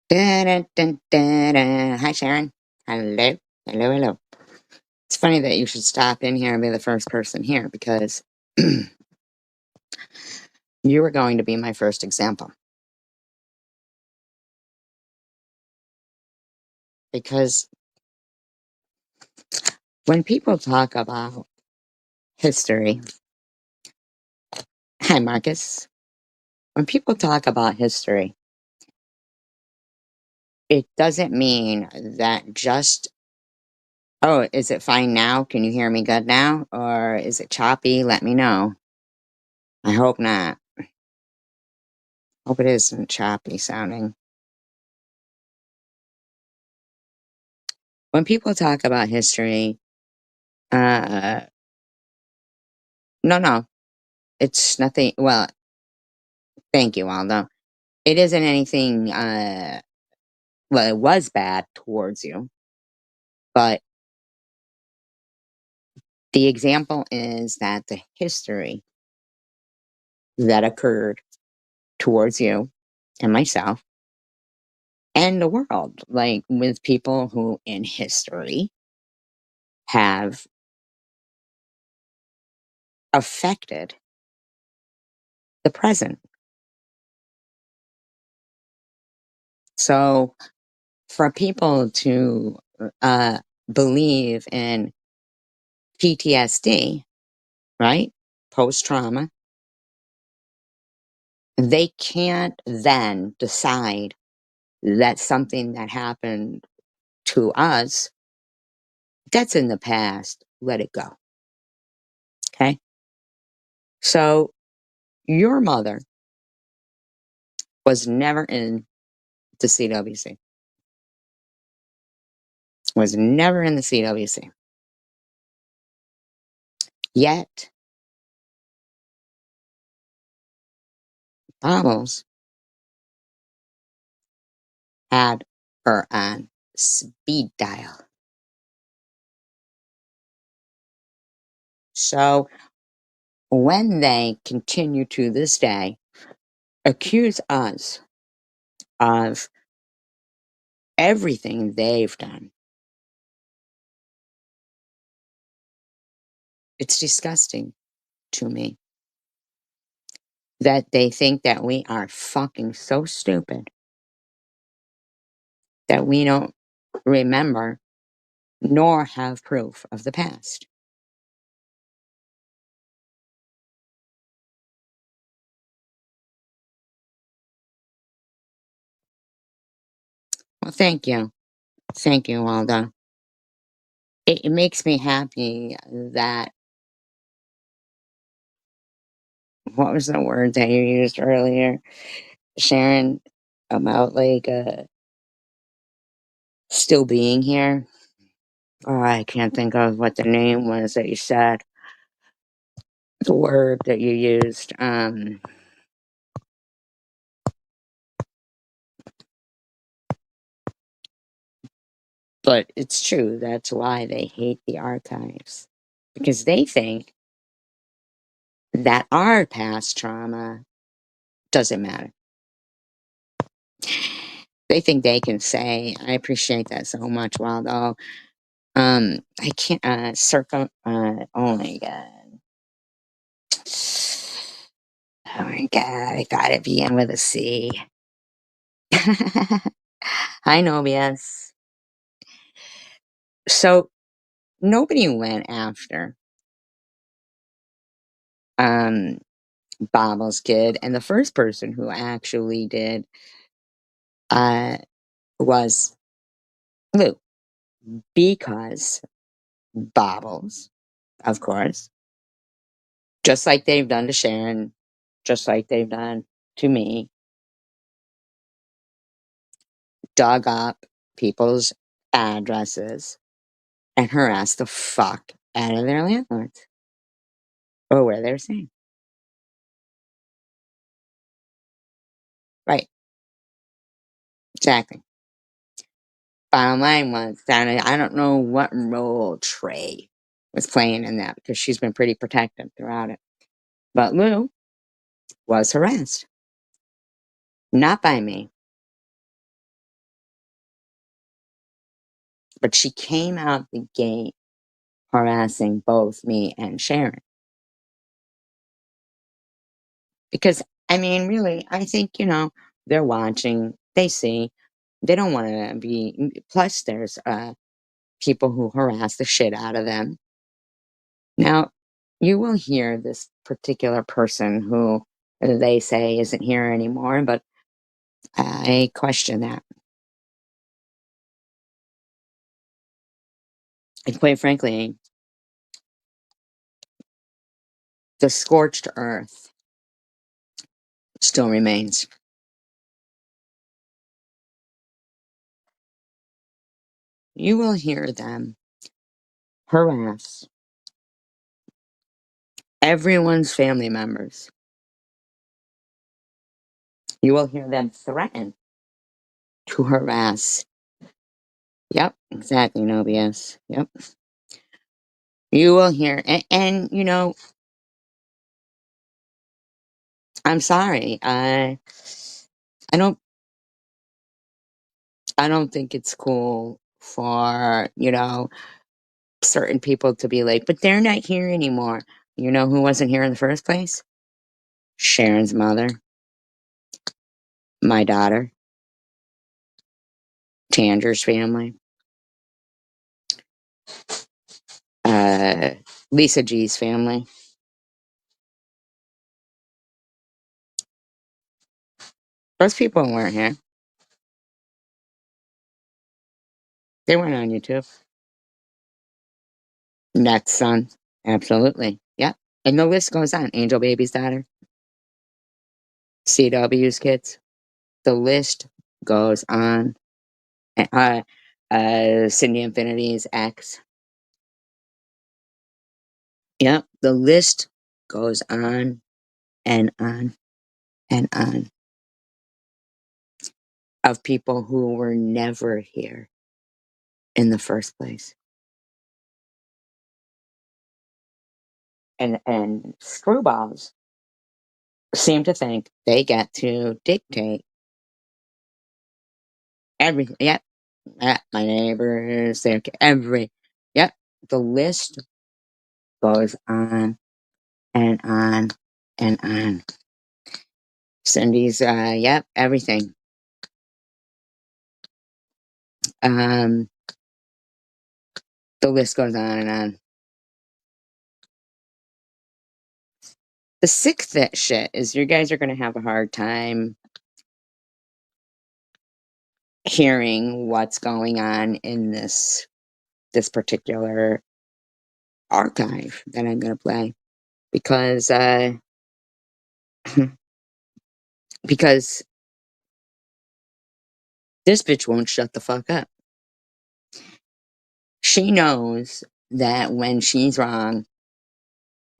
Da-da-da-da-da. Hi, Sharon. Hello. Hello, hello. It's funny that you should stop in here and be the first person here because you were going to be my first example. Because when people talk about history, hi, Marcus. When people talk about history, it doesn't mean that just, oh, is it fine now? Can you hear me good now? Or is it choppy? Let me know. I hope not. Hope it isn't choppy sounding. When people talk about history, uh, no, it's nothing. Well, thank you, Aldo. It isn't anything, well, it was bad towards you, but the example is that the history that occurred towards you and myself and the world, like with people who in history have affected the present. So for people to uh, believe in PTSD, right? Post trauma, they can't then decide that something that happened to us, that's in the past. Let it go. Okay. So your mother was never in the CWC, was never in the CWC. Yet, Bobbles had her on speed dial. So when they continue to this day accuse us of everything they've done, it's disgusting to me that they think that we are fucking so stupid that we don't remember nor have proof of the past. Well, thank you. Thank you, Waldo. It makes me happy that, what was the word that you used earlier, Sharon, about like still being here? Oh, I can't think of what the name was that you said. The word that you used. But it's true. That's why they hate the archives. Because they think that our past trauma doesn't matter. They think they can say, I appreciate that so much, Waldo. I can't, oh my God. Oh my God, I thought it began with a C. Hi, Nobius. So nobody went after um Bobbles kid, and the first person who actually did uh was Lou, because Bobbles, of course, just like they've done to Sharon, just like they've done to me, dug up people's addresses and harassed the fuck out of their landlords or where they're staying. Right, exactly. Bottom line was that I don't know what role Trey was playing in that because she's been pretty protective throughout it. But Lou was harassed, not by me, But she came out the gate harassing both me and Sharon. Because, I mean, really, I think, they're watching, they see, they don't want to be. Plus, there's people who harass the shit out of them. Now, you will hear this particular person who they say isn't here anymore, but I question that. And quite frankly, the scorched earth still remains. You will hear them harass everyone's family members. You will hear them threaten to harass. Yep, exactly, no BS. Yep. You will hear, and I'm sorry. I don't, I don't think it's cool for certain people to be like, but they're not here anymore. You know who wasn't here in the first place? Sharon's mother, my daughter, Tanger's family, uh, Lisa G's family. Those people weren't here. They weren't on YouTube. Next son, absolutely. Yep. And the list goes on. Angel Baby's daughter, CW's kids. The list goes on. Cindy Infinity's ex. Yep. The list goes on and on and on of people who were never here in the first place. And screwballs seem to think they get to dictate everything. Yep. Yep. My neighbors, yep. The list goes on and on and on. Cindy's, yep, everything. Um, the list goes on and on. The sick shit is you guys are going to have a hard time hearing what's going on in this particular archive that I'm going to play because because this bitch won't shut the fuck up. She knows that when she's wrong,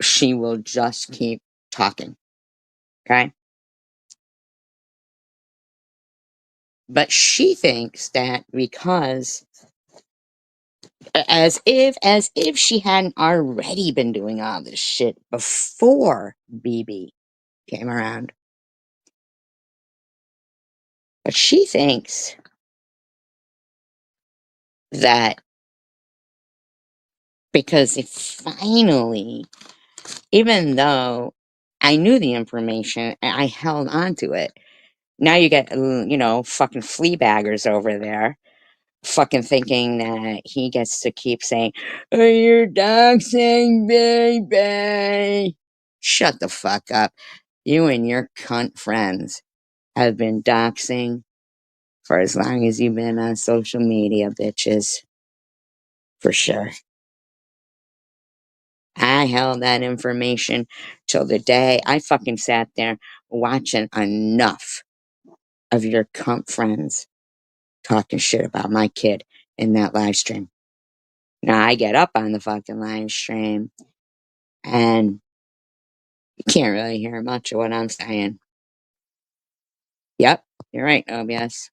she will just keep talking. Okay? But she thinks that because as if she hadn't already been doing all this shit before BB came around. But she thinks that because it finally, even though I knew the information and I held on to it, now you get, fucking flea baggers over there fucking thinking that he gets to keep saying, "Oh, you're doxing, baby." Shut the fuck up. You and your cunt friends have been doxing for as long as you've been on social media, bitches. For sure. I held that information till the day I fucking sat there watching enough of your cunt friends talking shit about my kid in that live stream. Now I get up on the fucking live stream and you can't really hear much of what I'm saying. Yep, you're right, OBS.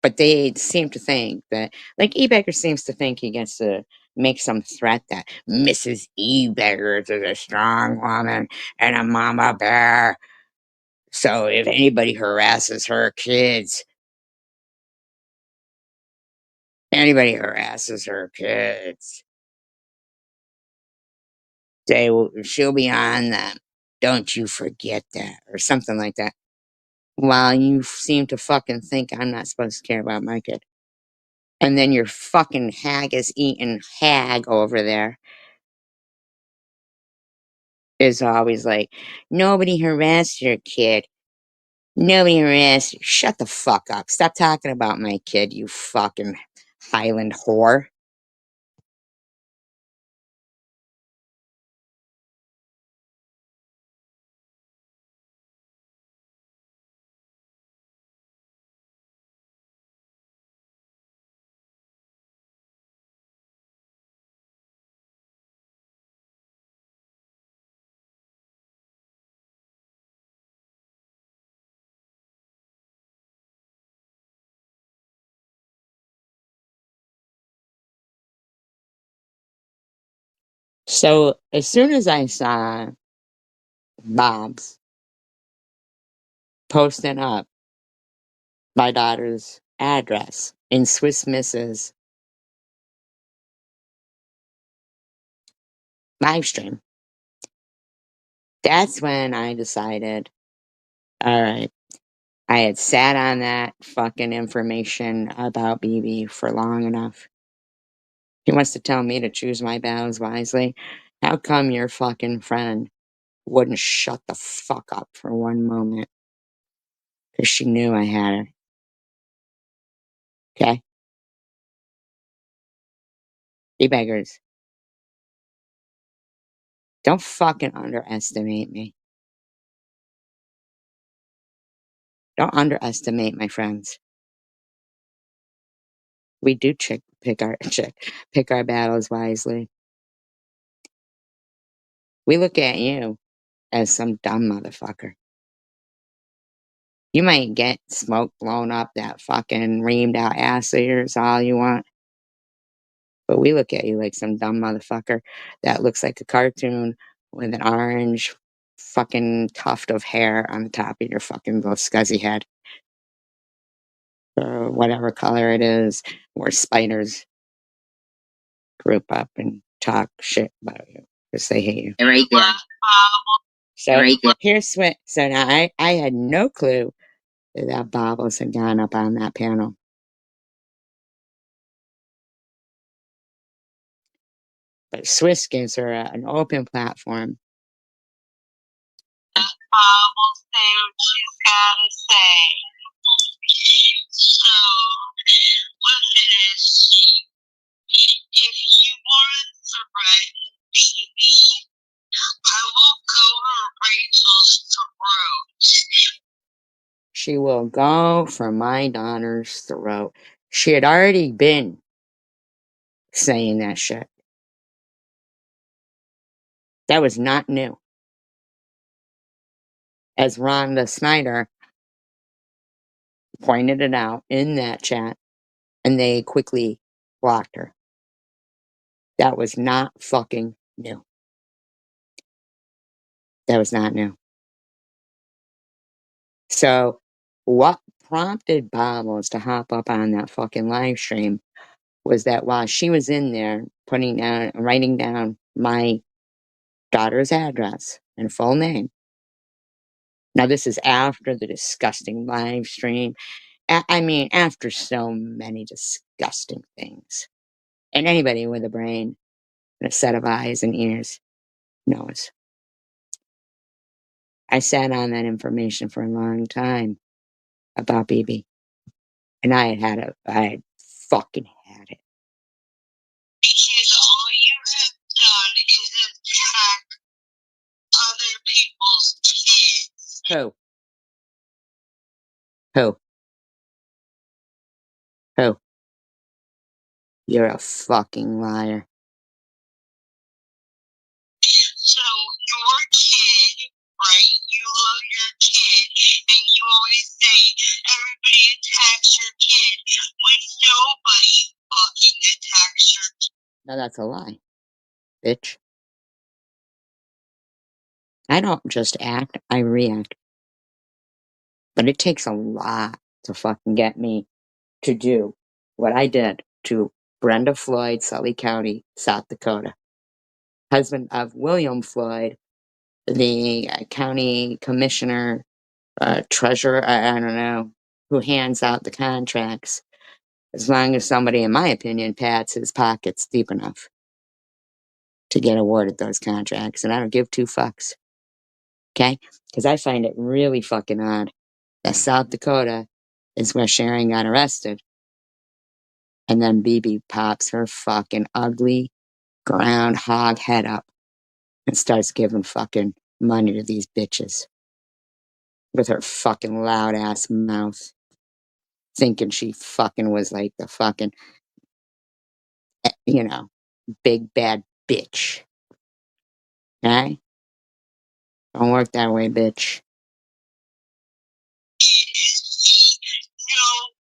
But they seem to think that, like, E-Baker seems to think he gets to make some threat that Mrs. E-Baker is a strong woman and a mama bear. So if anybody harasses her kids, Anybody harasses her kids, she'll be on them. Don't you forget that, or something like that. Well, you seem to fucking think I'm not supposed to care about my kid. And then your fucking haggis eating hag over there is always like, nobody harassed your kid. Nobody harassed. Shut the fuck up. Stop talking about my kid, you fucking Highland whore. So as soon as I saw Bob's posting up my daughter's address in Swiss Miss's live stream, that's when I decided, all right, I had sat on that fucking information about BB for long enough. He wants to tell me to choose my battles wisely. How come your fucking friend wouldn't shut the fuck up for one moment? Because she knew I had her. Okay? You beggars. Don't fucking underestimate me. Don't underestimate my friends. We do pick our battles wisely. We look at you as some dumb motherfucker. You might get smoke blown up that fucking reamed out ass of yours all you want. But we look at you like some dumb motherfucker that looks like a cartoon with an orange fucking tuft of hair on the top of your fucking little scuzzy head. Or whatever color it is, where spiders group up and talk shit about you because they hate you. Right there. So right there. Here's what. So now I had no clue that Bobbles had gone up on that panel. But Swiss gives her an open platform. Bobbles say what she's gotta say. So, listen, if you want to threaten BB, I will go to Rachel's throat. She will go for my daughter's throat. She had already been saying that shit. That was not new. As Rhonda Snyder pointed it out in that chat, and they quickly blocked her. That was not fucking new. That was not new. So, what prompted Bobbles to hop up on that fucking live stream was that while she was in there writing down my daughter's address and full name. Now, this is after the disgusting live stream. I mean, after so many disgusting things. And anybody with a brain and a set of eyes and ears knows. I sat on that information for a long time about BB. And I had fucking had it. Because all you have done is attack other people's kids. Who? Who? Who? You're a fucking liar. So your kid, right? You love your kid, and you always say everybody attacks your kid when nobody fucking attacks your kid. Now that's a lie, bitch. I don't just act, I react. But it takes a lot to fucking get me to do what I did to Brenda Floyd, Sully County, South Dakota. Husband of William Floyd, the county commissioner, treasurer, I don't know, who hands out the contracts. As long as somebody, in my opinion, pats his pockets deep enough to get awarded those contracts. And I don't give two fucks. Okay? Because I find it really fucking odd that South Dakota is where Sharon got arrested. And then BB pops her fucking ugly groundhog head up and starts giving fucking money to these bitches with her fucking loud ass mouth, thinking she fucking was like the fucking, you know, big bad bitch. Okay? Don't work that way, bitch.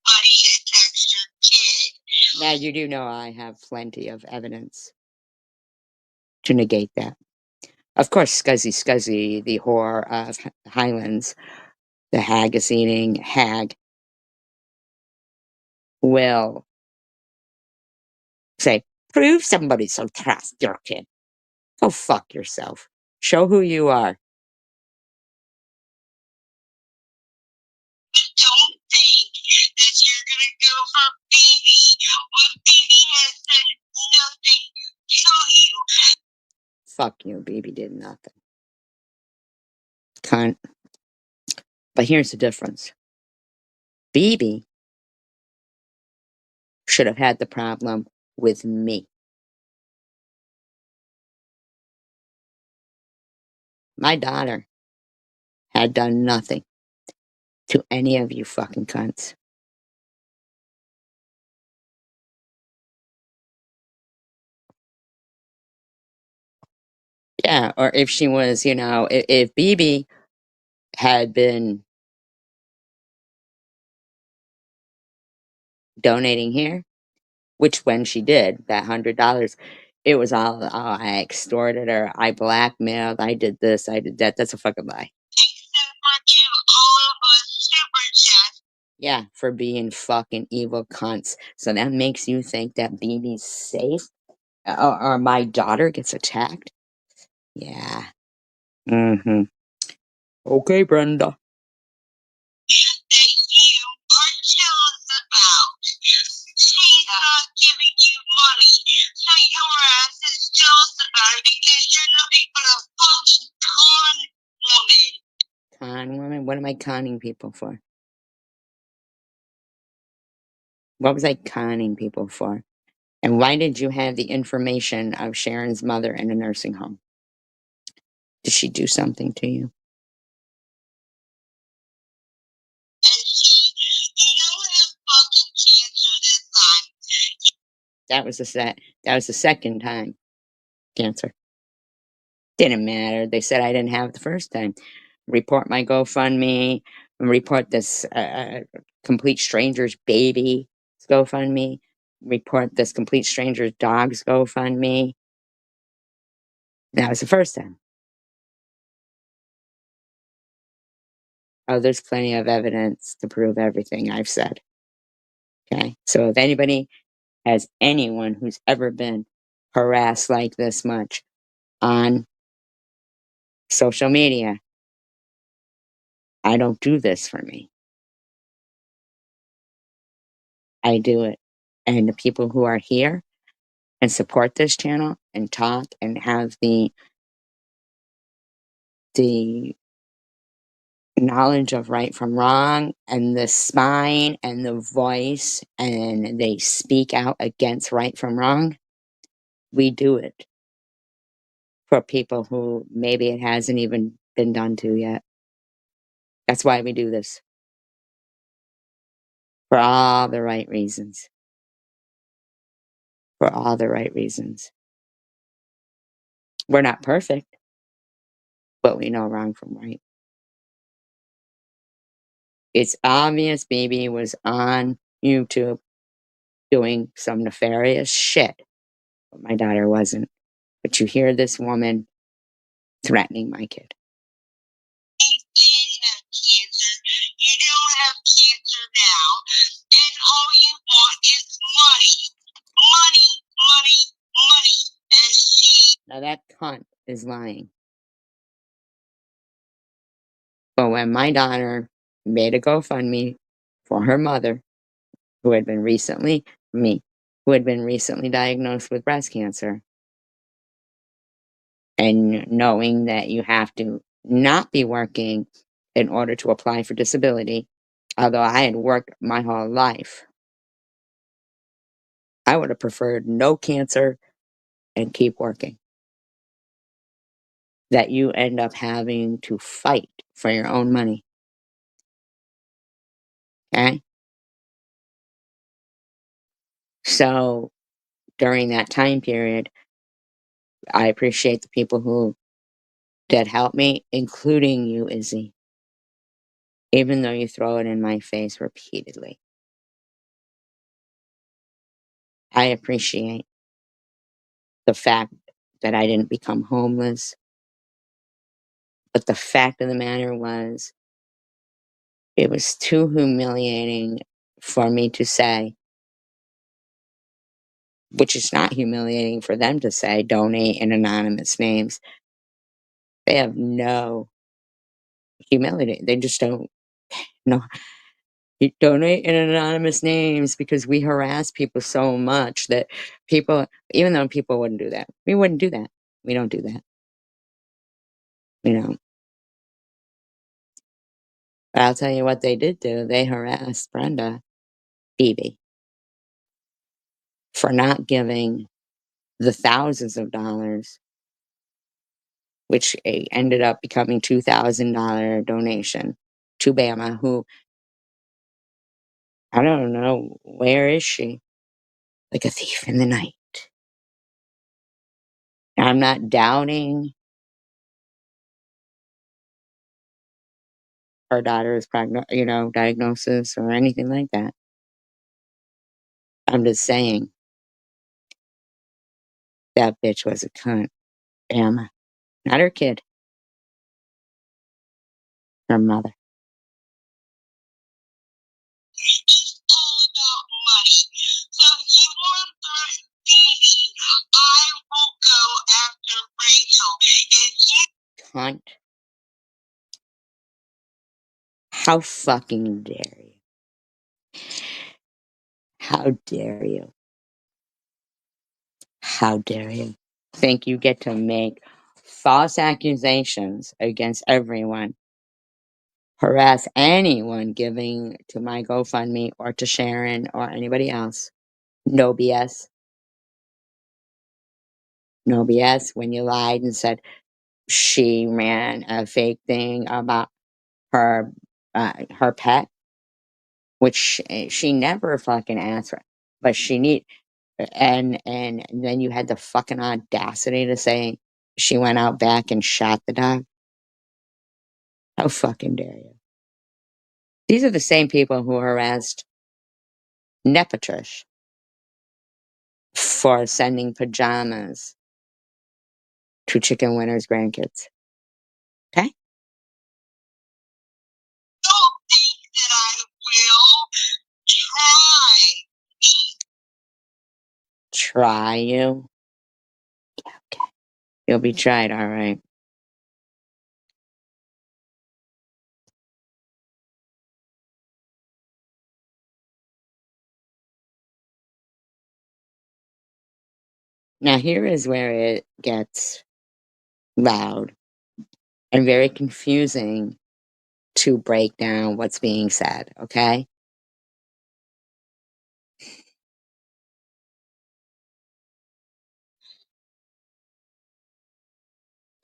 Nobody attacks your kid. Now, you do know I have plenty of evidence to negate that. Of course, Scuzzy, the whore of Highlands, the haggis-eating hag, will say, prove somebody so trust your kid. Go fuck yourself. Show who you are. But don't think that you're gonna go for BB when BB has done nothing to you. Fuck you, BB did nothing. Cunt. But here's the difference. BB should have had the problem with me. My daughter had done nothing to any of you fucking cunts. Yeah, or if she was, you know, if BB had been donating here, which when she did, that $100, it was all, oh, I extorted her, I blackmailed, I did this, I did that. That's a fucking lie. Except for give all of us super chat. Yeah, for being fucking evil cunts. So that makes you think that BB's safe? Or my daughter gets attacked? Yeah. Mm-hmm. Okay, Brenda. That you are jealous about. She's not giving you money, so your ass is jealous about it because you're nothing but a fucking con woman. Con woman? What am I conning people for? What was I conning people for? And why did you have the information of Sharon's mother in a nursing home? Did she do something to you? That was the second time. Cancer. Didn't matter. They said I didn't have it the first time. Report my GoFundMe. Report this complete stranger's baby GoFundMe. Report this complete stranger's dog's GoFundMe. That was the first time. Oh, there's plenty of evidence to prove everything I've said. Okay? So if anybody has anyone who's ever been harassed like this much on social media, I don't do this for me. I do it. And the people who are here and support this channel and talk and have the knowledge of right from wrong and the spine and the voice, and they speak out against right from wrong, we do it for people who maybe it hasn't even been done to yet. That's why we do this. For all the right reasons. For all the right reasons. We're not perfect, but we know wrong from right. It's obvious BB was on YouTube doing some nefarious shit, but my daughter wasn't. But you hear this woman threatening my kid. You did have cancer. You don't have cancer now. And all you want is money. Now that cunt is lying. But when my daughter made a GoFundMe for her mother, who had been recently me, who had been recently diagnosed with breast cancer, and knowing that you have to not be working in order to apply for disability, although I had worked my whole life, I would have preferred no cancer and keep working. That you end up having to fight for your own money. Okay? So during that time period, I appreciate the people who did help me, including you, Izzy, even though you throw it in my face repeatedly. I appreciate the fact that I didn't become homeless. But the fact of the matter was, it was too humiliating for me to say, which is not humiliating for them to say, donate in anonymous names. They have no humility. They just don't know. You donate in anonymous names because we harass people so much that people, even though people wouldn't do that, we wouldn't do that. We don't do that. You know, but I'll tell you what they did do. They harassed Brenda Beebe for not giving the thousands of dollars, which ended up becoming $2,000 donation to Bama, who, I don't know, where is she? Like a thief in the night. I'm not doubting her daughter's diagnosis or anything like that. I'm just saying that bitch was a cunt. Bama. Not her kid, her mother. It's all about money. So if you want to threaten Phoebe, I will go after Rachel. If you cunt, how fucking dare you? How dare you? How dare you? Think you get to make false accusations against everyone, harass anyone giving to my GoFundMe or to Sharon or anybody else. No BS. No BS when you lied and said she ran a fake thing about her her pet, which she never fucking asked for, but she need and then you had the fucking audacity to say she went out back and shot the dog. How fucking dare you? These are the same people who harassed Nepatrish for sending pajamas to Chicken Winner's grandkids. Okay? Don't think that I will try you. Okay. You'll be tried, all right. Now, here is where it gets loud and very confusing to break down what's being said, okay?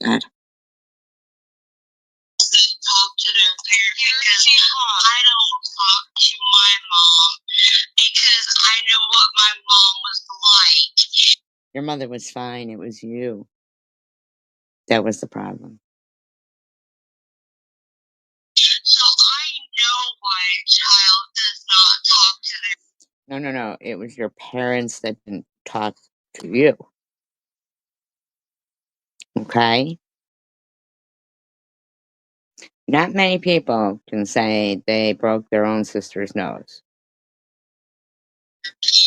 God. They talk to their parents because I don't talk to my mom because I know what my mom was like. Your mother was fine. It was you that was the problem. So I know why a child does not talk to their... No. It was your parents that didn't talk to you. Okay? Not many people can say they broke their own sister's nose. So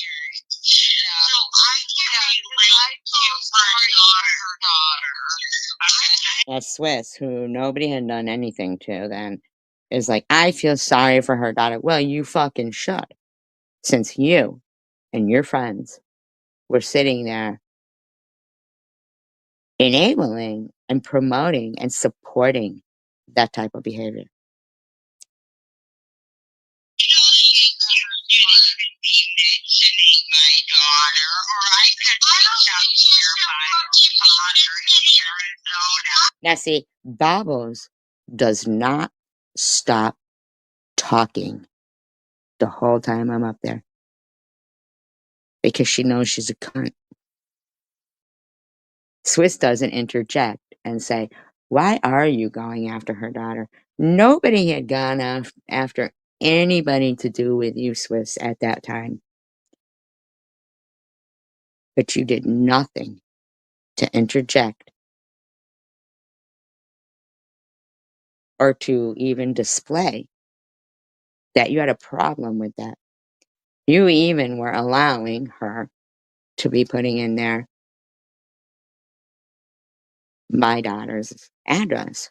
I can relate to her daughter. A Swiss who nobody had done anything to then is like, "I feel sorry for her daughter." Well, you fucking should, since you and your friends were sitting there enabling and promoting and supporting that type of behavior. Now see, Babbles does not stop talking the whole time I'm up there because she knows she's a cunt. Swiss doesn't interject and say, "Why are you going after her daughter?" Nobody had gone after anybody to do with you, Swiss, at that time. But you did nothing to interject or to even display that you had a problem with that. You even were allowing her to be putting in there my daughter's address.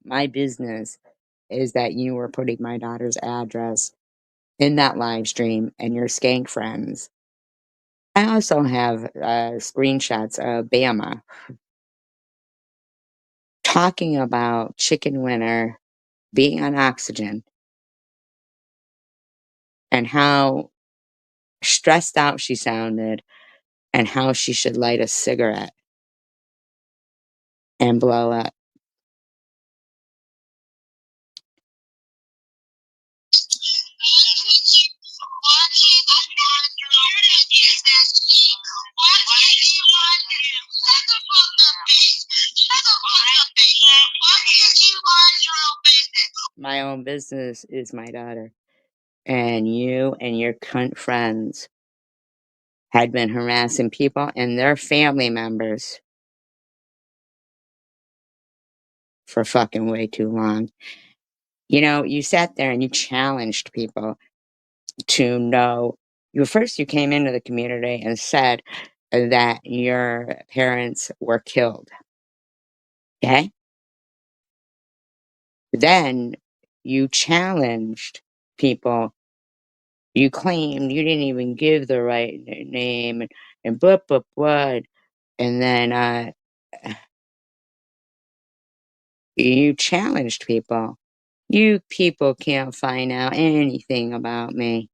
My business is that you were putting my daughter's address in that live stream and your skank friends. I also have screenshots of Bama talking about Chicken Winter being on oxygen and how stressed out she sounded and how she should light a cigarette and blow up. My own business is my daughter. And you and your cunt friends had been harassing people and their family members for fucking way too long. You know, you sat there and you challenged people to know. You came into the community and said that your parents were killed. Okay? Then you challenged people. You claimed you didn't even give the right name and blah. And then you challenged people. You people can't find out anything about me.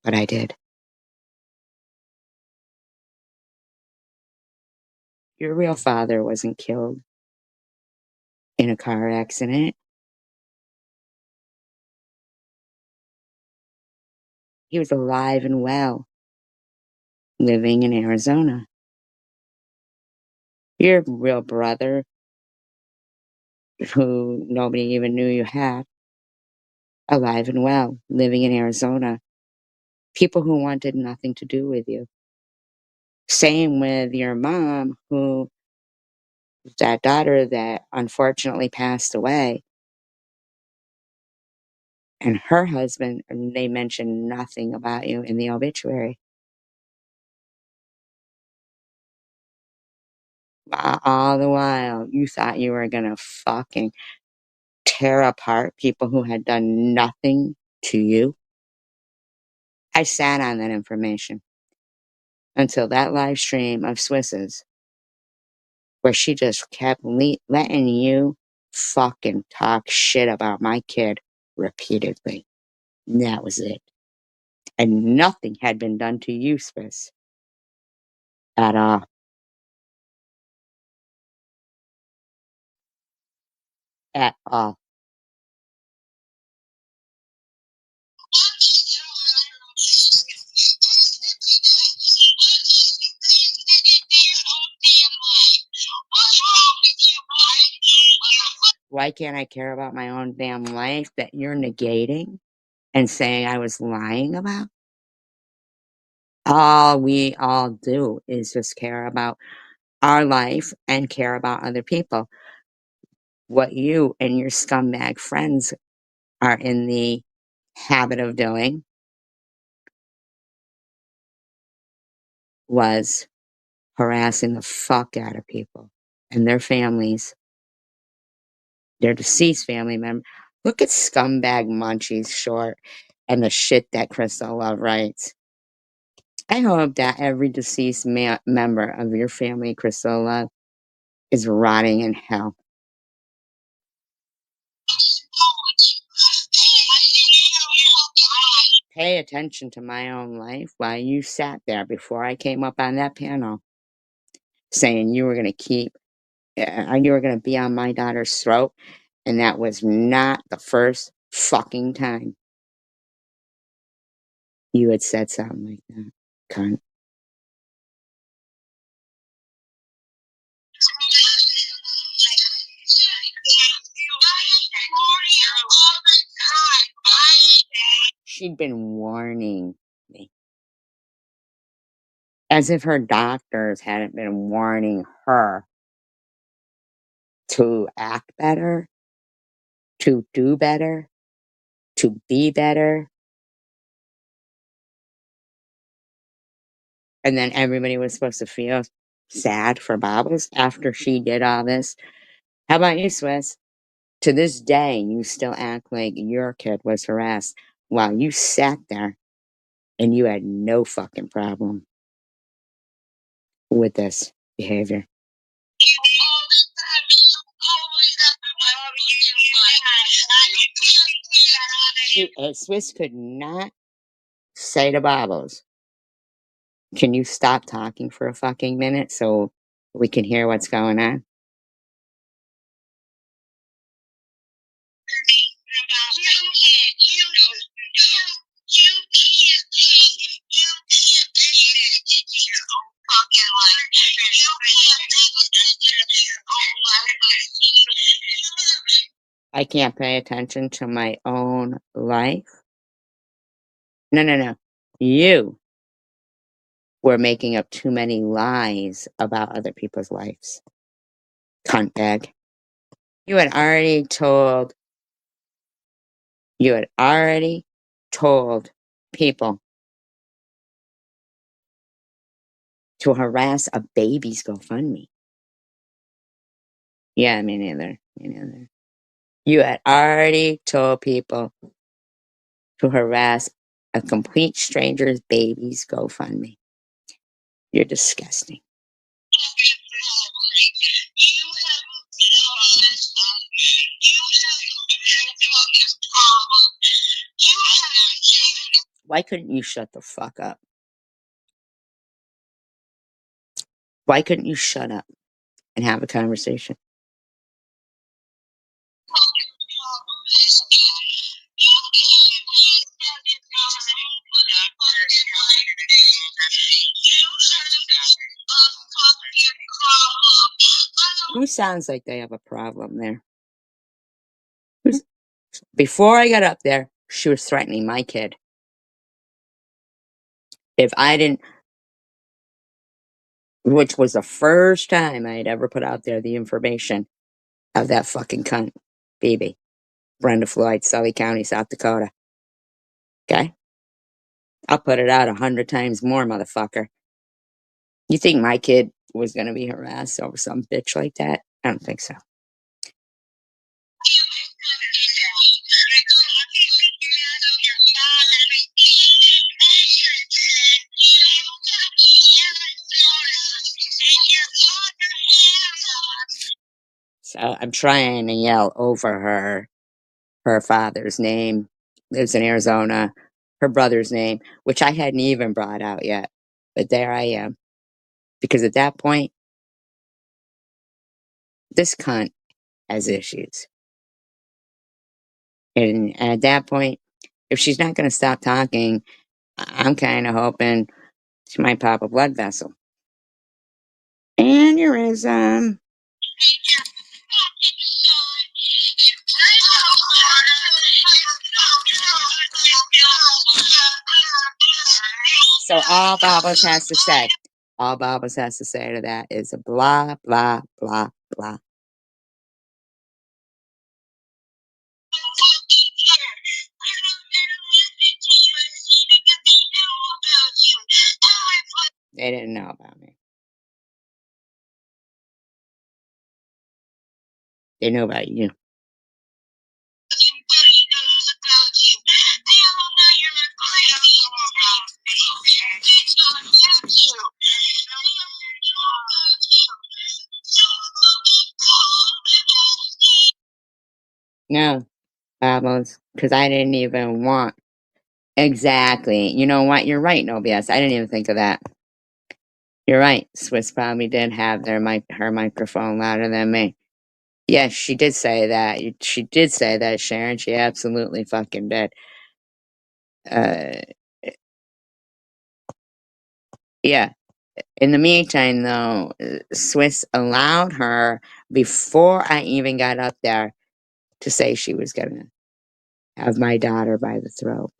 But I did. Your real father wasn't killed in a car accident. He was alive and well, living in Arizona. Your real brother, who nobody even knew you had, alive and well, living in Arizona. People who wanted nothing to do with you. Same with your mom, who, that daughter that unfortunately passed away, and her husband, they mentioned nothing about you in the obituary. All the while, you thought you were gonna fucking tear apart people who had done nothing to you. I sat on that information until that live stream of Swiss's, where she just kept letting you fucking talk shit about my kid repeatedly. And that was it. And nothing had been done to you, Swiss, at all. At all. Why can't I care about my own damn life that you're negating and saying I was lying about? All we all do is just care about our life and care about other people. What you and your scumbag friends are in the habit of doing was harassing the fuck out of people and their families, their deceased family member. Look at scumbag Munchies short and the shit that Crystal Love writes. I hope that every deceased member of your family, Crystal Love, is rotting in hell. Pay attention to my own life while you sat there before I came up on that panel saying you were going to you were going to be on my daughter's throat, and that was not the first fucking time you had said something like that, cunt. She'd been warning me. As if her doctors hadn't been warning her to act better, to do better, to be better. And then everybody was supposed to feel sad for Bubbles after she did all this. How about you, Swiss? To this day, you still act like your kid was harassed while you sat there and you had no fucking problem with this behavior. Swiss could not say to Bobbles, can you stop talking for a fucking minute so we can hear what's going on? I can't pay attention to my own life. No. You were making up too many lies about other people's lives. Cuntbag. You had already told people to harass a baby's GoFundMe. Yeah, me neither. You had already told people to harass a complete stranger's baby's GoFundMe. You're disgusting. Why couldn't you shut the fuck up? Why couldn't you shut up and have a conversation? Who sounds like they have a problem there? Before I got up there, she was threatening my kid. If I didn't, which was the first time I had ever put out there the information of that fucking cunt, baby, Brenda Floyd, Sully County, South Dakota. Okay? I'll put it out 100 times more, motherfucker. You think my kid was gonna be harassed over some bitch like that? I don't think so. So I'm trying to yell over her father's name, lives in Arizona, her brother's name, which I hadn't even brought out yet. But there I am. Because at that point, this cunt has issues. And at that point, if she's not going to stop talking, I'm kind of hoping she might pop a blood vessel. Aneurysm. So all Bobbles has to say to that is blah, blah, blah, blah. They didn't know about me. They know about you. No, Bobbles, because I didn't even want. Exactly. You know what? You're right, no BS. I didn't even think of that. You're right. Swiss probably did have her microphone louder than me. Yes, she did say that. She did say that, Sharon. She absolutely fucking did. Uh, yeah. In the meantime, though, Swiss allowed her before I even got up there to say she was gonna have my daughter by the throat.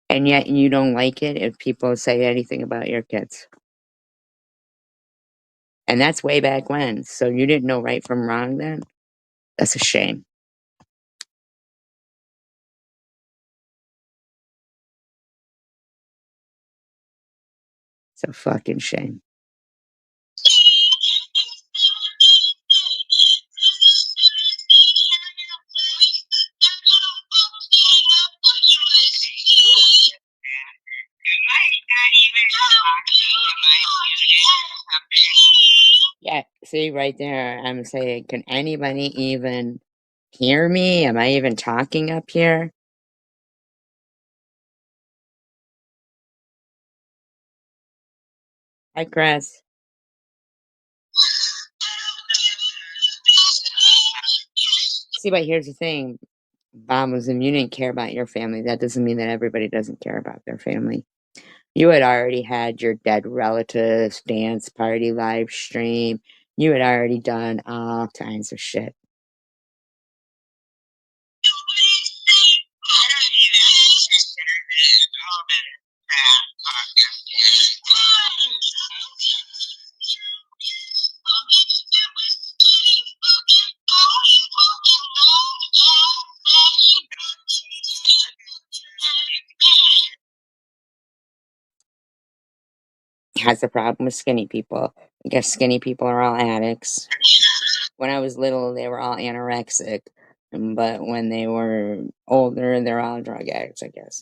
And yet you don't like it if people say anything about your kids. And that's way back when. So you didn't know right from wrong then? That's a shame. It's a fucking shame. Yeah, see right there, I'm saying, can anybody even hear me? Am I even talking up here? Hi, Chris. See, but here's the thing, Bombism, you didn't care about your family. That doesn't mean that everybody doesn't care about their family. You had already had your dead relatives dance party live stream. You had already done all kinds of shit. Has a problem with skinny people. I guess skinny people are all addicts. When I was little, they were all anorexic, but when they were older, they're all drug addicts, I guess.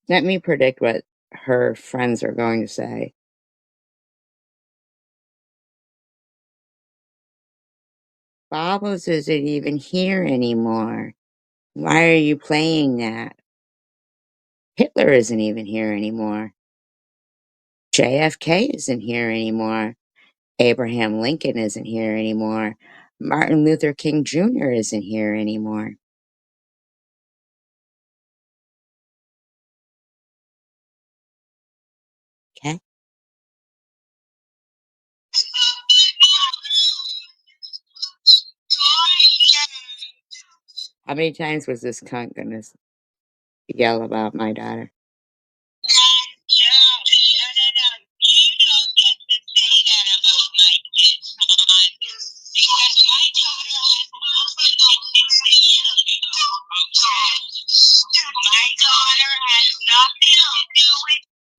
Let me predict what her friends are going to say. Bobbles isn't even here anymore. Why are you playing that? Hitler isn't even here anymore. JFK isn't here anymore. Abraham Lincoln isn't here anymore. Martin Luther King Jr. isn't here anymore. Okay? How many times was this cunt gonna yell about my daughter?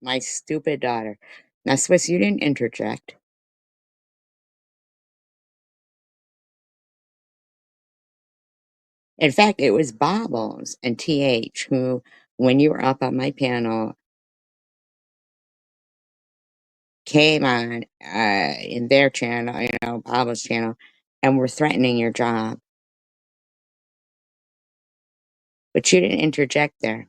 My stupid daughter. Now, Swiss, you didn't interject. In fact, it was Bobbles and TH who, when you were up on my panel, came on in their channel, Baba's channel, and were threatening your job, but you didn't interject there.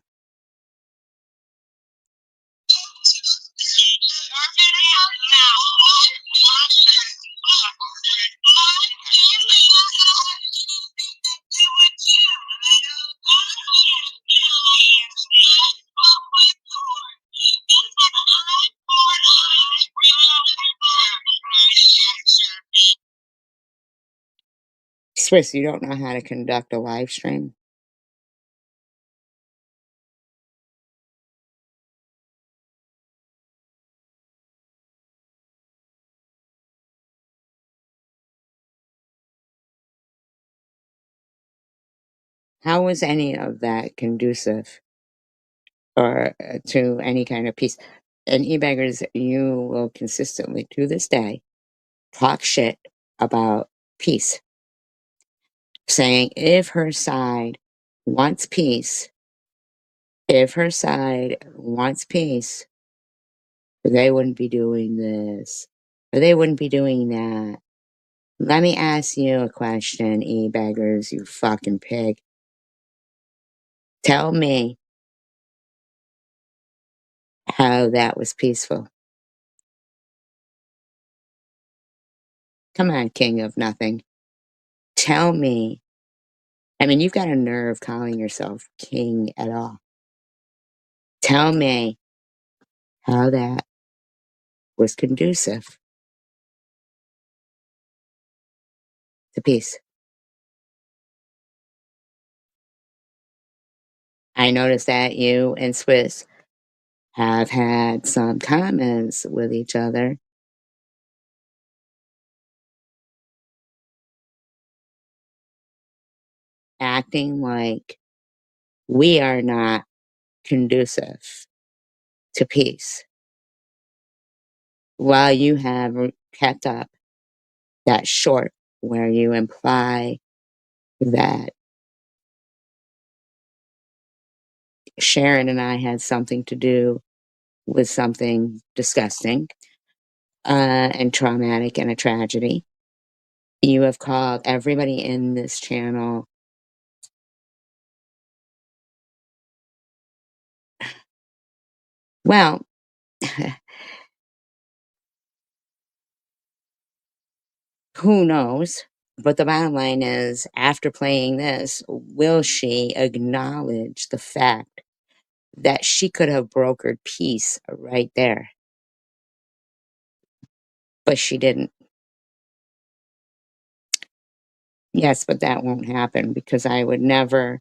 Swiss, you don't know how to conduct a live stream? How was any of that conducive or to any kind of peace? And e-beggars, you will consistently, to this day, talk shit about peace, saying if her side wants peace, if her side wants peace, they wouldn't be doing this, or they wouldn't be doing that. Let me ask you a question, e-beggars, you fucking pig. Tell me how that was peaceful. Come on, king of nothing. Tell me. I mean, you've got a nerve calling yourself king at all. Tell me how that was conducive to peace. I noticed that you and Swiss have had some comments with each other. Acting like we are not conducive to peace, while you have kept up that short where you imply that Sharon and I had something to do with something disgusting and traumatic and a tragedy. You have called everybody in this channel well. Who knows? But the bottom line is, after playing this, will she acknowledge the fact that she could have brokered peace right there? But she didn't. Yes, but that won't happen because I would never.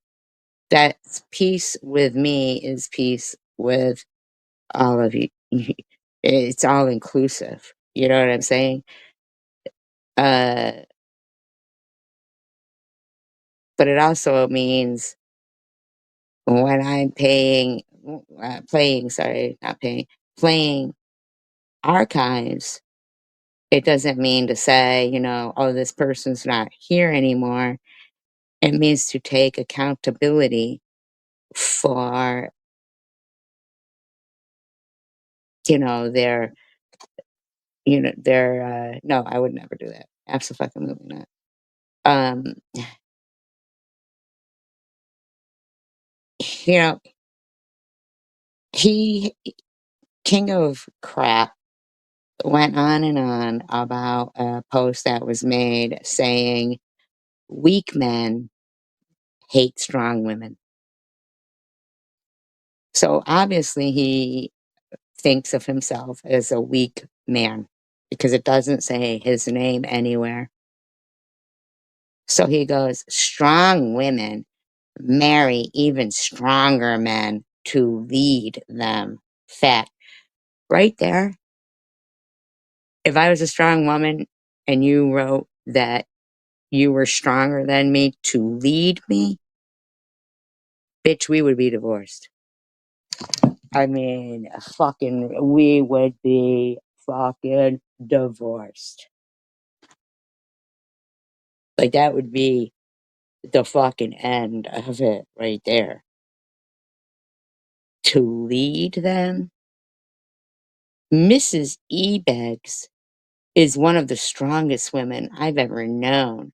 That's peace with me is peace with all of you. It's all inclusive. You know what I'm saying? Uh, but it also means when I'm playing archives, it doesn't mean to say, oh, this person's not here anymore. It means to take accountability for, their, no, I would never do that. Absolutely not. Um, you know, he, King of Crap, went on and on about a post that was made saying weak men hate strong women. So obviously he thinks of himself as a weak man because it doesn't say his name anywhere. So he goes, strong women marry even stronger men to lead them. Fact. Right there. If I was a strong woman and you wrote that you were stronger than me to lead me, bitch, we would be divorced. I mean, we would be fucking divorced. Like, that would be the fucking end of it right there. To lead them? Mrs. Ebags is one of the strongest women I've ever known.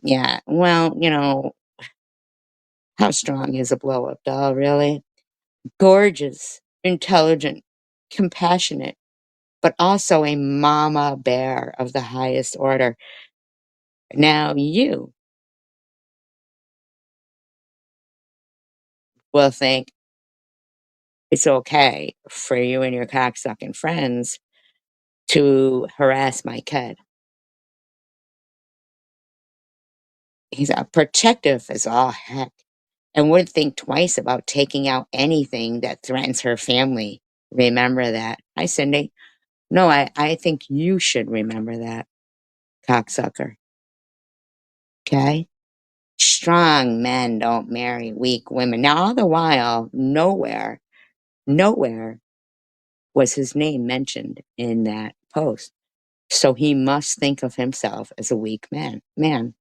Yeah, well, how strong is a blow up doll, really? Gorgeous, intelligent, compassionate, but also a mama bear of the highest order. Now, you will think it's okay for you and your cocksucking friends to harass my kid. He's protective as all heck and wouldn't think twice about taking out anything that threatens her family. Remember that. Hi, Cindy. No, I think you should remember that, cocksucker. Okay? Strong men don't marry weak women. Now, all the while, nowhere was his name mentioned in that post. So he must think of himself as a weak man. And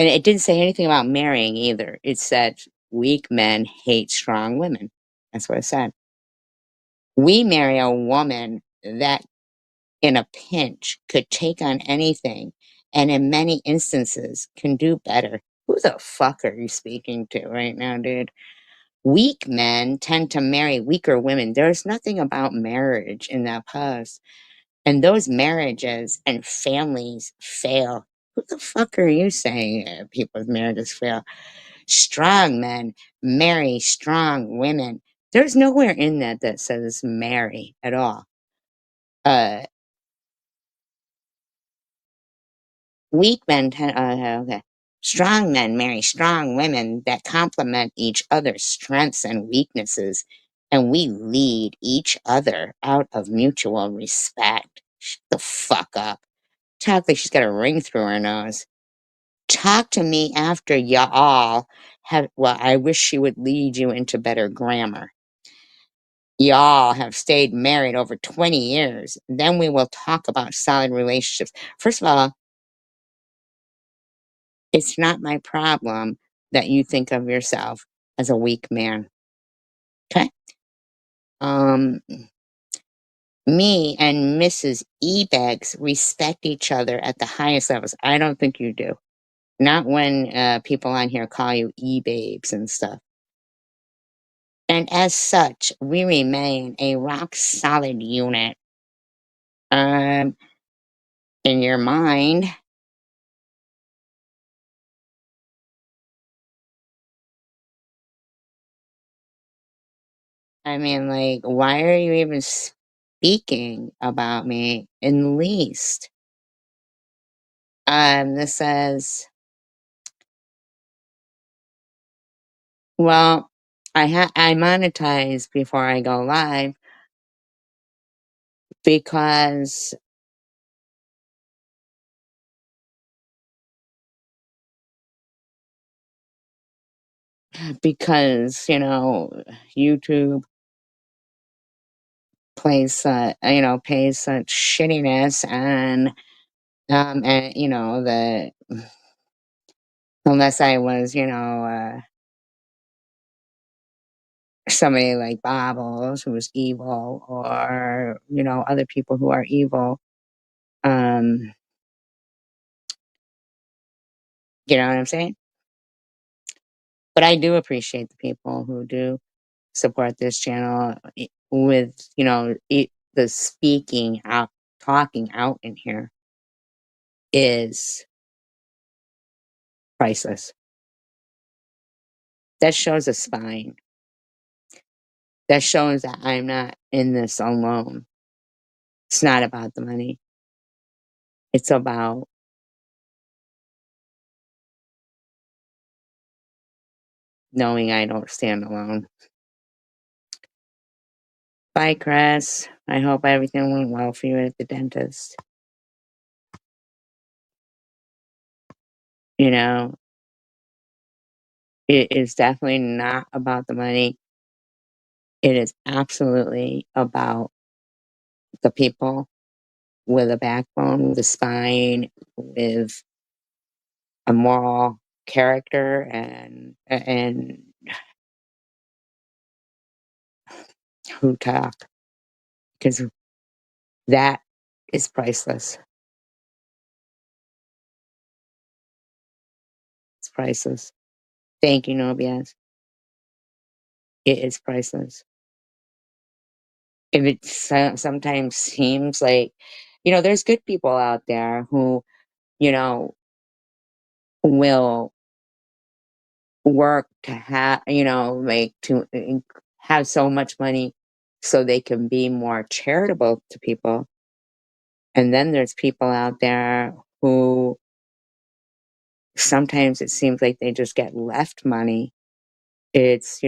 it didn't say anything about marrying either. It said weak men hate strong women. That's what it said. We marry a woman that in a pinch could take on anything and in many instances can do better. Who the fuck are you speaking to right now, dude? Weak men tend to marry weaker women. There's nothing about marriage in that post. And those marriages and families fail. What the fuck are you saying people's marriages fail? Strong men marry strong women. There's nowhere in that that says marry at all. Uh, weak men tend, okay. Strong men marry strong women that complement each other's strengths and weaknesses, and we lead each other out of mutual respect. Shut the fuck up. Talk like she's got a ring through her nose. Talk to me after y'all have, well, I wish she would lead you into better grammar. Y'all have stayed married over 20 years. Then we will talk about solid relationships. First of all, it's not my problem that you think of yourself as a weak man. Okay? Um, Me and Mrs. Ebags respect each other at the highest levels. I don't think you do. Not when people on here call you e-babes and stuff. And as such, we remain a rock solid unit. In your mind, I mean, like, why are you even speaking about me in the least? This says, well, I monetize before I go live because YouTube pays such shittiness and the unless I was somebody like Bobbles who was evil or other people who are evil. um you know what I'm saying? But I do appreciate the people who do support this channel with the speaking out, talking out in here is priceless. That shows a spine. That shows that I'm not in this alone. It's not about the money. It's about knowing I don't stand alone. Bye, Chris. I hope everything went well for you at the dentist. You know, it is definitely not about the money. It is absolutely about the people with a backbone, with a spine, with a moral character and who talk, because that is priceless. It's priceless. Thank you, Nobias. It is priceless. If it sometimes seems like, there's good people out there who, you know, will work to have, like have so much money so they can be more charitable to people. And then there's people out there who sometimes it seems like they just get left money. It's,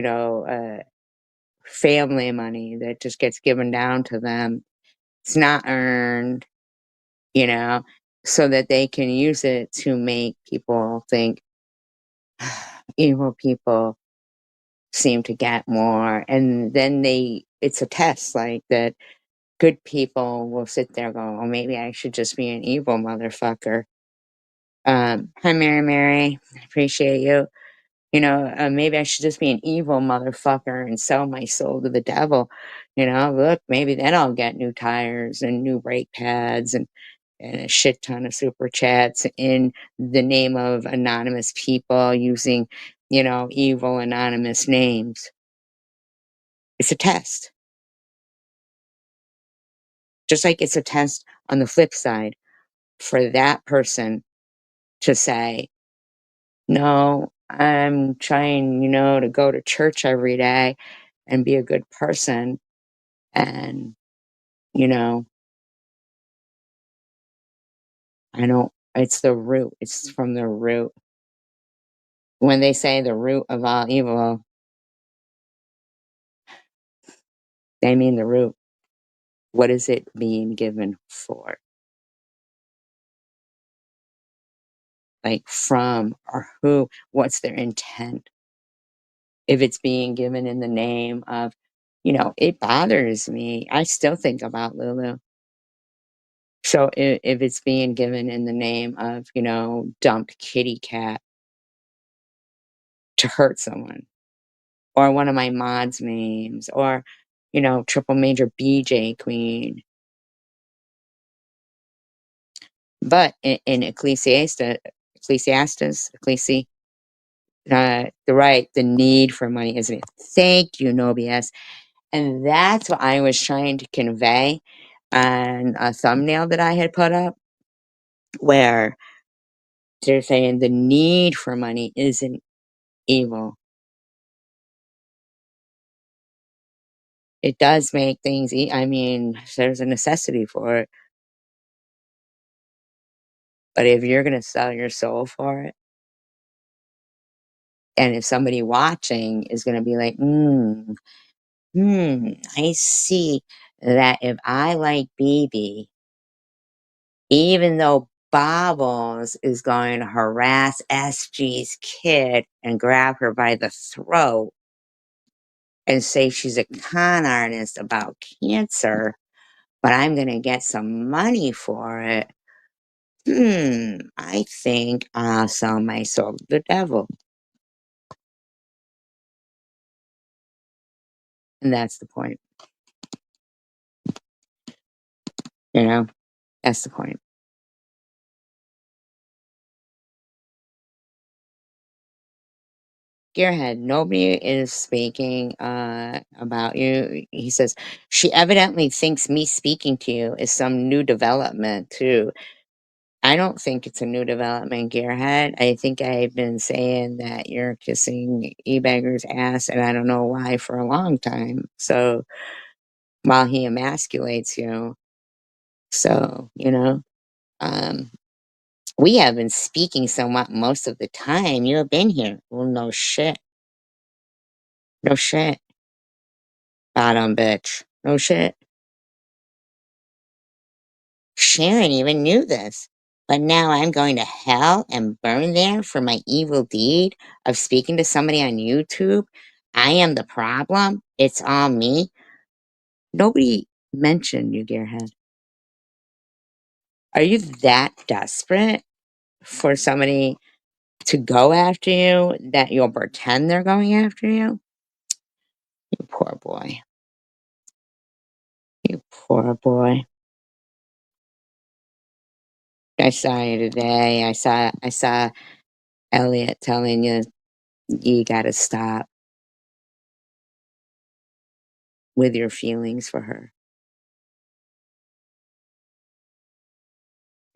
family money that just gets given down to them. It's not earned, you know, so that they can use it to make people think evil people seem to get more. And then it's a test like that. Good people will sit there going, well, maybe I should just be an evil motherfucker. Hi, Mary Mary. I appreciate you. Maybe I should just be an evil motherfucker and sell my soul to the devil. Look, maybe then I'll get new tires and new brake pads and a shit ton of super chats in the name of anonymous people using, evil anonymous names. It's a test. Just like it's a test on the flip side for that person to say, no, I'm trying, to go to church every day and be a good person. And, you know, it's the root. It's from the root. When they say the root of all evil, they mean the root. What is it being given for? Like from or who? What's their intent? If it's being given in the name of, it bothers me. I still think about Lulu. So if it's being given in the name of, dumped kitty cat to hurt someone, or one of my mods' names, or, triple major BJ Queen. But in the need for money isn't it? Thank you, Nobias. And that's what I was trying to convey on a thumbnail that I had put up, where they're saying the need for money isn't evil. It does make things, I mean, there's a necessity for it. But if you're going to sell your soul for it, and if somebody watching is going to be like, I see that if I like BB, even though Bobbles is going to harass SG's kid and grab her by the throat and say she's a con artist about cancer, but I'm going to get some money for it. I think I'll sell my soul to the devil. And that's the point. That's the point. Gearhead, nobody is speaking about you. He says, she evidently thinks me speaking to you is some new development, too. I don't think it's a new development, Gearhead. I think I've been saying that you're kissing E-Bagger's ass, and I don't know why, for a long time. So, while he emasculates you. So, um, we have been speaking somewhat most of the time. You have been here. Well, no shit. No shit. Bottom bitch. No shit. Sharon even knew this. But now I'm going to hell and burn there for my evil deed of speaking to somebody on YouTube. I am the problem. It's all me. Nobody mentioned you, Gearhead. Are you that desperate for somebody to go after you that you'll pretend they're going after you? You poor boy. You poor boy. I saw you today. I saw Elliot telling you you gotta stop with your feelings for her.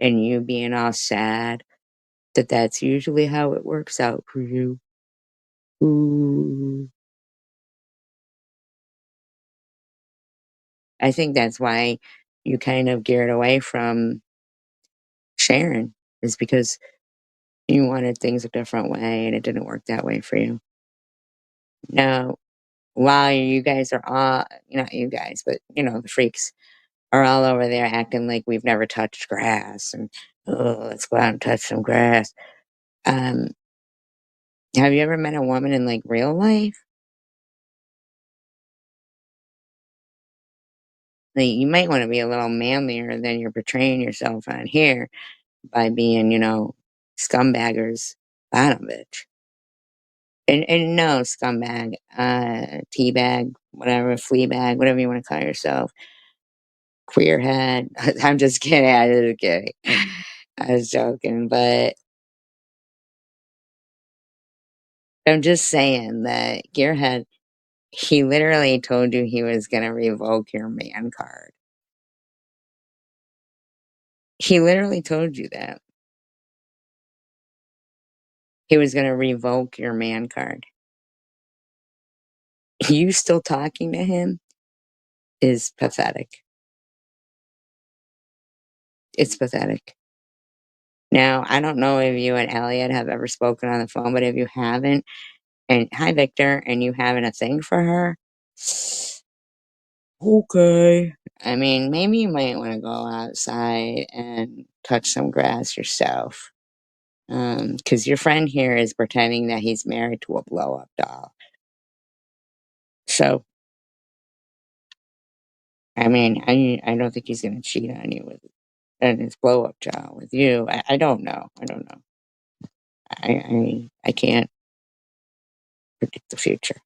And you being all sad that that's usually how it works out for you. Ooh. I think that's why you kind of geared away from Sharon, is because you wanted things a different way and it didn't work that way for you. Now, while you guys are all, not you guys, but the freaks are all over there acting like we've never touched grass and, oh, let's go out and touch some grass. Um, have you ever met a woman in like real life? Like, you might want to be a little manlier than you're portraying yourself on here by being, scumbaggers bottom bitch. And no, scumbag, teabag, whatever, flea bag, whatever you want to call yourself, queerhead. I'm just kidding. I was kidding. I was joking, but I'm just saying that Gearhead, he literally told you he was gonna revoke your man card. He literally told you that he was gonna revoke your man card. You still talking to him is pathetic. It's pathetic. Now, I don't know if you and Elliot have ever spoken on the phone, but if you haven't, and hi, Victor, and you having a thing for her, okay. I mean, maybe you might want to go outside and touch some grass yourself. Because your friend here is pretending that he's married to a blow up doll. So, I mean, I don't think he's going to cheat on you with and his blow up doll with you. I don't know. I don't know. I can't predict the future.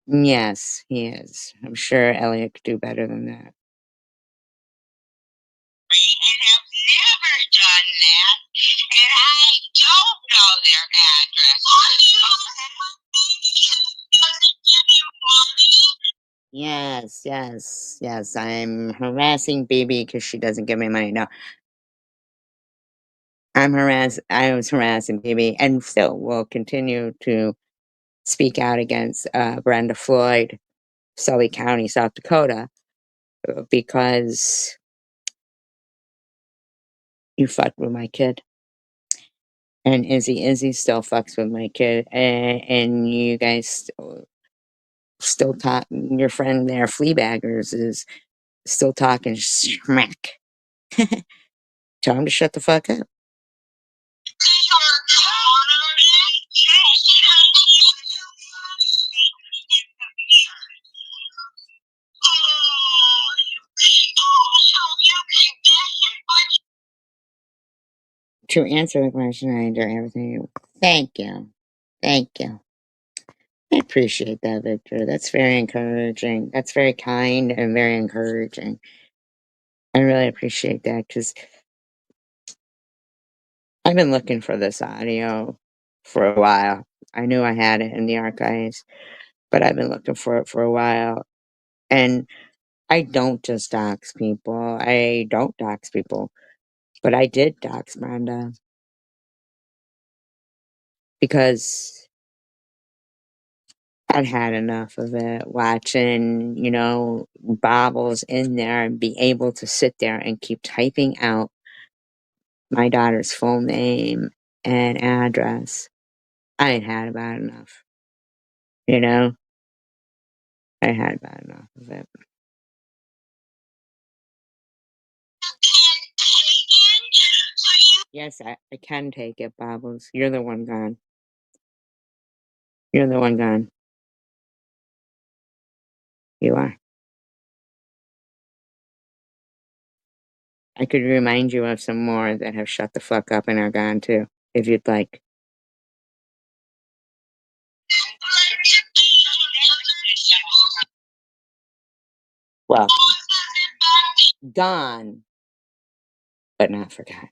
Yes, he is. I'm sure Elliot could do better than that. And have never done that, and I don't know their address. Doesn't give you money. Yes, yes, yes. I'm harassing BB because she doesn't give me money. No, I was harassing BB and still will continue to speak out against Brenda Floyd, Sully County, South Dakota, because you fucked with my kid. And Izzy still fucks with my kid. And you guys still talk, your friend there, Fleabaggers, is still talking smack. Tell him to shut the fuck up. To answer the question, I do everything. Thank you. Thank you. I appreciate that, Victor. That's very encouraging. That's very kind and very encouraging. I really appreciate that because I've been looking for this audio for a while. I knew I had it in the archives, but I've been looking for it for a while. And I don't just dox people. I don't dox people, but I did dox Brenda because I'd had enough of it watching, Bobbles in there and be able to sit there and keep typing out my daughter's full name and address. I had about enough, you know? I had about enough of it. Yes, I can take it, Bobbles. You're the one gone. You're the one gone. You are. I could remind you of some more that have shut the fuck up and are gone too, if you'd like. Well, gone, but not forgotten.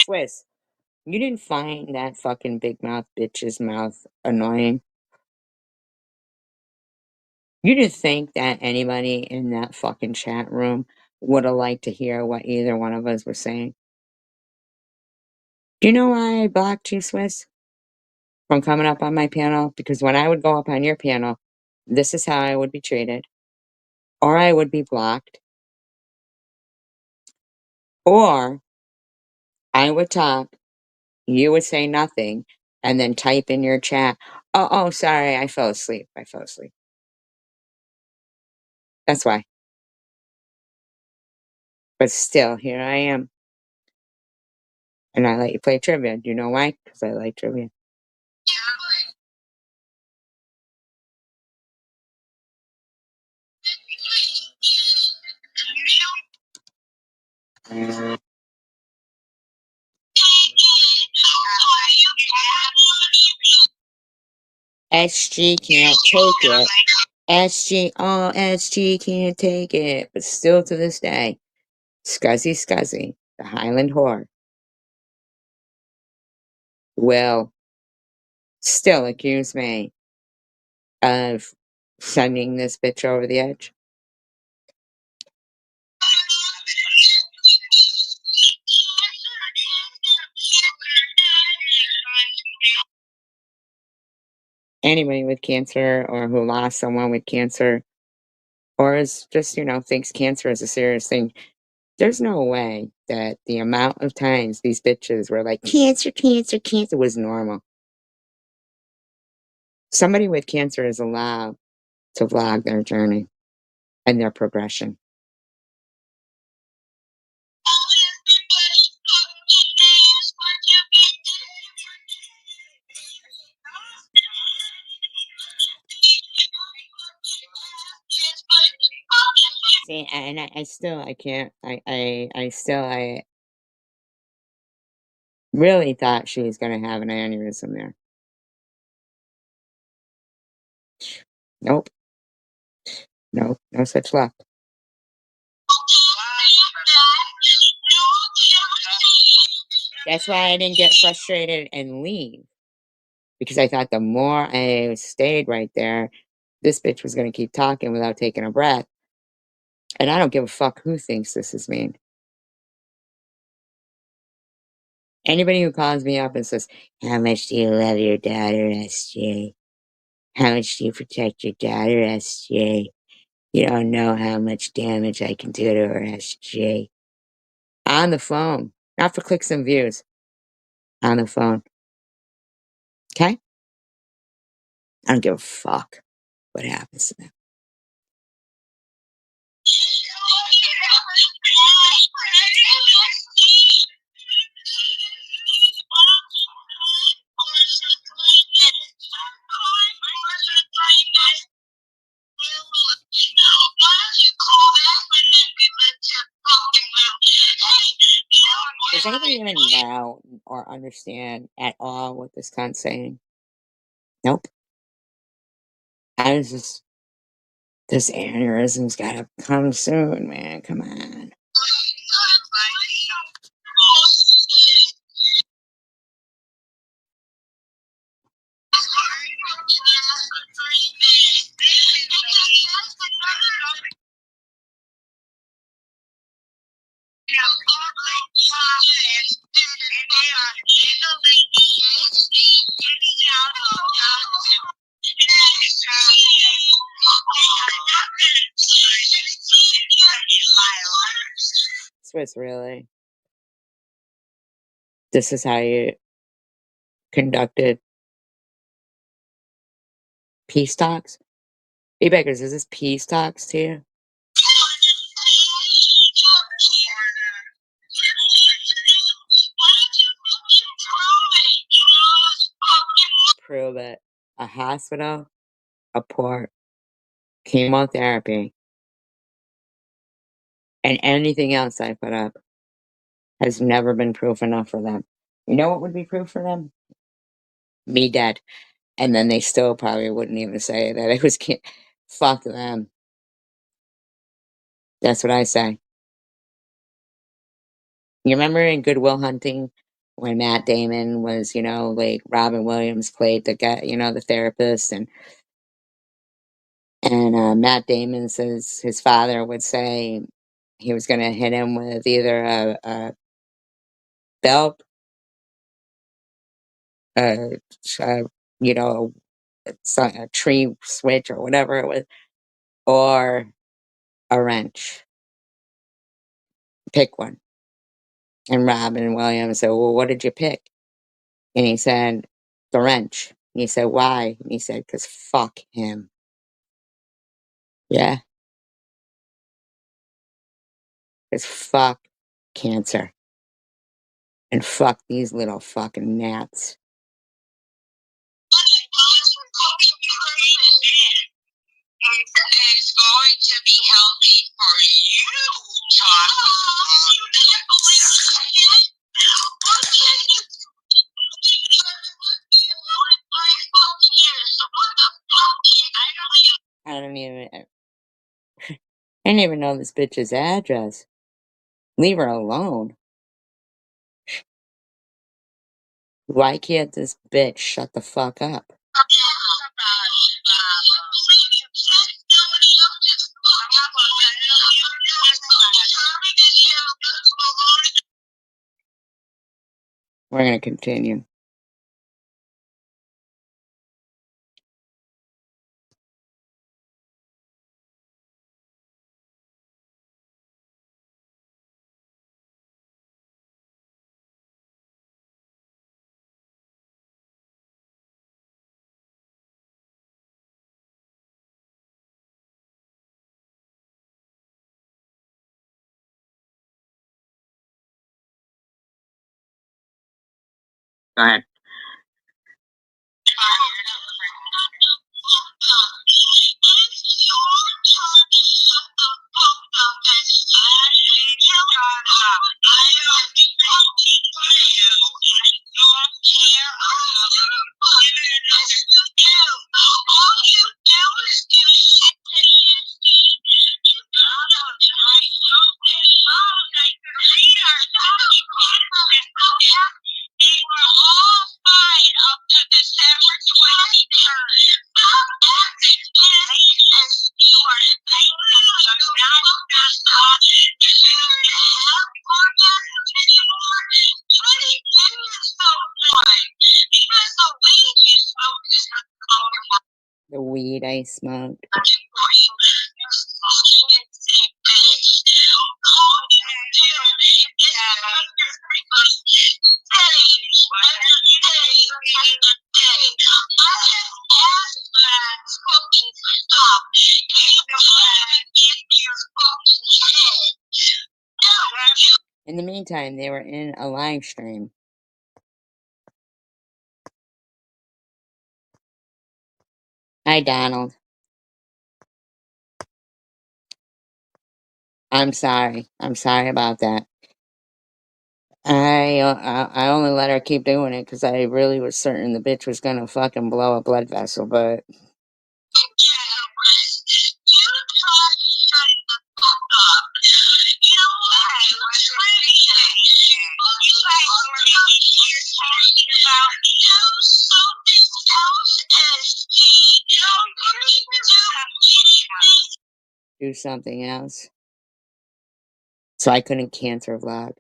Swiss, you didn't find that fucking big mouth bitch's mouth annoying? You didn't think that anybody in that fucking chat room would have liked to hear what either one of us were saying? Do you know why I blocked you, Swiss, from coming up on my panel? Because when I would go up on your panel, this is how I would be treated. Or I would be blocked. Or I would talk, you would say nothing, and then type in your chat, oh, sorry, I fell asleep. I fell asleep. That's why. But still, here I am. And I let you play trivia. Do you know why? Because I like trivia. SG can't take it. SG can't take it. But still to this day, Scuzzy, the Highland whore, will still accuse me of sending this bitch over the edge. Anybody with cancer or who lost someone with cancer or is just, thinks cancer is a serious thing, there's no way that the amount of times these bitches were like, cancer was normal. Somebody with cancer is allowed to vlog their journey and their progression. See, and I can't, I really thought she was going to have an aneurysm there. Nope. Nope. No such luck. That's why I didn't get frustrated and leave. Because I thought the more I stayed right there, this bitch was going to keep talking without taking a breath. And I don't give a fuck who thinks this is mean. Anybody who calls me up and says, how much do you love your daughter, SJ? How much do you protect your daughter, SJ? You don't know how much damage I can do to her, SJ. On the phone. Not for clicks and views. On the phone. Okay? I don't give a fuck what happens to them. Does anybody even know or understand at all what this cunt's saying? Nope. I was just, this aneurysm's gotta come soon, man. Come on. Swiss, really? This is how you conducted peace talks? B-Bakers, is this peace talks to you? Prove it. A hospital, a port, chemotherapy, And anything else I put up has never been proof enough for them. You know what would be proof for them? Me dead. And then they still probably wouldn't even say that it was fuck them. That's what I say. You remember in Good Will Hunting when Matt Damon was, like Robin Williams played the guy, the therapist, and Matt Damon says his father would say he was going to hit him with either a belt, a, a you know, a tree switch or whatever it was, or a wrench. Pick one. And Robin Williams said, "Well, what did you pick?" And he said, "The wrench." And he said, "Why?" And he said, "'Cause fuck him." Yeah. 'Cause fuck cancer. And fuck these little fucking gnats. It's going to be healthy for you, Tom. You can't believe it. What can you I don't even. I didn't even know this bitch's address. Leave her alone. Why can't this bitch shut the fuck up? We're gonna continue. Go ahead. They were all fine up to December 23rd. The weed I smoked. In the meantime, they were in a live stream. Hi, Donald. I'm sorry. I'm sorry about that. I only let her keep doing it because I really was certain the bitch was gonna fucking blow a blood vessel, but do something else. So I couldn't cancer vlog.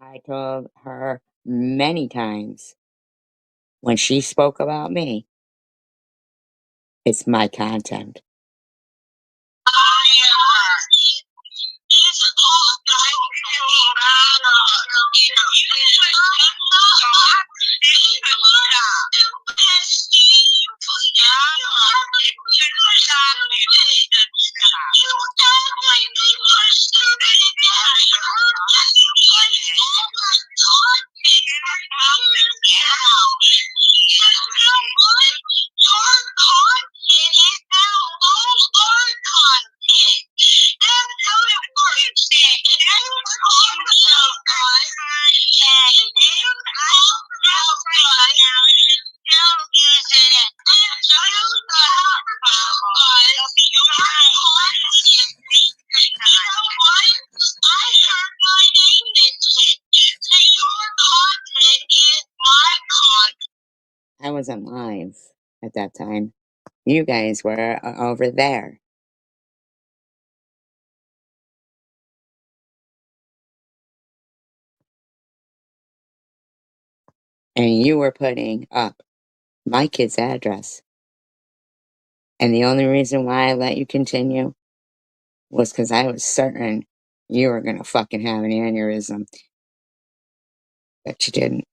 I told her many times when she spoke about me, it's my content. wasn't live at that time. You guys were over there. And you were putting up my kid's address. And the only reason why I let you continue was because I was certain you were going to fucking have an aneurysm. But you didn't.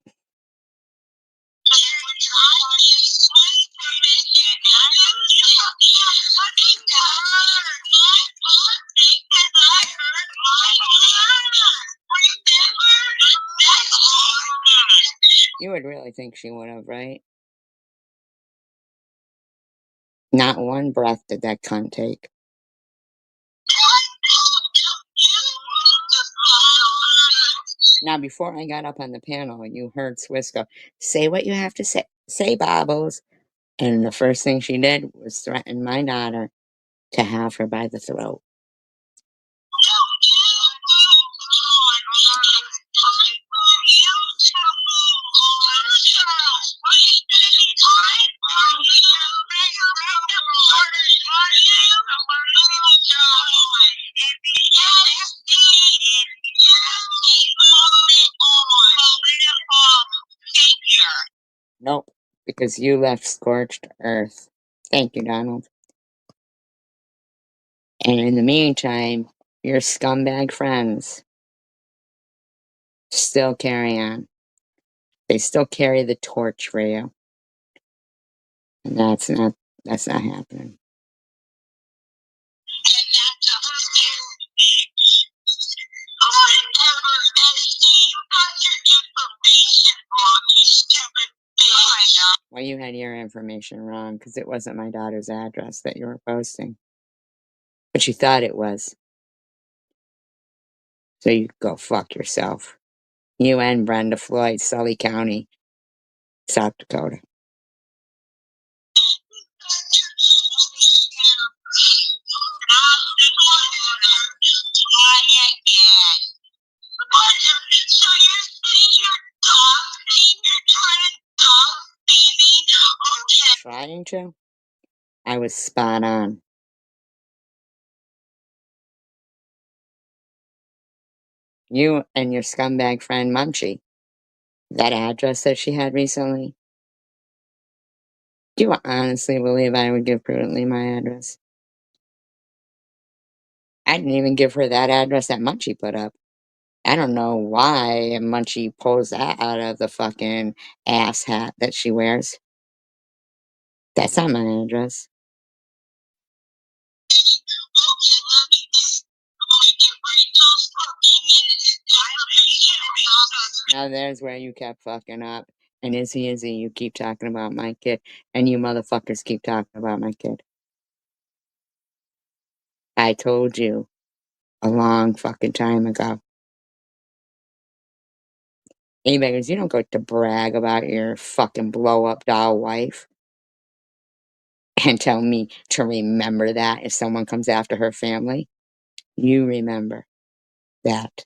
You would really think she would have, right? Not one breath did that cunt take. Now, before I got up on the panel, you heard Swiss go, say what you have to say, Bobbles. And the first thing she did was threaten my daughter to have her by the throat. Nope, because you left scorched earth. Thank you, Donald. And in the meantime, your scumbag friends still carry on. They still carry the torch for you. And that's not happening. Well, you had your information wrong because it wasn't my daughter's address that you were posting. But you thought it was. So you go fuck yourself. You and Brenda Floyd, Sully County, South Dakota. Trying to? I was spot on. You and your scumbag friend Munchie. That address that she had recently. Do you honestly believe I would give Prudently my address? I didn't even give her that address that Munchie put up. I don't know why Munchie pulls that out of the fucking ass hat that she wears. That's not my address. Now there's where you kept fucking up. And Izzy, you keep talking about my kid. And you motherfuckers keep talking about my kid. I told you a long fucking time ago. Anyways, you don't go to brag about your fucking blow-up doll wife. And tell me to remember that if someone comes after her family. You remember that.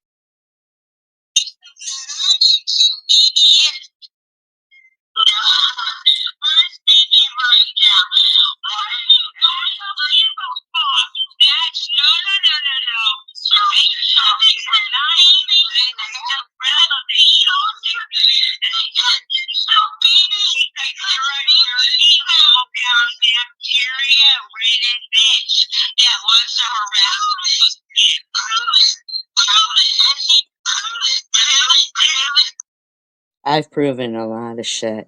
I've proven a lot of shit.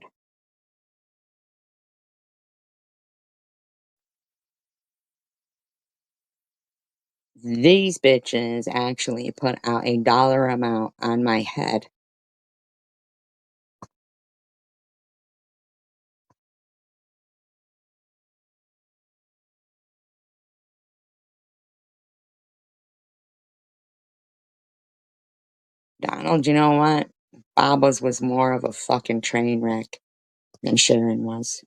These bitches actually put out a dollar amount on my head. Donald, you know what? Baba's was more of a fucking train wreck than Sharon was.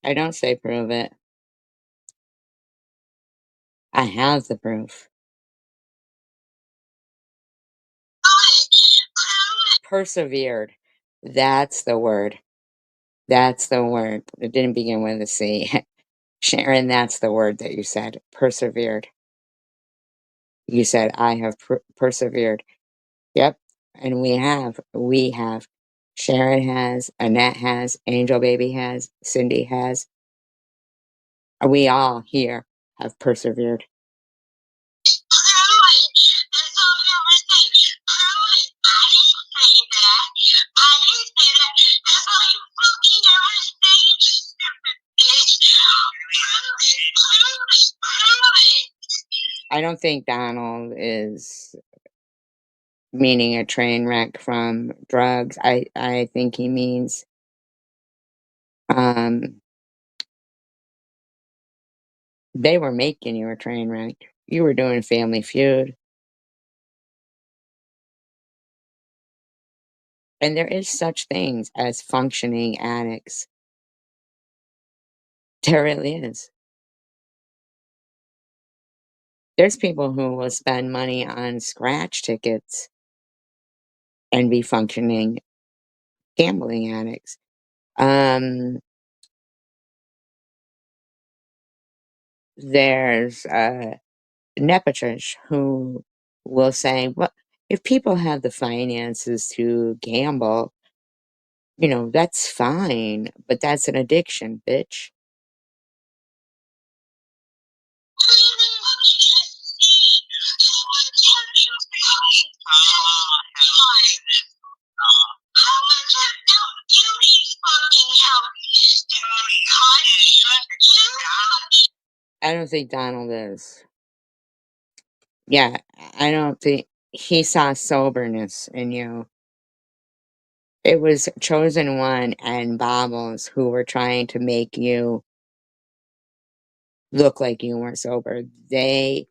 I don't say prove it. I have the proof. Persevered. That's the word. That's the word. It didn't begin with a C. Sharon, that's the word that you said. Persevered. You said, I have persevered. Yep. And we have. We have. Sharon has. Annette has. Angel Baby has. Cindy has. We all here have persevered. I don't think Donald is meaning a train wreck from drugs. I think he means um they were making you a train wreck. You were doing Family Feud. And there is such things as functioning addicts. There really is. There's people who will spend money on scratch tickets and be functioning gambling addicts. There's Nepotish who will say, well, if people have the finances to gamble, that's fine, but that's an addiction, bitch. I don't think Donald is. Yeah, I don't think he saw soberness in you. It was Chosen One and Bobbles who were trying to make you look like you weren't sober. They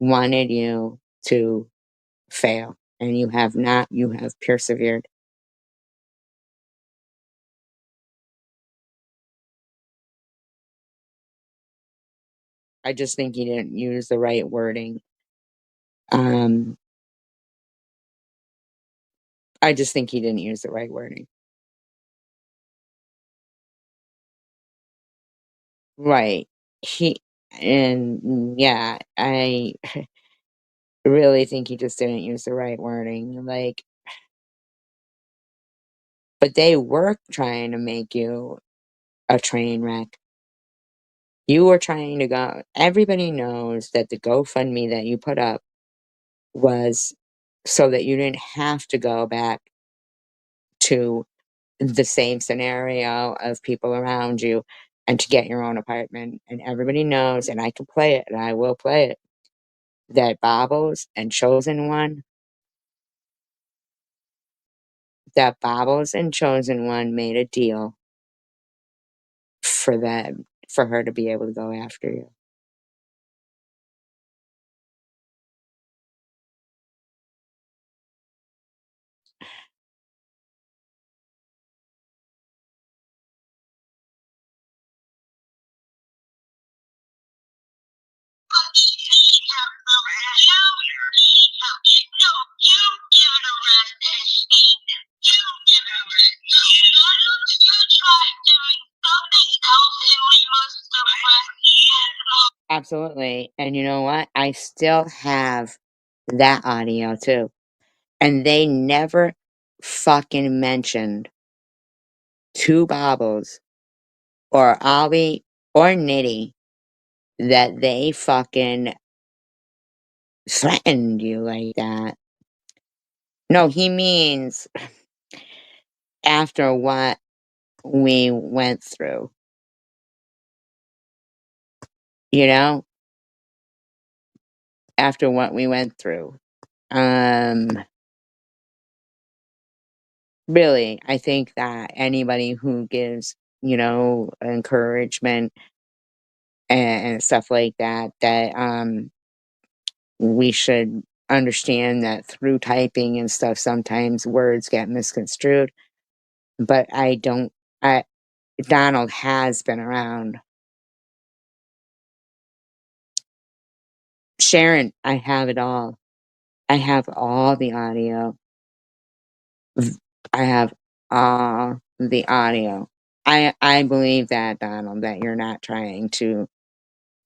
wanted you to fail, and you have not. You have persevered. I just think you didn't use the right wording. Um, I just think he didn't use the right wording. Right. He and yeah, I really think he just didn't use the right wording. Like, but they were trying to make you a train wreck. You were trying to go. Everybody knows that the GoFundMe that you put up was so that you didn't have to go back to the same scenario of people around you and to get your own apartment. And everybody knows, and I can play it and I will play it, that Bobbles and Chosen One, that Bobbles and Chosen One made a deal for them, for her to be able to go after you. Absolutely. And you know what? I still have that audio too. And they never fucking mentioned to Bobbles or Ollie or Nitty that they fucking threatened you like that. No, he means after what we went through, you know? After what we went through. Um, really, I think that anybody who gives, encouragement and stuff like that, that we should understand that through typing and stuff, sometimes words get misconstrued. But I Donald has been around. Sharon, I have it all. I have all the audio. I have all the audio. I believe that, Donald, that you're not trying to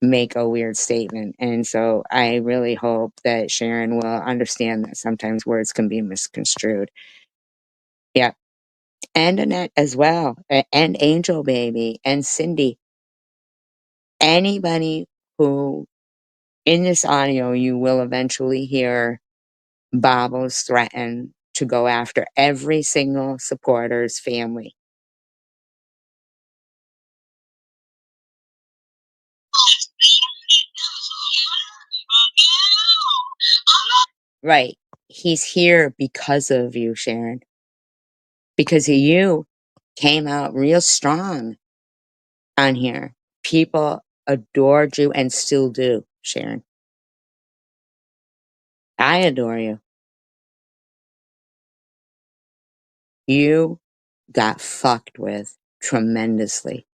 make a weird statement. And so I really hope that Sharon will understand that sometimes words can be misconstrued. Yeah. And Annette as well. And Angel Baby and Cindy. Anybody who in this audio you will eventually hear Bobbles threaten to go after every single supporter's family. Right. He's here because of you, Sharon. Because you came out real strong on here. People adored you and still do, Sharon. I adore you. You got fucked with tremendously.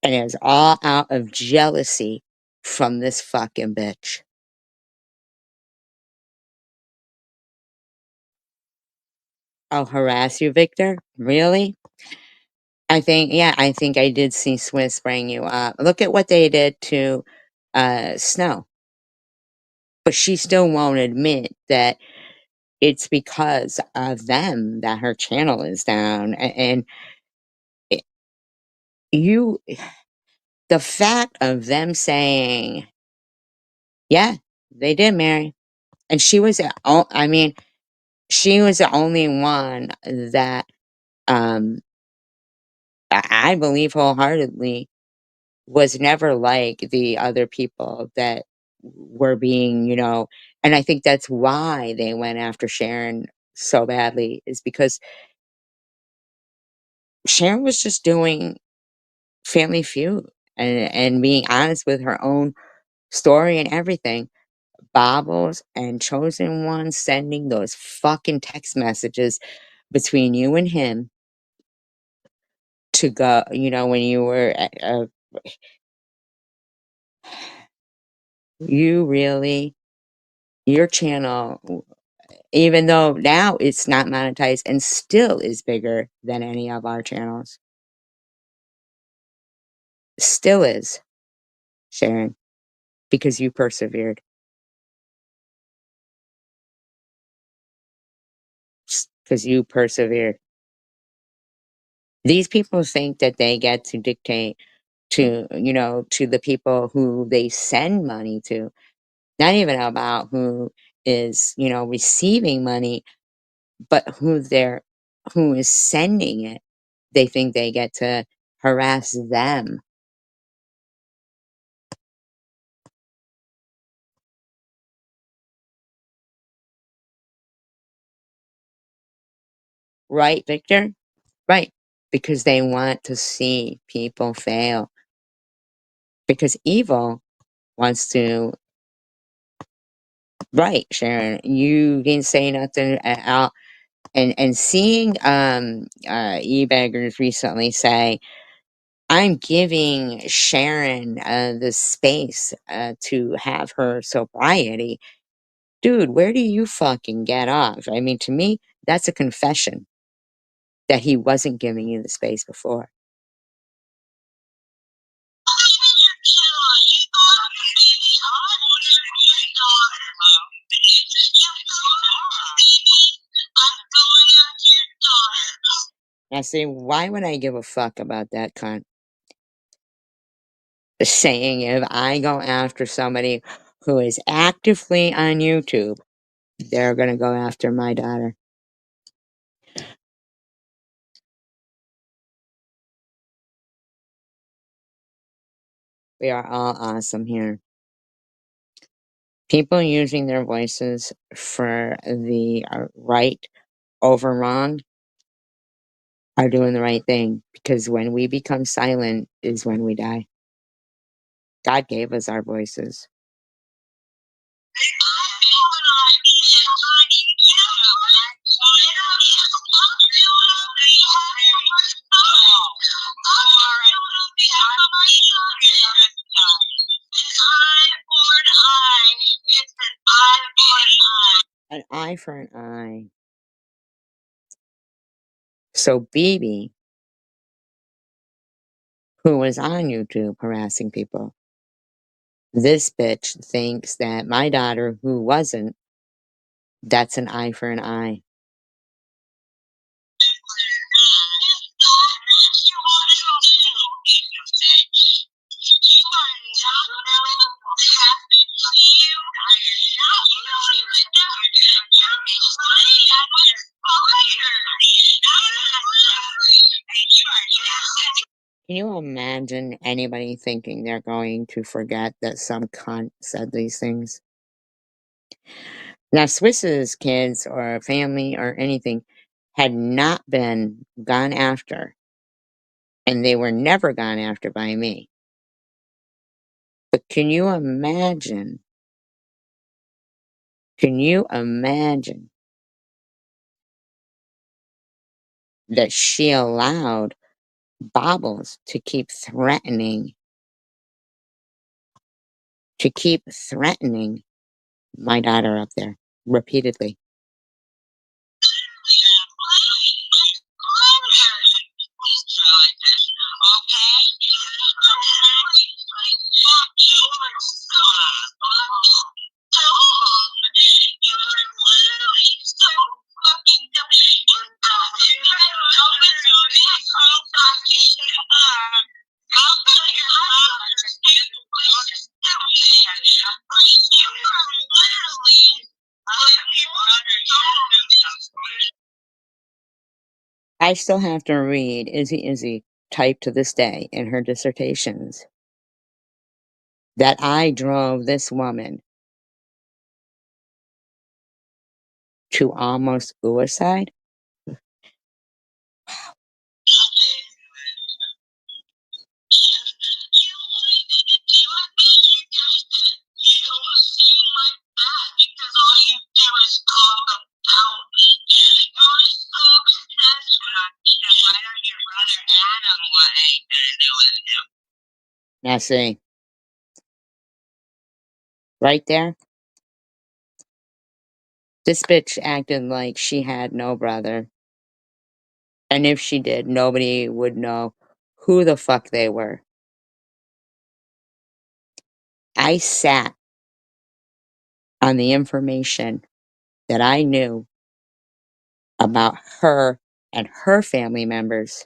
And it was all out of jealousy from this fucking bitch. I'll harass you, Victor? Really? I think I did see Swiss bring you up. Look at what they did to Snow. But she still won't admit that it's because of them that her channel is down. And it, you, the fact of them saying, yeah, they did marry. And she was, I mean, she was the only one that um, I believe wholeheartedly was never like the other people that were being, and I think that's why they went after Sharon so badly, is because Sharon was just doing Family Feud and being honest with her own story and everything. Bobbles and Chosen One sending those fucking text messages between you and him to go, when you were, you really, your channel, even though now it's not monetized and still is bigger than any of our channels, still is, Sharon, because you persevered, because you persevered. These people think that they get to dictate to the people who they send money to, not even about who is, receiving money, but who is sending it. They think they get to harass them. Right, Victor? Right. Because they want to see people fail. Because evil wants to. Right, Sharon. You didn't say nothing at all. And seeing e-beggars recently say, I'm giving Sharon the space to have her sobriety. Dude, where do you fucking get off? I mean, to me, that's a confession that he wasn't giving you the space before. Now, see, why would I give a fuck about that cunt? Saying if I go after somebody who is actively on YouTube, they're gonna go after my daughter. We are all awesome here. People using their voices for the right over wrong are doing the right thing, because when we become silent is when we die. God gave us our voices. An eye for an eye. So BB, who was on YouTube harassing people, this bitch thinks that my daughter, who wasn't, that's an eye for an eye. Can you imagine anybody thinking they're going to forget that some cunt said these things? Now, Swiss's kids or family or anything had not been gone after, and they were never gone after by me. But can you imagine? Can you imagine that she allowed Bobbles to keep threatening my daughter up there repeatedly? I still have to read Izzy type to this day in her dissertations that I drove this woman to almost suicide. Now see, right there, this bitch acted like she had no brother. And if she did, nobody would know who the fuck they were. I sat on the information that I knew about her and her family members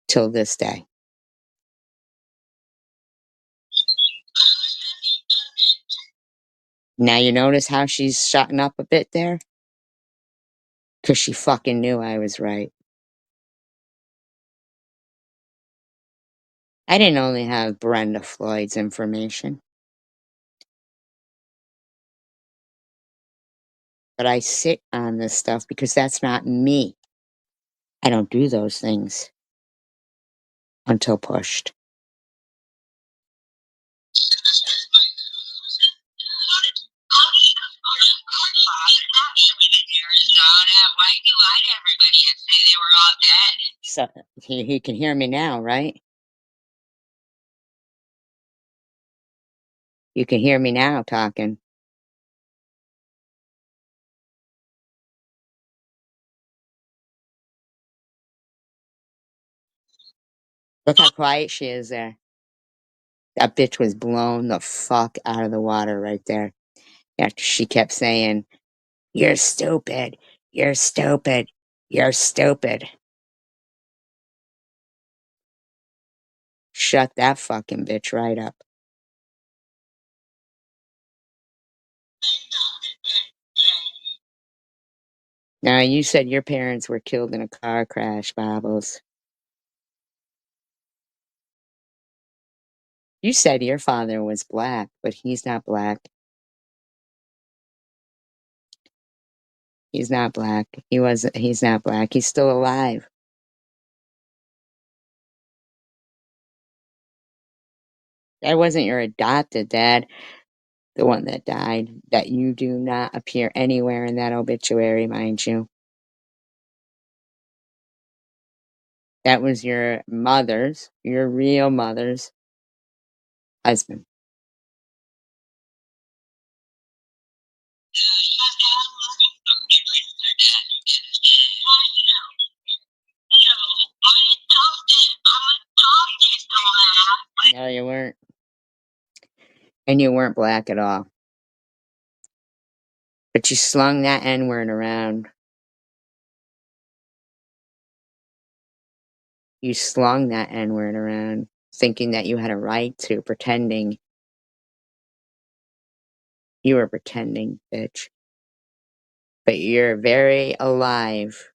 till this day. Now you notice how she's shutting up a bit there? Because she fucking knew I was right. I didn't only have Brenda Floyd's information, but I sit on this stuff because that's not me. I don't do those things until pushed. So he can hear me now, right? You can hear me now talking. Look how quiet she is there. That bitch was blown the fuck out of the water right there. After she kept saying, "You're stupid. You're stupid. You're stupid." Shut that fucking bitch right up. Now, you said your parents were killed in a car crash, Bobbles. You said your father was black, but he's not black. He's not black. He's not black. He's still alive. That wasn't your adopted dad, the one that died, that you do not appear anywhere in that obituary, mind you. That was your mother's, your real mother's husband. No, you weren't. And you weren't black at all. But you slung that N-word around. You slung that N-word around, thinking that you had a right to, pretending. You were pretending, bitch. But you're very alive.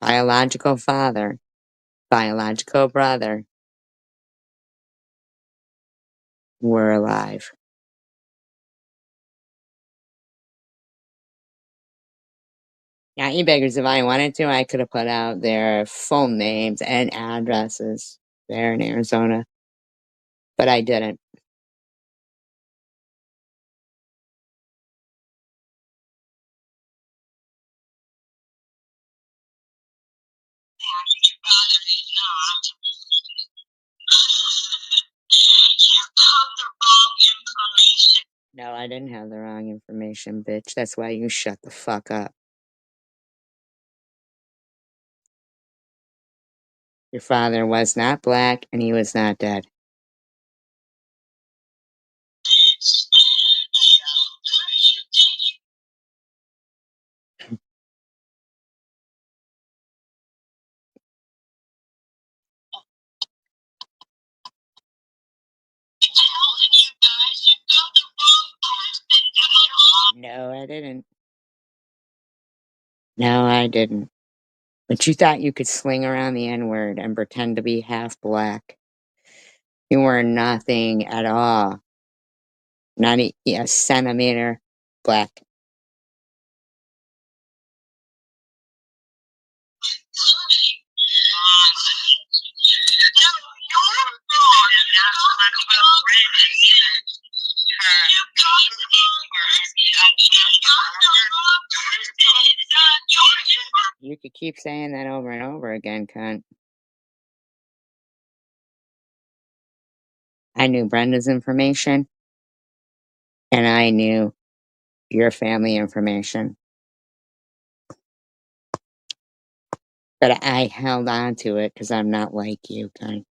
Biological father, biological brother were alive. Now, you beggars, if I wanted to, I could have put out their full names and addresses there in Arizona. But I didn't. No, I didn't have the wrong information, bitch. That's why you shut the fuck up. Your father was not black, and he was not dead. No, I didn't. No, I didn't. But you thought you could sling around the N-word and pretend to be half black. You were nothing at all. Not a centimeter black. You could keep saying that over and over again, cunt. I knew Brenda's information, and I knew your family information. But I held on to it because I'm not like you, cunt.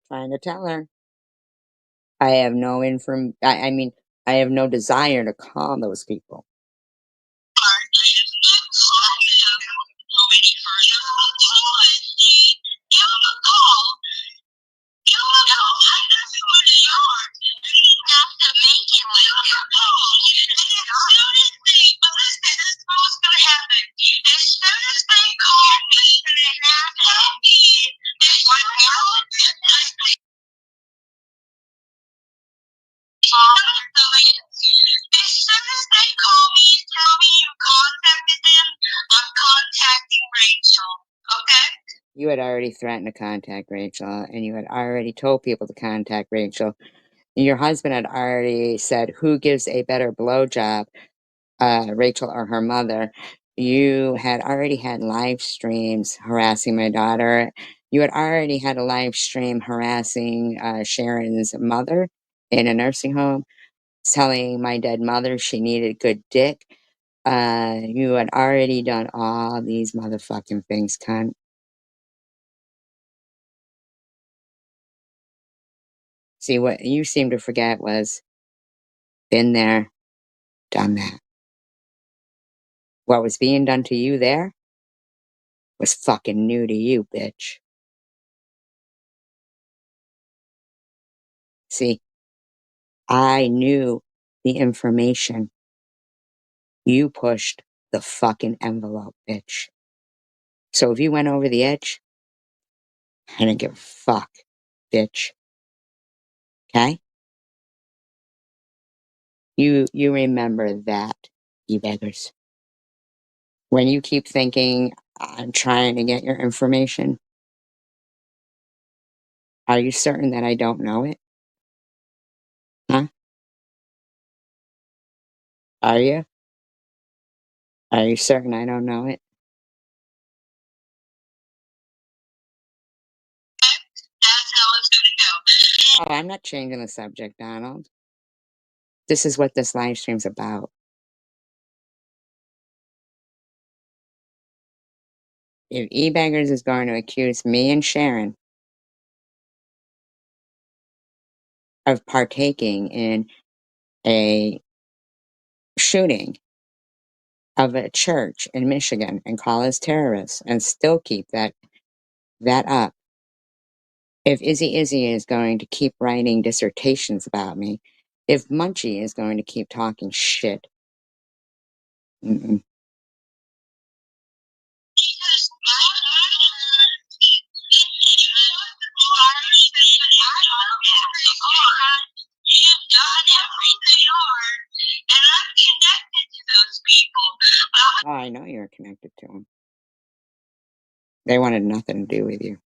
Trying to tell her. I have no I have no desire to call those people. You had already threatened to contact Rachel, and you had already told people to contact Rachel. Your husband had already said, who gives a better blowjob, Rachel or her mother? You had already had live streams harassing my daughter. You had already had a live stream harassing Sharon's mother in a nursing home, telling my dead mother she needed good dick. You had already done all these motherfucking things, cunt. See, what you seem to forget was, been there, done that. What was being done to you there was fucking new to you, bitch. See, I knew the information. You pushed the fucking envelope, bitch. So if you went over the edge, I didn't give a fuck, bitch. Okay? You remember that. beggars. When you keep thinking, I'm trying to get your information, are you certain that I don't know it? Huh? Are you? Are you certain I don't know it? That's how it's gonna go. Oh, I'm not changing the subject, Donald. This is what this live stream's about. If eBeggars is going to accuse me and Sharon of partaking in a shooting of a church in Michigan and call us terrorists and still keep that up. If Izzy Izzy is going to keep writing dissertations about me, if Munchie is going to keep talking shit, mm-mm. Oh, I know you're connected to them. They wanted nothing to do with you.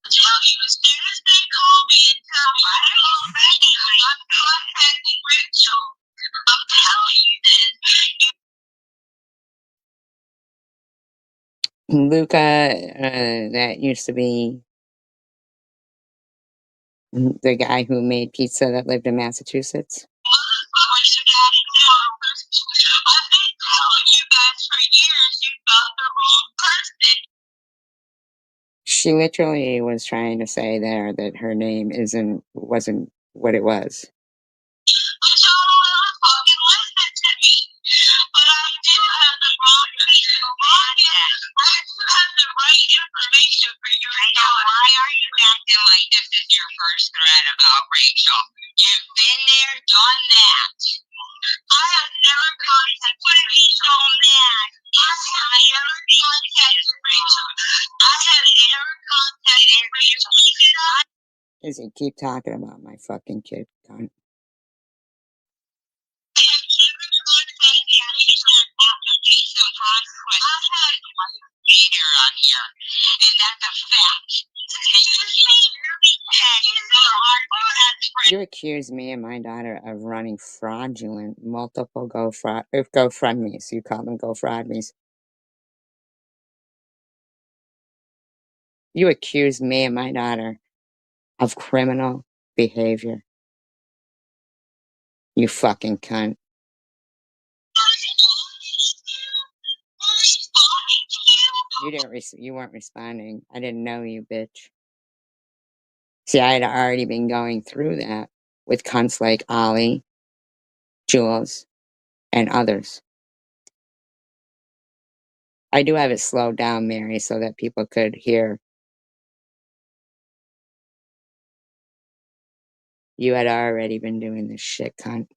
Tell you as soon as they call me and tell me I'm contacting Rachel. I'm telling you this. Luca, that used to be the guy who made pizza that lived in Massachusetts. I've been telling you guys for years you got the wrong person. She literally was trying to say there that her name wasn't what it was. But y'all don't ever fucking listen to me. But I do have the wrong piece of content. I do have the right information for you. I know. Why are you acting like this is your first threat about Rachel? You've been there, done that. I have never contacted Rachel on that. I have never contacted Rachel. I have never contacted Rachel. Izzy, keep talking about my fucking kid, cunt. You accuse me and my daughter of running fraudulent multiple GoFundMes. You call them GoFraudMes. You accuse me and my daughter of criminal behavior. You fucking cunt. You weren't responding. I didn't know you, bitch. See, I had already been going through that with cunts like Ollie, Jules, and others. I do have it slowed down, Mary, so that people could hear. You had already been doing this shit, cunt.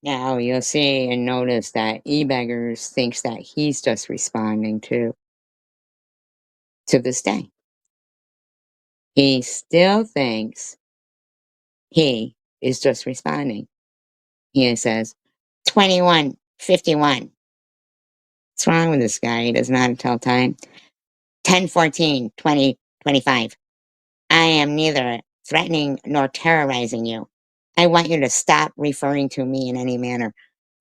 Now you'll see and notice that eBeggars thinks that he's just responding to this day. He still thinks he is just responding. He says, 21:51. What's wrong with this guy? He doesn't know how to tell time. 10:14:20:25. I am neither threatening nor terrorizing you. I want you to stop referring to me in any manner.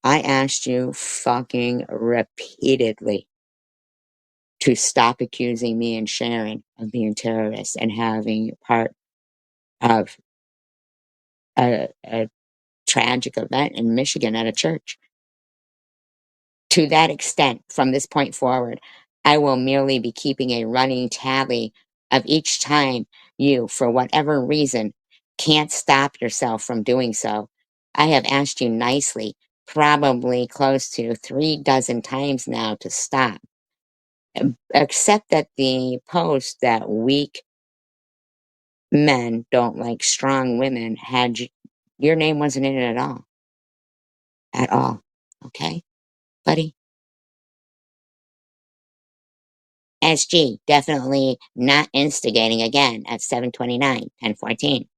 I asked you fucking repeatedly to stop accusing me and Sharon of being terrorists and having part of a tragic event in Michigan at a church. To that extent, from this point forward, I will merely be keeping a running tally of each time you, for whatever reason, can't stop yourself from doing so. I have asked you nicely, probably close to 36 times now, to stop. Except that the post that weak men don't like strong women your name wasn't in it at all. At all. Okay? buddy. SG, definitely not instigating again at 7:29, 10:14.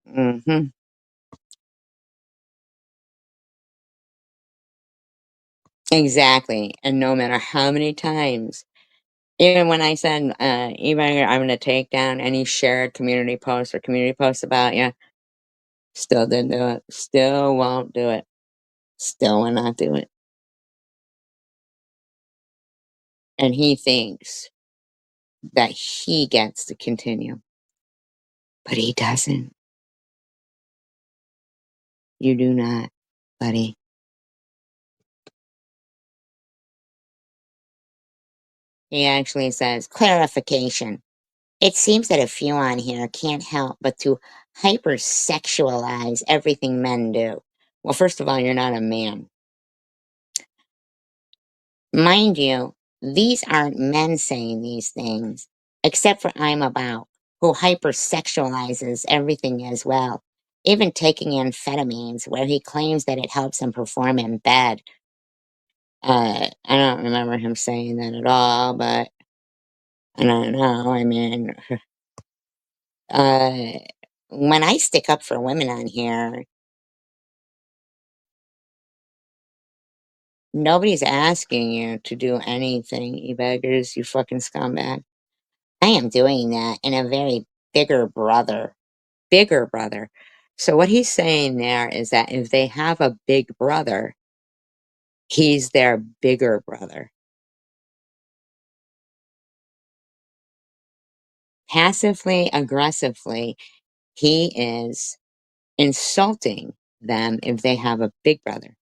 Mm-hmm. Exactly. And no matter how many times, even when I said, even I'm going to take down any shared community posts or community posts about you, still didn't do it. Still won't do it. Still will not do it. And he thinks that he gets to continue, but he doesn't. You do not, buddy. He actually says, clarification. It seems that a few on here can't help but to hypersexualize everything men do. Well, first of all, you're not a man. Mind you, these aren't men saying these things, except for I'm About, who hypersexualizes everything as well, even taking amphetamines, where he claims that it helps him perform in bed. I don't remember him saying that at all, but I don't know. I mean, uh, when I stick up for women on here, nobody's asking you to do anything, you beggars, you fucking scumbag. I am doing that in a very bigger brother. Bigger brother. So what he's saying there is that if they have a big brother, he's their bigger brother. Passively, aggressively, he is insulting them if they have a big brother.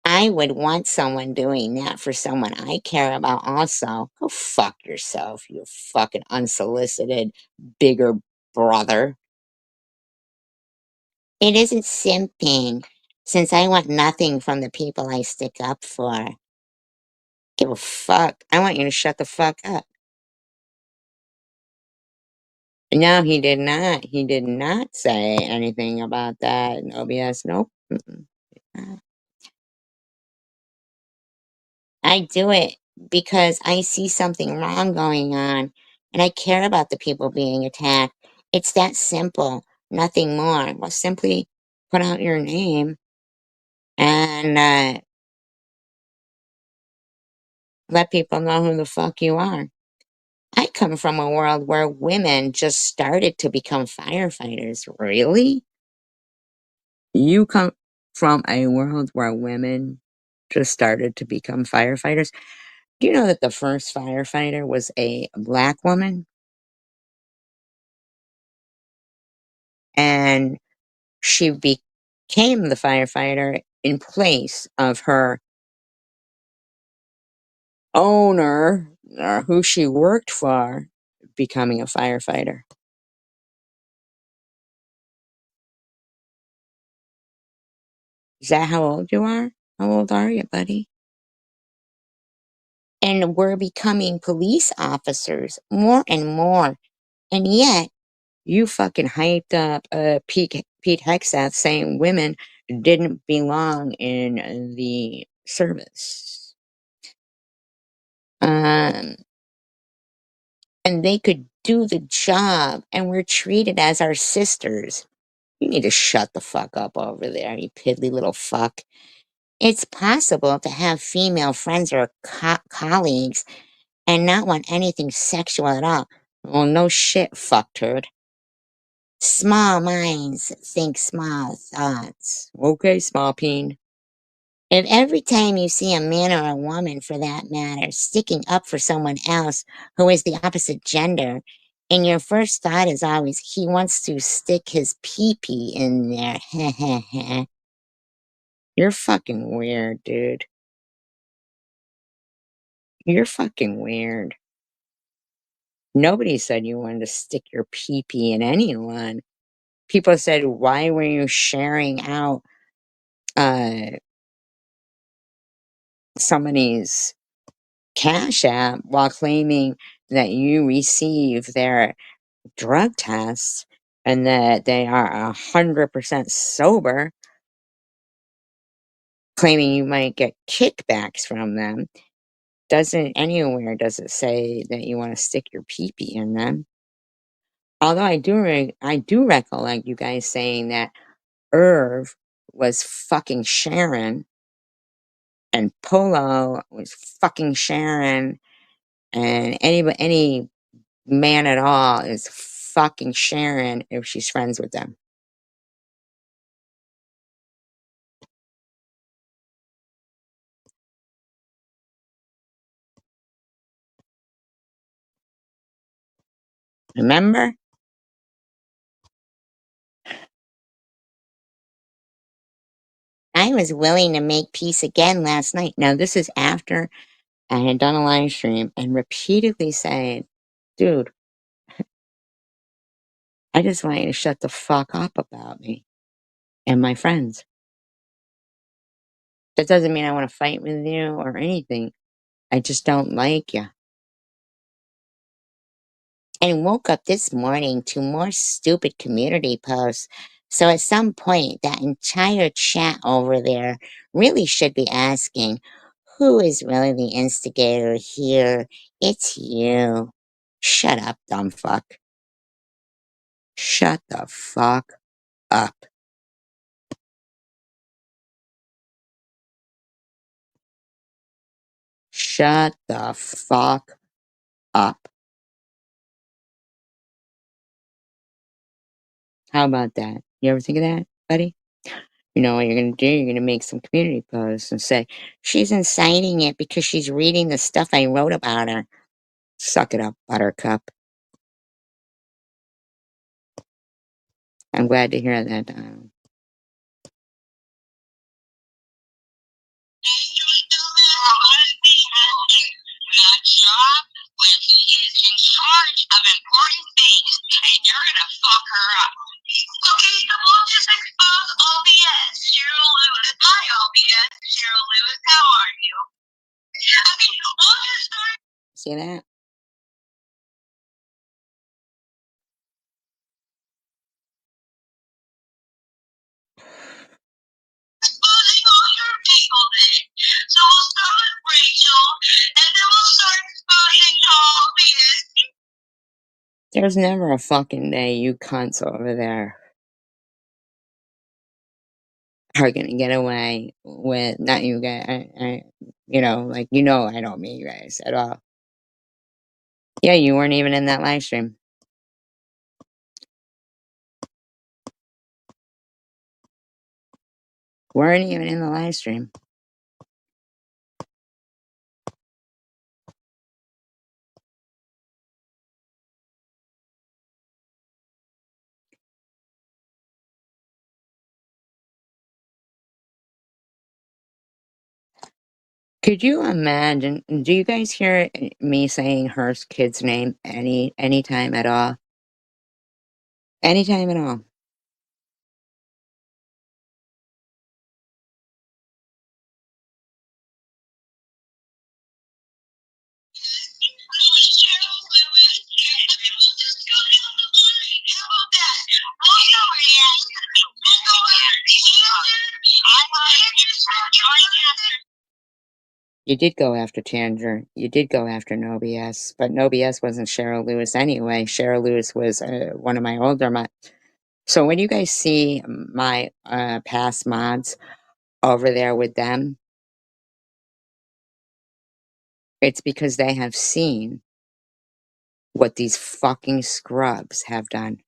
I would want someone doing that for someone I care about also. Go fuck yourself, you fucking unsolicited bigger brother. It isn't simping, since I want nothing from the people I stick up for. Give a fuck. I want you to shut the fuck up. No, he did not. He did not say anything about that. No BS. Nope. Mm-mm. I do it because I see something wrong going on and I care about the people being attacked. It's that simple, nothing more. Well, simply put out your name and let people know who the fuck you are. I come from a world where women just started to become firefighters. Really? You come from a world where women just started to become firefighters? Do you know that the first firefighter was a black woman? And she became the firefighter in place of her owner, or who she worked for, becoming a firefighter. Is that how old you are? How old are you, buddy? And we're becoming police officers more and more. And yet, you fucking hyped up Pete Hegseth saying women didn't belong in the service. Um, and they could do the job, and we're treated as our sisters. You need to shut the fuck up over there, you piddly little fuck. It's possible to have female friends or colleagues and not want anything sexual at all. Well, no shit, fuckturd. Small minds think small thoughts. Okay, small peen. If every time you see a man or a woman, for that matter, sticking up for someone else who is the opposite gender, and your first thought is always, he wants to stick his pee-pee in there, you're fucking weird, dude. You're fucking weird. Nobody said you wanted to stick your pee-pee in anyone. People said, why were you sharing out uh somebody's Cash App while claiming that you receive their drug tests and that they are 100% sober, claiming you might get kickbacks from them. Doesn't anywhere does it say that you want to stick your pee-pee in them. Although I do recollect you guys saying that Irv was fucking Sharon and Polo was fucking Sharon and any man at all is fucking Sharon if she's friends with them. Remember? I was willing to make peace again last night. Now, this is after I had done a live stream and repeatedly saying, dude, I just want you to shut the fuck up about me and my friends. That doesn't mean I want to fight with you or anything. I just don't like you. And woke up this morning to more stupid community posts. So at some point, that entire chat over there really should be asking, who is really the instigator here? It's you. Shut up, dumb fuck. Shut the fuck up. Shut the fuck up. How about that? You ever think of that, buddy? You know what you're gonna do? You're gonna make some community posts and say, she's inciting it because she's reading the stuff I wrote about her. Suck it up, buttercup. I'm glad to hear that. Job when he is in charge of important things, and you're gonna fuck her up. Okay, so we'll just expose OBS. Cheryl Lewis. Hi, OBS. Cheryl Lewis. How are you? I mean, we'll just start. See that? Exposing all your people then. So we'll start with Rachel, and then we'll start exposing OBS. There's never a fucking day you cunts over there are gonna get away with not you guys. You know, like I don't mean you guys at all. Yeah, you weren't even in that live stream. Weren't even in the live stream. Could you imagine? Do you guys hear me saying her kid's name anytime at all? Anytime at all? You did go after Tanger. You did go after No BS, but No BS wasn't Cheryl Lewis anyway. Cheryl Lewis was one of my older So when you guys see my past mods over there with them, it's because they have seen what these fucking scrubs have done.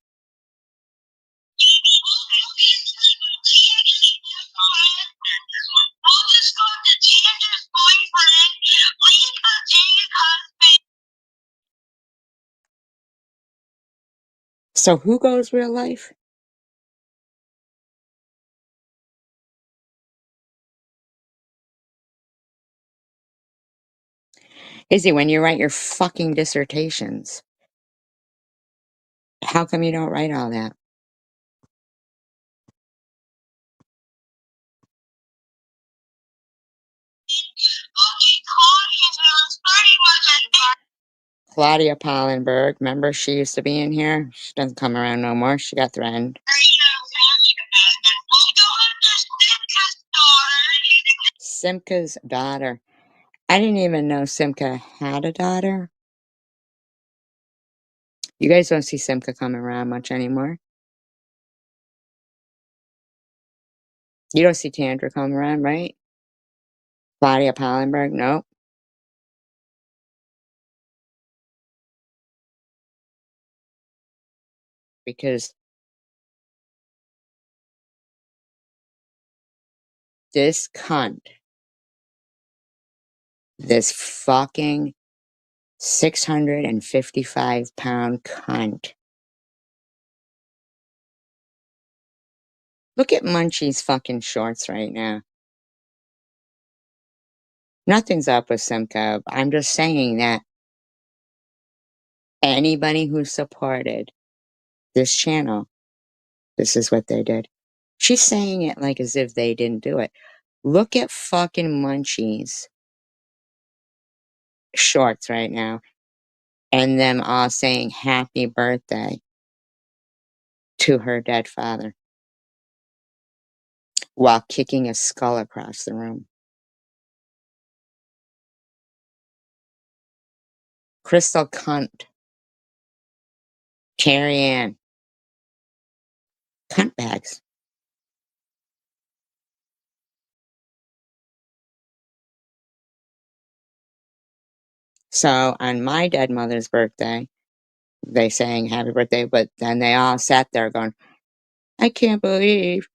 So who goes real life? Izzy, when you write your fucking dissertations, how come you don't write all that? Claudia Pollenberg, remember she used to be in here? She doesn't come around no more. She got threatened. Simka's daughter. I didn't even know Simka had a daughter. You guys don't see Simka coming around much anymore. You don't see Tandra coming around, right? Claudia Pollenberg, no. Because this cunt, this fucking 655-pound cunt. Look at Munchie's fucking shorts right now. Nothing's up with Simca. I'm just saying that anybody who supported this channel, this is what they did. She's saying it like as if they didn't do it. Look at fucking Munchie's shorts right now, and them all saying happy birthday to her dead father while kicking a skull across the room. Crystal cunt. Carrie Ann. Cunt bags. So on my dead mother's birthday, they sang happy birthday, but then they all sat there going, I can't believe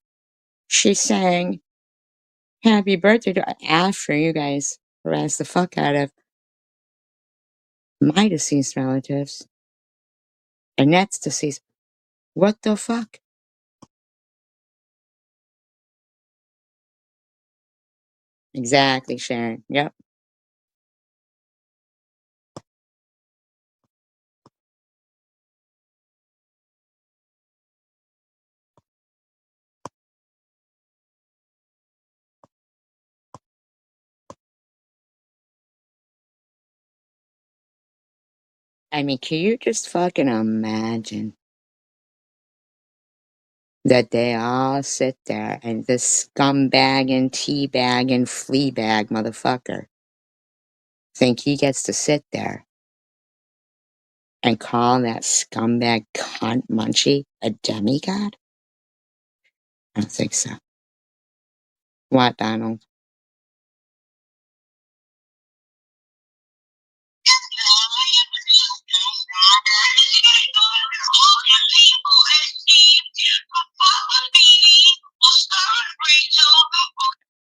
she sang happy birthday after you guys harassed the fuck out of my deceased relatives. Annette's deceased. What the fuck? Exactly, Sharon. Yep. I mean, can you just fucking imagine that they all sit there and this scumbag and teabag and fleabag motherfucker think he gets to sit there and call that scumbag cunt Munchie a demigod? I don't think so. What, Donald?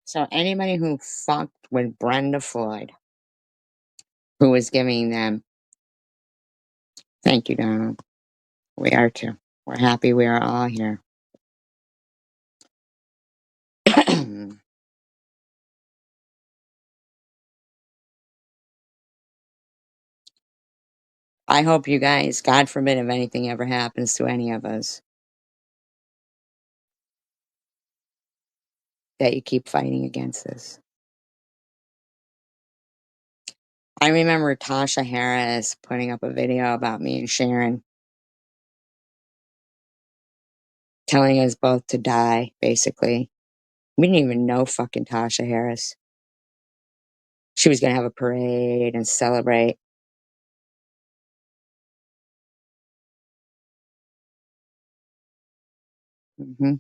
So anybody who fucked with Brenda Floyd, who was giving them, thank you, Donald. We are too. We're happy we are all here. I hope you guys, God forbid if anything ever happens to any of us, that you keep fighting against this. I remember Tasha Harris putting up a video about me and Sharon, telling us both to die, basically. We didn't even know fucking Tasha Harris. She was going to have a parade and celebrate. Mm-hmm.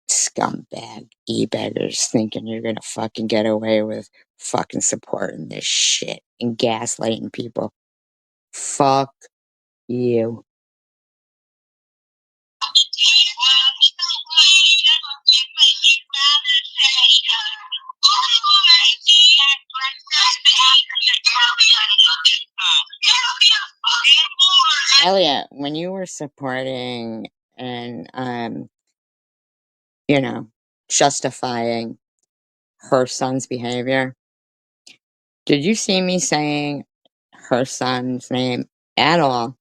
Scumbag e-beggars thinking you're going to fucking get away with fucking supporting this shit and gaslighting people. Fuck you. Elliot, when you were supporting and you know, justifying her son's behavior, did you see me saying her son's name at all?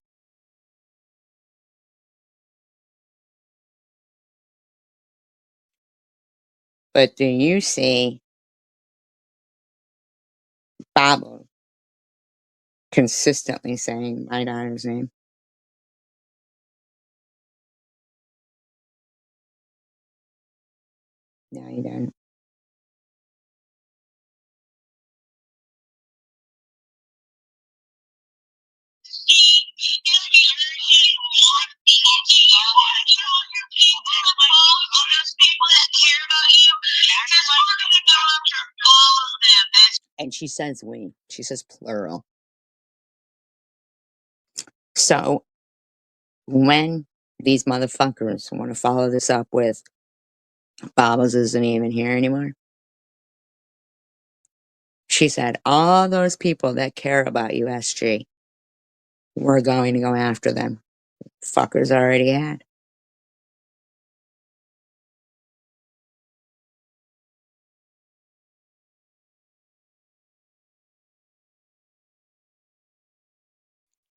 But do you see Babu consistently saying my daughter's name. No, you don't. And she says we. She says plural. So when these motherfuckers want to follow this up with Bobbles isn't even here anymore, she said, all those people that care about you, SG, we're going to go after them. Fuckers already had.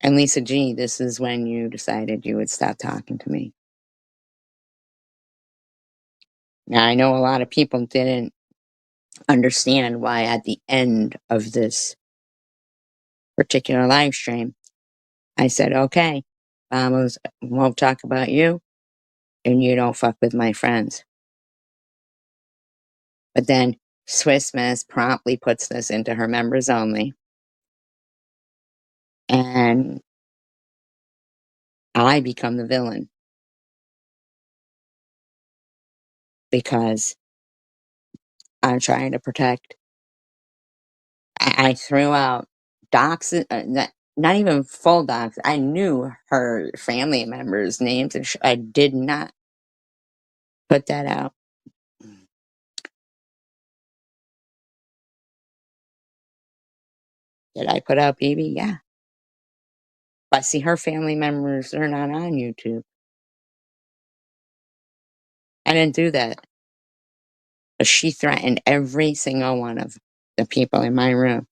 And Lisa G, this is when you decided you would stop talking to me. Now, I know a lot of people didn't understand why at the end of this particular live stream, I said, okay, Vamos won't talk about you, and you don't fuck with my friends. But then Swiss Miss promptly puts this into her members only. And I become the villain because I'm trying to protect. I threw out docs, not even full docs. I knew her family members' names, and I did not put that out. Did I put out BB? Yeah. But see, her family members are not on YouTube. I didn't do that. But she threatened every single one of the people in my room.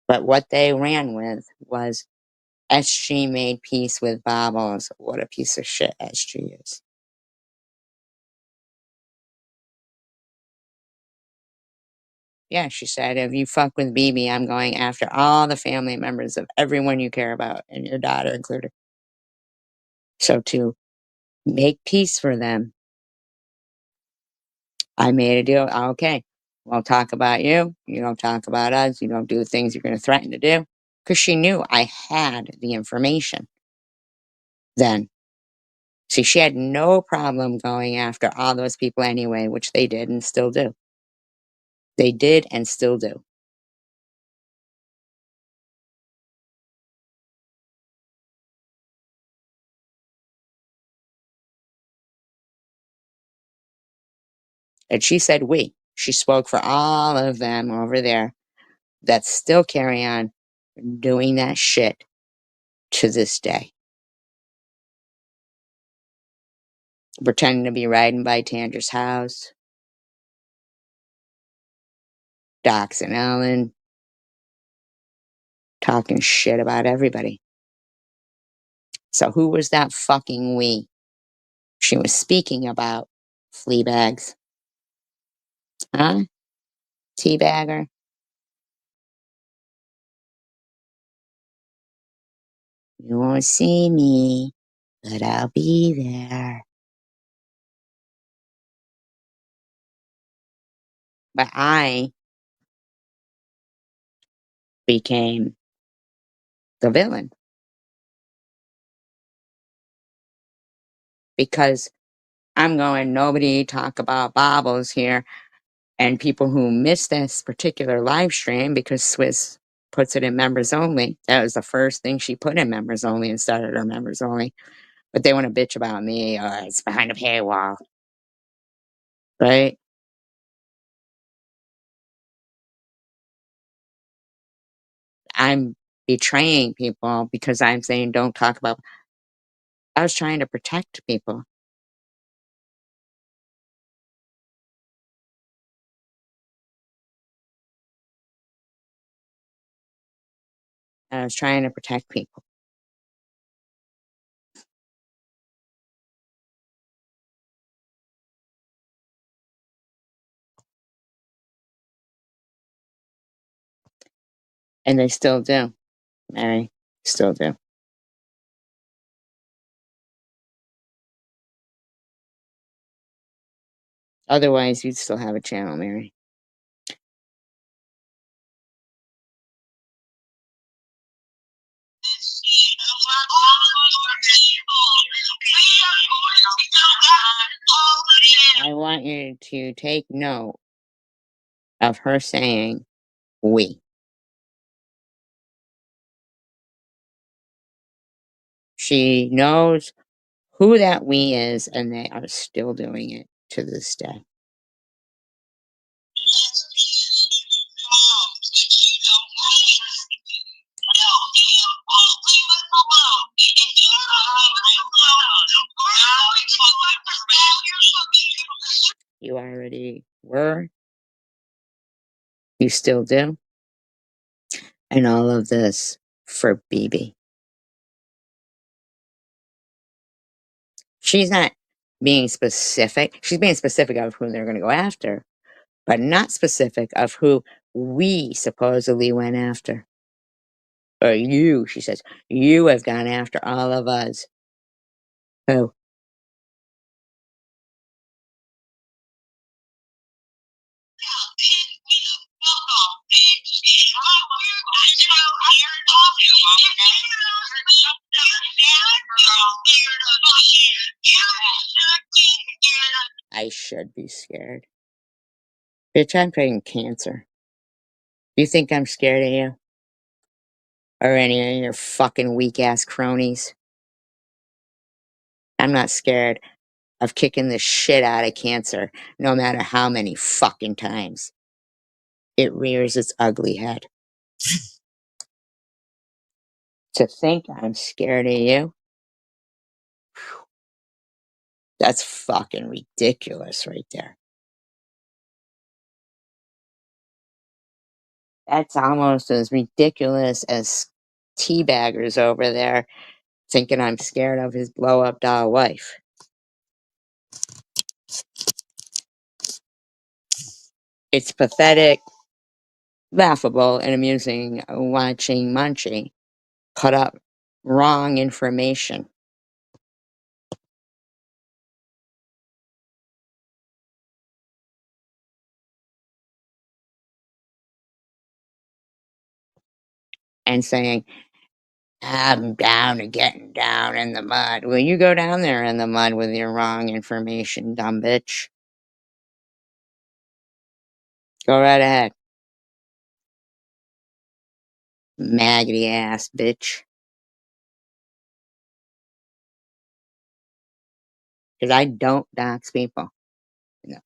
But what they ran with was SG made peace with Bobbles. What a piece of shit SG is. Yeah, she said, if you fuck with BB, I'm going after all the family members of everyone you care about, and your daughter included. So to make peace for them, I made a deal. Okay, won't talk about you. You don't talk about us. You don't do the things you're going to threaten to do. Because she knew I had the information then. See, she had no problem going after all those people anyway, which they did and still do. They did and still do. And she said we. She spoke for all of them over there that still carry on doing that shit to this day. Pretending to be riding by Tandra's house, Docs and Ellen, talking shit about everybody. So who was that fucking we? She was speaking about flea bags. Huh? Teabagger? You won't see me, but I'll be there. But I became the villain because I'm going, nobody talk about Bobbles here. And people who miss this particular live stream because Swiss puts it in members only. That was the first thing she put in members only and started her members only. But they want to bitch about me. It's behind a paywall. Right? I'm betraying people because I'm saying don't talk about. I was trying to protect people. I was trying to protect people. And they still do. Mary, still do. Otherwise, you'd still have a channel, Mary. I want you to take note of her saying we. She knows who that we is, and they are still doing it to this day. You already were. You still do. And all of this for BB. She's not being specific. She's being specific of who they're going to go after, but not specific of who we supposedly went after. Or you, she says, you have gone after all of us. Who? I should be scared. Bitch, I'm fighting cancer. You think I'm scared of you? Or any of your fucking weak ass cronies? I'm not scared of kicking the shit out of cancer, no matter how many fucking times it rears its ugly head. To think I'm scared of you? That's fucking ridiculous right there. That's almost as ridiculous as teabaggers over there thinking I'm scared of his blow up doll wife. It's pathetic, laughable, and amusing watching Munchie put up wrong information. And saying, I'm down to getting down in the mud. Well, you go down there in the mud with your wrong information, dumb bitch. Go right ahead. Maggoty ass bitch. Because I don't dox people. No.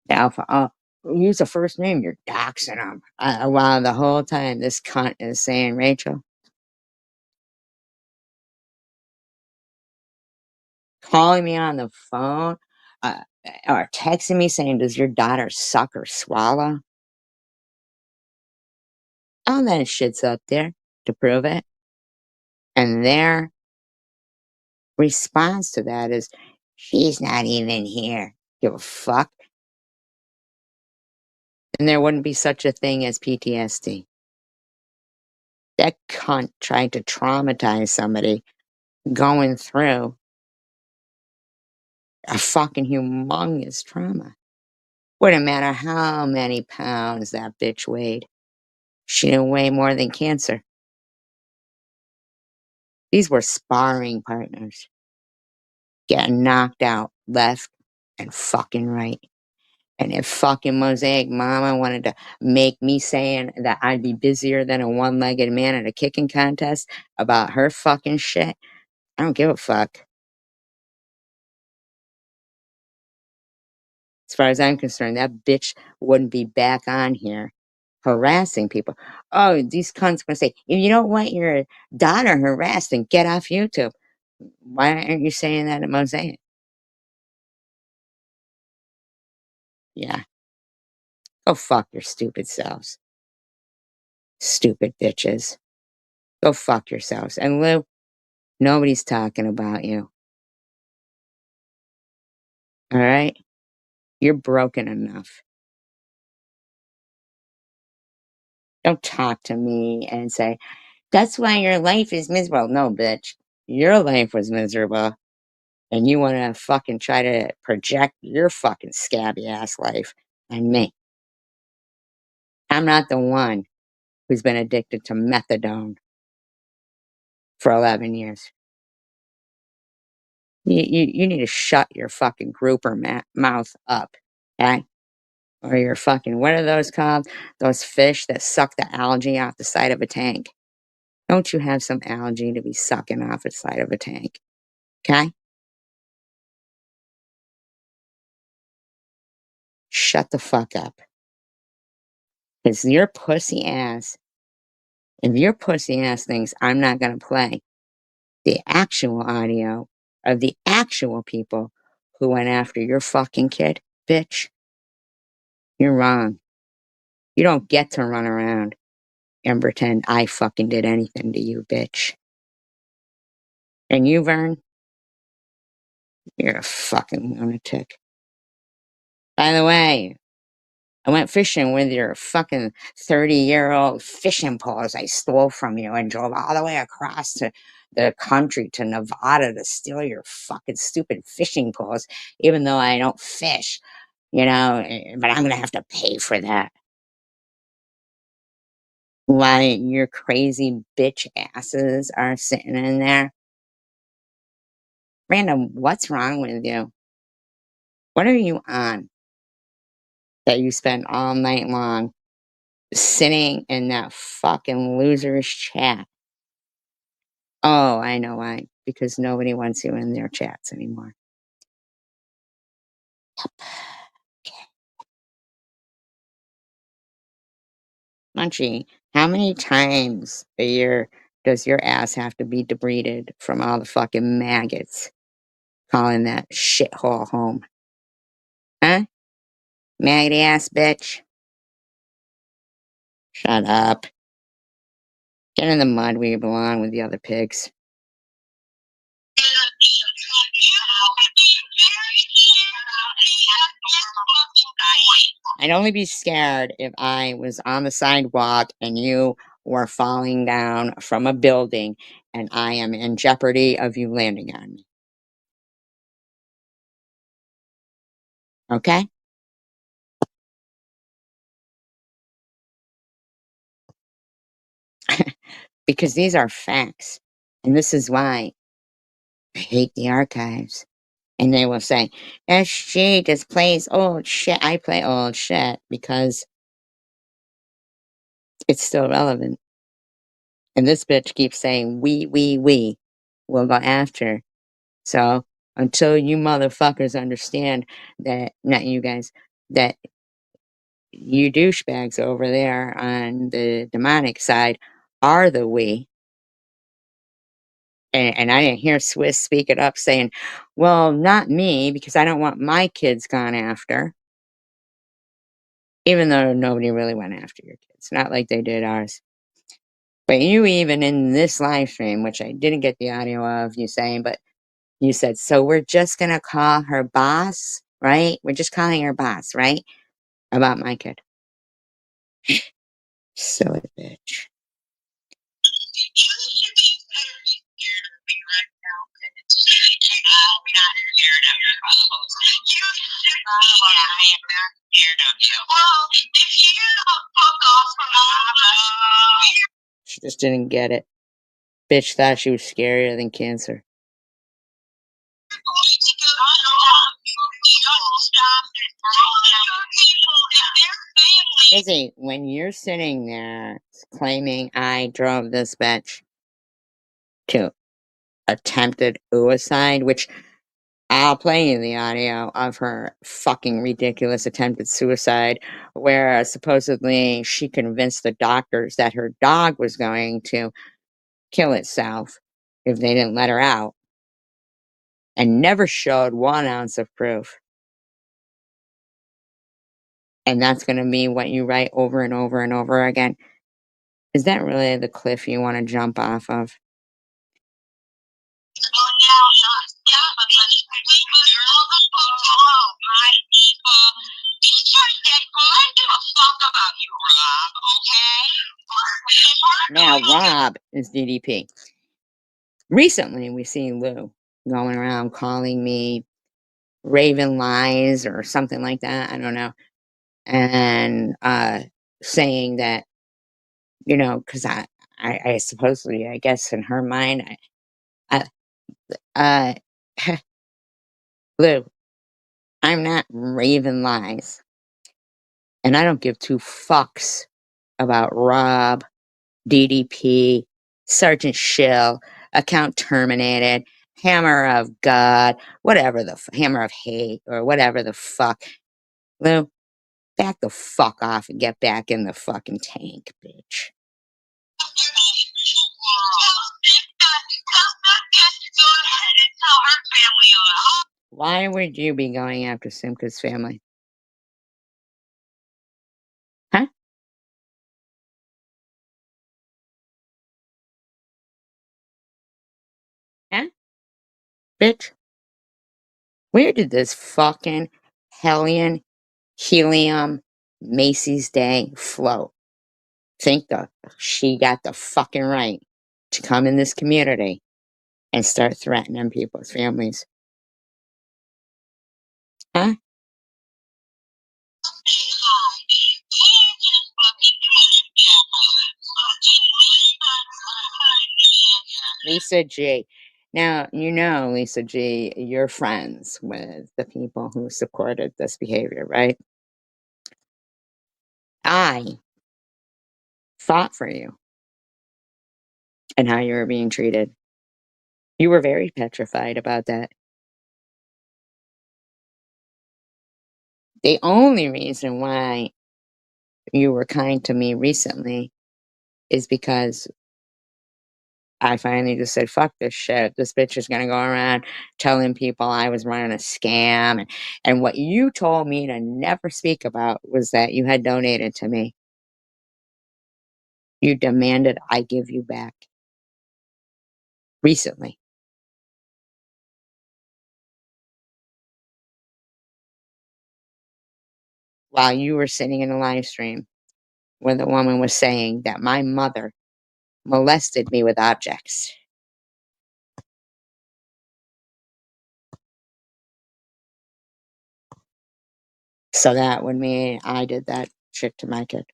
Alpha, use a first name, you're doxing them. While the whole time this cunt is saying, Rachel, calling me on the phone, or texting me saying, does your daughter suck or swallow? All that shit's up there to prove it. And their response to that is, she's not even here. Give a fuck. And there wouldn't be such a thing as PTSD. That cunt tried to traumatize somebody going through a fucking humongous trauma. Wouldn't matter how many pounds that bitch weighed. She didn't weigh more than cancer. These were sparring partners. Getting knocked out left and fucking right. And if fucking Mosaic Mama wanted to make me saying that I'd be busier than a one-legged man at a kicking contest about her fucking shit, I don't give a fuck. As far as I'm concerned, that bitch wouldn't be back on here harassing people. Oh, these cunts gonna say, if you don't want your daughter harassed, then get off YouTube. Why aren't you saying that at Mosaic? Yeah. Go fuck your stupid selves. Stupid bitches. Go fuck yourselves. And Lou, nobody's talking about you. All right? You're broken enough. Don't talk to me and say, That's why your life is miserable. No, bitch. Your life was miserable. And you want to fucking try to project your fucking scabby ass life on me. I'm not the one who's been addicted to methadone for 11 years. You need to shut your fucking grouper mouth up, okay? Or your fucking, what are those called? Those fish that suck the algae off the side of a tank. Don't you have some algae to be sucking off the side of a tank, okay? Shut the fuck up. Because your pussy ass, if your pussy ass thinks I'm not gonna play the actual audio of the actual people who went after your fucking kid, bitch, you're wrong. You don't get to run around and pretend I fucking did anything to you, bitch. And you, Vern, you're a fucking lunatic. By the way, I went fishing with your fucking 30-year-old fishing poles I stole from you and drove all the way across to the country to Nevada to steal your fucking stupid fishing poles, even though I don't fish, but I'm gonna have to pay for that. Why your crazy bitch asses are sitting in there. Random, what's wrong with you? What are you on that you spend all night long sitting in that fucking loser's chat? Oh, I know why. Because nobody wants you in their chats anymore. Munchie, how many times a year does your ass have to be debrided from all the fucking maggots calling that shithole home? Huh? Maggoty ass bitch? Shut up. Get in the mud where you belong with the other pigs. I'd only be scared if I was on the sidewalk and you were falling down from a building and I am in jeopardy of you landing on me. Okay? Because these are facts. And this is why I hate the archives. And they will say, SG just plays old shit. I play old shit because it's still relevant. And this bitch keeps saying, we will go after. So until you motherfuckers understand that, not you guys, that you douchebags over there on the demonic side are the we. And I didn't hear Swiss speak it up saying, well, not me, because I don't want my kids gone after. Even though nobody really went after your kids. Not like they did ours. But you even in this live stream, which I didn't get the audio of you saying, but you said, so we're just going to call her boss, right? We're just calling her boss, right? About my kid. Silly bitch. You should be very scared of me right now. I'm not scared of your problems. You should be. I am not scared of you. Well, if you don't fuck off from She just didn't get it. Bitch thought she was scarier than cancer. Izzy, when you're sitting there claiming I drove this bitch to attempted suicide, which I'll play you the audio of her fucking ridiculous attempted suicide, where supposedly she convinced the doctors that her dog was going to kill itself if they didn't let her out, and never showed 1 ounce of proof. And that's going to be what you write over and over and over again. Is that really the cliff you want to jump off of? about you, Rob, okay? Now, Rob is DDP. Recently, we've seen Lou going around calling me Raven Lies or something like that. I don't know. And saying that, because I supposedly, I guess in her mind, I, uh, Lou, I'm not Raven Lies. And I don't give two fucks about Rob, DDP, Sergeant Shill, account terminated, Hammer of God, whatever Hammer of Hate, or whatever the fuck. Lou, back the fuck off and get back in the fucking tank, bitch. Why would you be going after Simka's family? Huh? Huh? Bitch? Where did this fucking hellion helium Macy's Day float? Think that she got the fucking right to come in this community and start threatening people's families. Huh? Lisa G. Now, Lisa G, you're friends with the people who supported this behavior, right? I fought for you and how you were being treated. You were very petrified about that. The only reason why you were kind to me recently is because I finally just said, fuck this shit. This bitch is gonna go around telling people I was running a scam. And what you told me to never speak about was that you had donated to me. You demanded I give you back. Recently. While you were sitting in a live stream where the woman was saying that my mother molested me with objects. So that would mean I did that shit to my kid.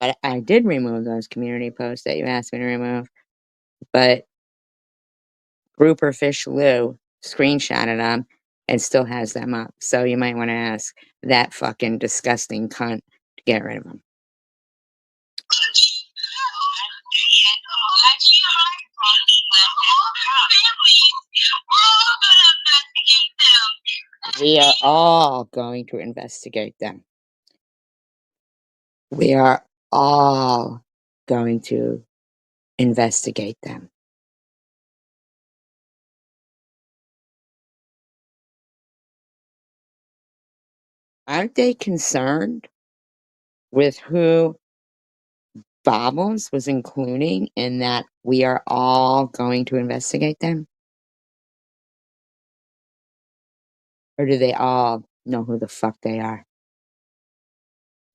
But I did remove those community posts that you asked me to remove. But Grouper Fish Lou screenshotted them and still has them up. So you might want to ask that fucking disgusting cunt to get rid of them. We are all going to investigate them. We are all going to investigate them. Aren't they concerned with who Bobbles was including in that we are all going to investigate them? Or do they all know who the fuck they are?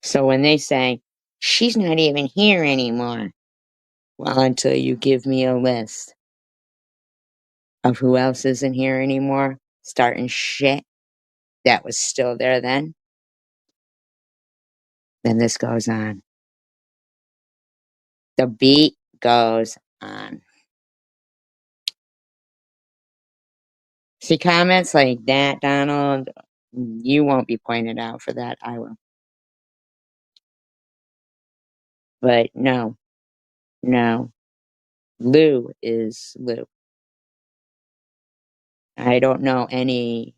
So when they say, she's not even here anymore, well, until you give me a list of who else isn't here anymore, starting shit that was still there then this goes on. The beat goes on. See comments like that, Donald, you won't be pointed out for that. I will. But no. Lou is Lou. I don't know any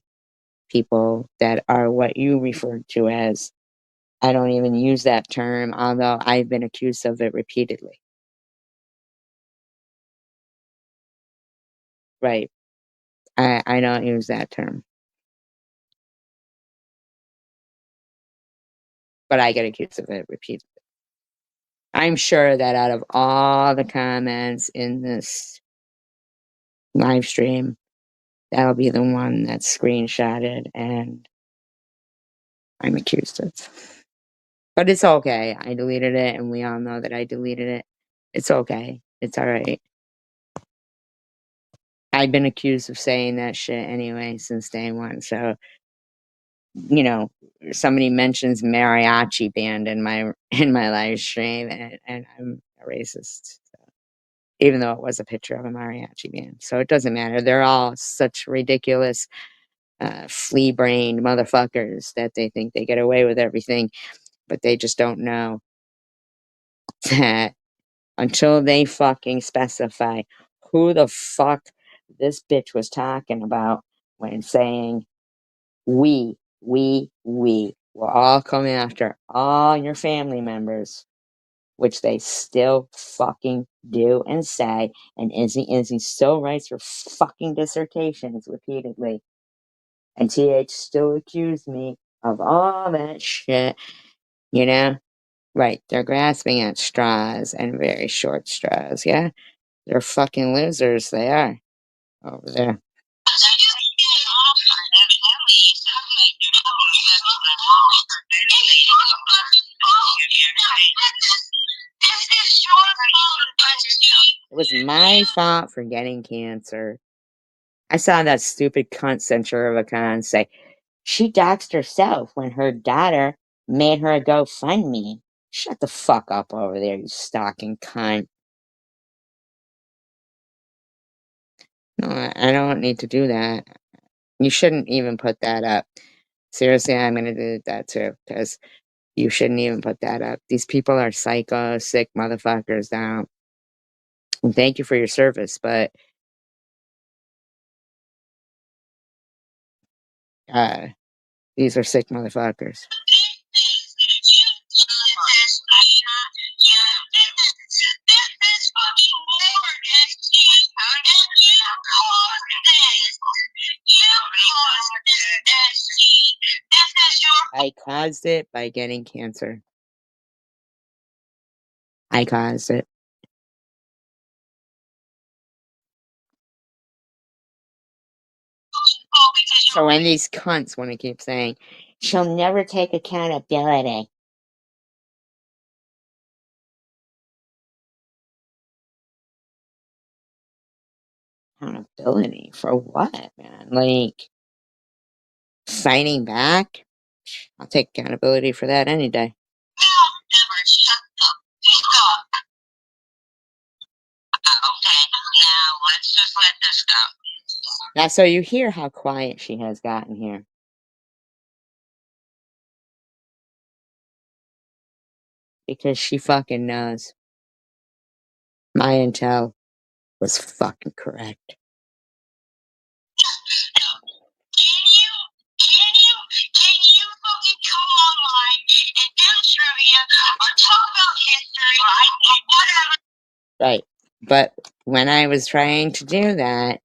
people that are what you referred to as. I don't even use that term, although I've been accused of it repeatedly. Right. I don't use that term. But I get accused of it repeatedly. I'm sure that out of all the comments in this live stream, That'll be the one that's screenshotted and I'm accused of. But it's okay. I deleted it, and we all know that I deleted it. It's okay. It's alright. I've been accused of saying that shit anyway since day one. So, you know, somebody mentions mariachi band in my live stream, and I'm a racist. So, even though it was a picture of a mariachi band, so it doesn't matter. They're all such ridiculous, flea-brained motherfuckers that they think they get away with everything, but they just don't know that until they fucking specify who the fuck this bitch was talking about when saying we will all come after all your family members, which they still fucking do and say, and Izzy still writes her fucking dissertations repeatedly. And TH still accused me of all that shit, you know? Right, they're grasping at straws and very short straws, yeah? They're fucking losers, they are, over there. It was my fault for getting cancer. I saw that stupid cunt Centura Khan say she doxed herself when her daughter made her a GoFundMe. Shut the fuck up over there, you stalking cunt. No, I don't need to do that. You shouldn't even put that up. Seriously, I'm gonna do that too, because you shouldn't even put that up. These people are psycho, sick motherfuckers now. And thank you for your service, but these are sick motherfuckers. I caused it by getting cancer. I caused it. So when these cunts want to keep saying, she'll never take accountability. Accountability for what, man? Like, fighting back? I'll take accountability for that any day. Okay, now let's just let this go. Now, so you hear how quiet she has gotten here. Because she fucking knows. My intel was fucking correct. Can you fucking come online and do trivia or talk about history or whatever? Right. But when I was trying to do that,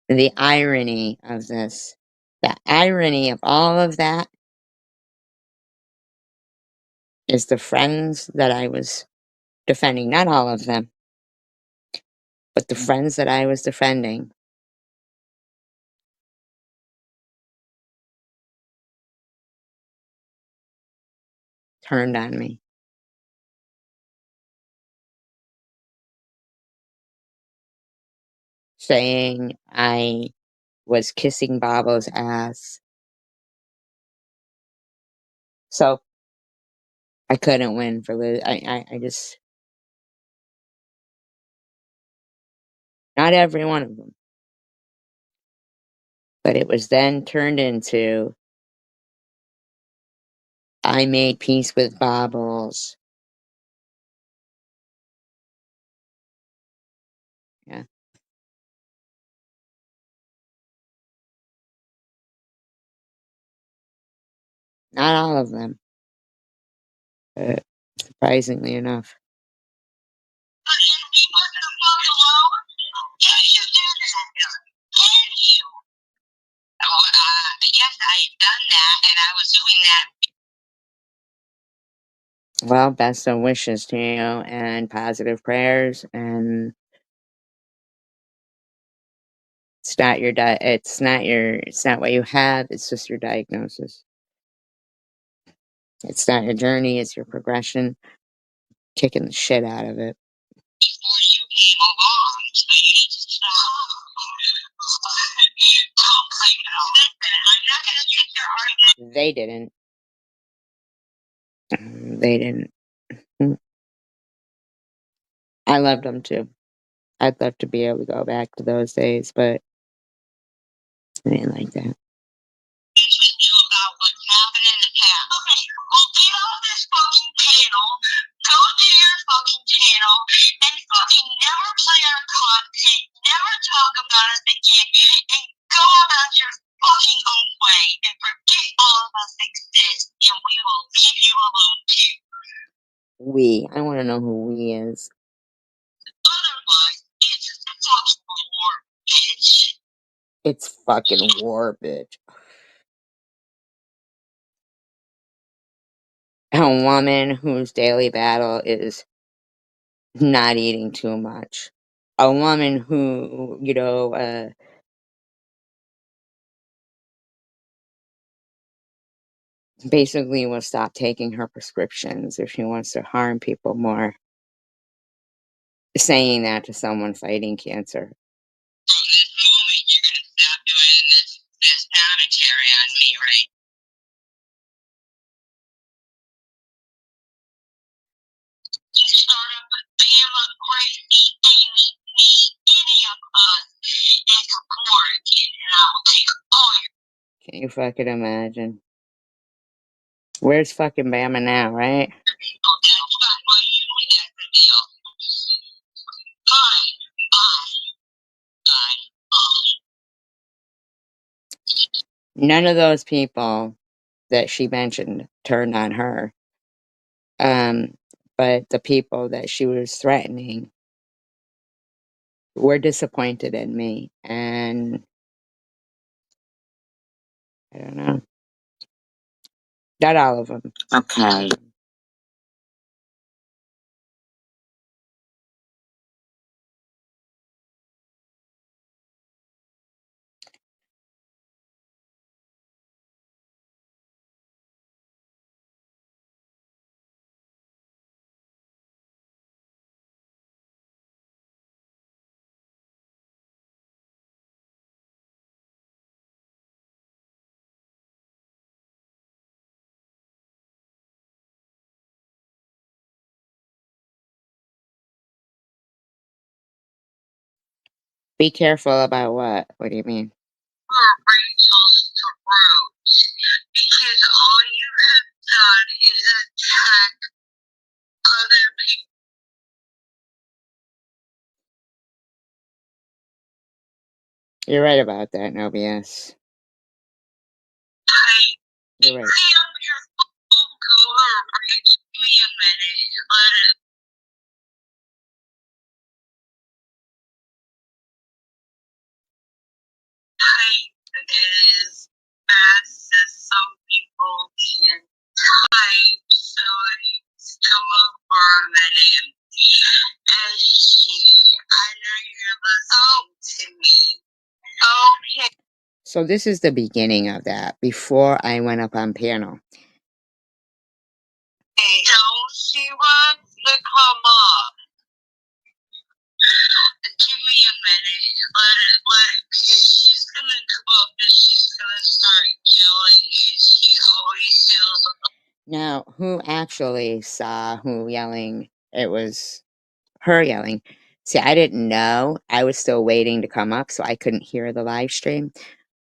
the irony of this, the irony of all of that is the friends that I was defending, not all of them, but the friends that I was defending turned on me. Saying I was kissing Babo's ass. So I couldn't win for Liz. I just, not every one of them. But it was then turned into I made peace with Bobbles. Yeah. Not all of them. But surprisingly enough. Yes, I had done that, and I was doing that. Well, best of wishes to you and positive prayers, and It's not your it's not what you have, it's just your diagnosis. It's not your journey, it's your progression. Kicking the shit out of it. Before you came along, so you need to stop. I'm not gonna take your argument. They didn't. They didn't. I loved them too. I'd love to be able to go back to those days, but I didn't like that. With you about what's happened in the past. Okay, well, get off this fucking panel, go to your fucking channel, and fucking never play our content, never talk about us again, and go about your fucking own way, and forget all of us exist, and we will leave you alone too. I want to know who we is. Otherwise, it's fucking war, bitch. It's fucking war, bitch. A woman whose daily battle is not eating too much. A woman who, basically will stop taking her prescriptions if she wants to harm people more. Saying that to someone fighting cancer. From this moment, you're gonna stop doing this commentary on me, right? You start up with Bama, Gracie, Amy, me, any of us, and support again, and I will take all your. Can you fucking imagine? Where's fucking Bama now, right? Oh, that's not why you do that the deal. Fine, None of those people that she mentioned turned on her. But the people that she was threatening were disappointed in me. And I don't know. Not all of them. Okay. Be careful about what? What do you mean? Rachel's throat, because all you have done is attack other people. You're right about that, no BS. Hey, You're right. clean up your phone cooler, Rachel. Give me a minute. Let it. Type as fast as some people can type, so I come up for a minute. And I know you're listening to me. Okay. So this is the beginning of that, before I went up on panel. Don't she wants to come up? Give me a minute. She's gonna come up and she's gonna start yelling, and she always yells. Now, who actually saw who yelling? It was her yelling. See, I didn't know. I was still waiting to come up, so I couldn't hear the live stream.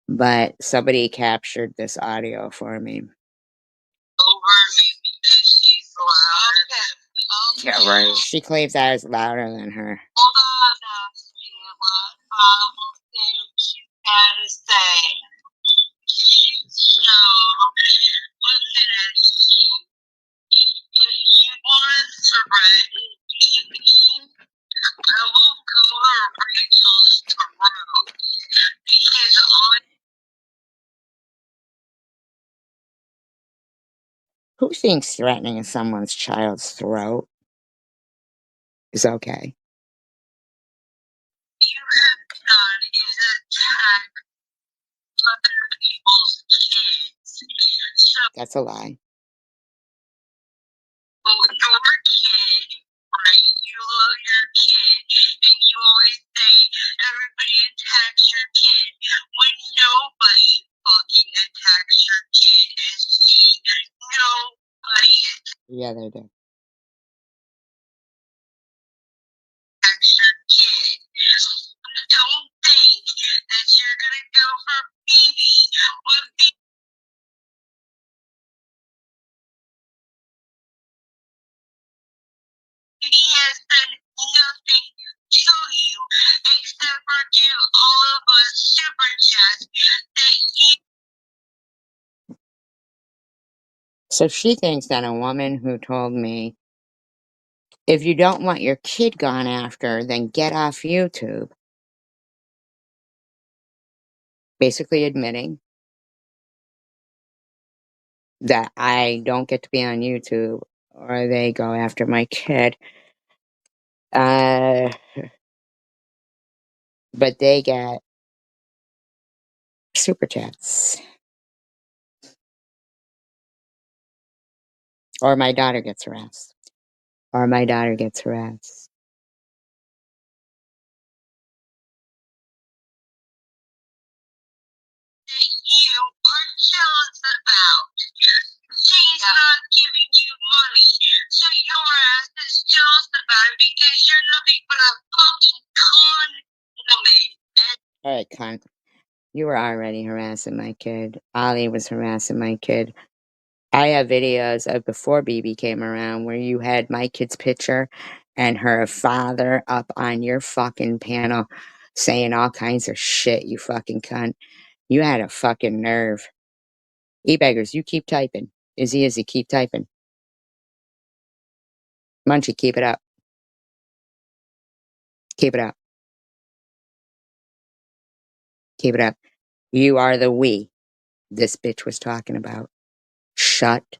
But somebody captured this audio for me. Over me because she's louder. Okay. Yeah, right. She claims I was louder than her. Hold on, Sheila. I will say what she's gotta say. So, listen, if you want to threaten me, I will go to Rachel's throat. Because all. Who thinks threatening someone's child's throat is okay? You have done is attack That's a lie. Well, your kid, right? You love your kid, and you always say everybody attacks your kid when nobody fucking attacks your kid, SG. Nobody Yeah, they do. attacks your kid. Don't think that you're gonna go for Phoebe when Phoebe has done nothing to you except for give all of us super chats that you. So she thinks that a woman who told me, if you don't want your kid gone after, then get off YouTube. Basically admitting that I don't get to be on YouTube or they go after my kid. But they get super chats. Or my daughter gets harassed. Or my daughter gets harassed. That you are jealous about. She's not giving you money, so your ass is jealous about it because you're nothing but a fucking con woman. Alright, cunt. You were already harassing my kid. Ollie was harassing my kid. I have videos of before BB came around where you had my kid's picture and her father up on your fucking panel saying all kinds of shit, you fucking cunt. You had a fucking nerve. E-beggars, you keep typing. Izzy, keep typing. Munchie, keep it up. Keep it up. Keep it up. You are the we this bitch was talking about. Shut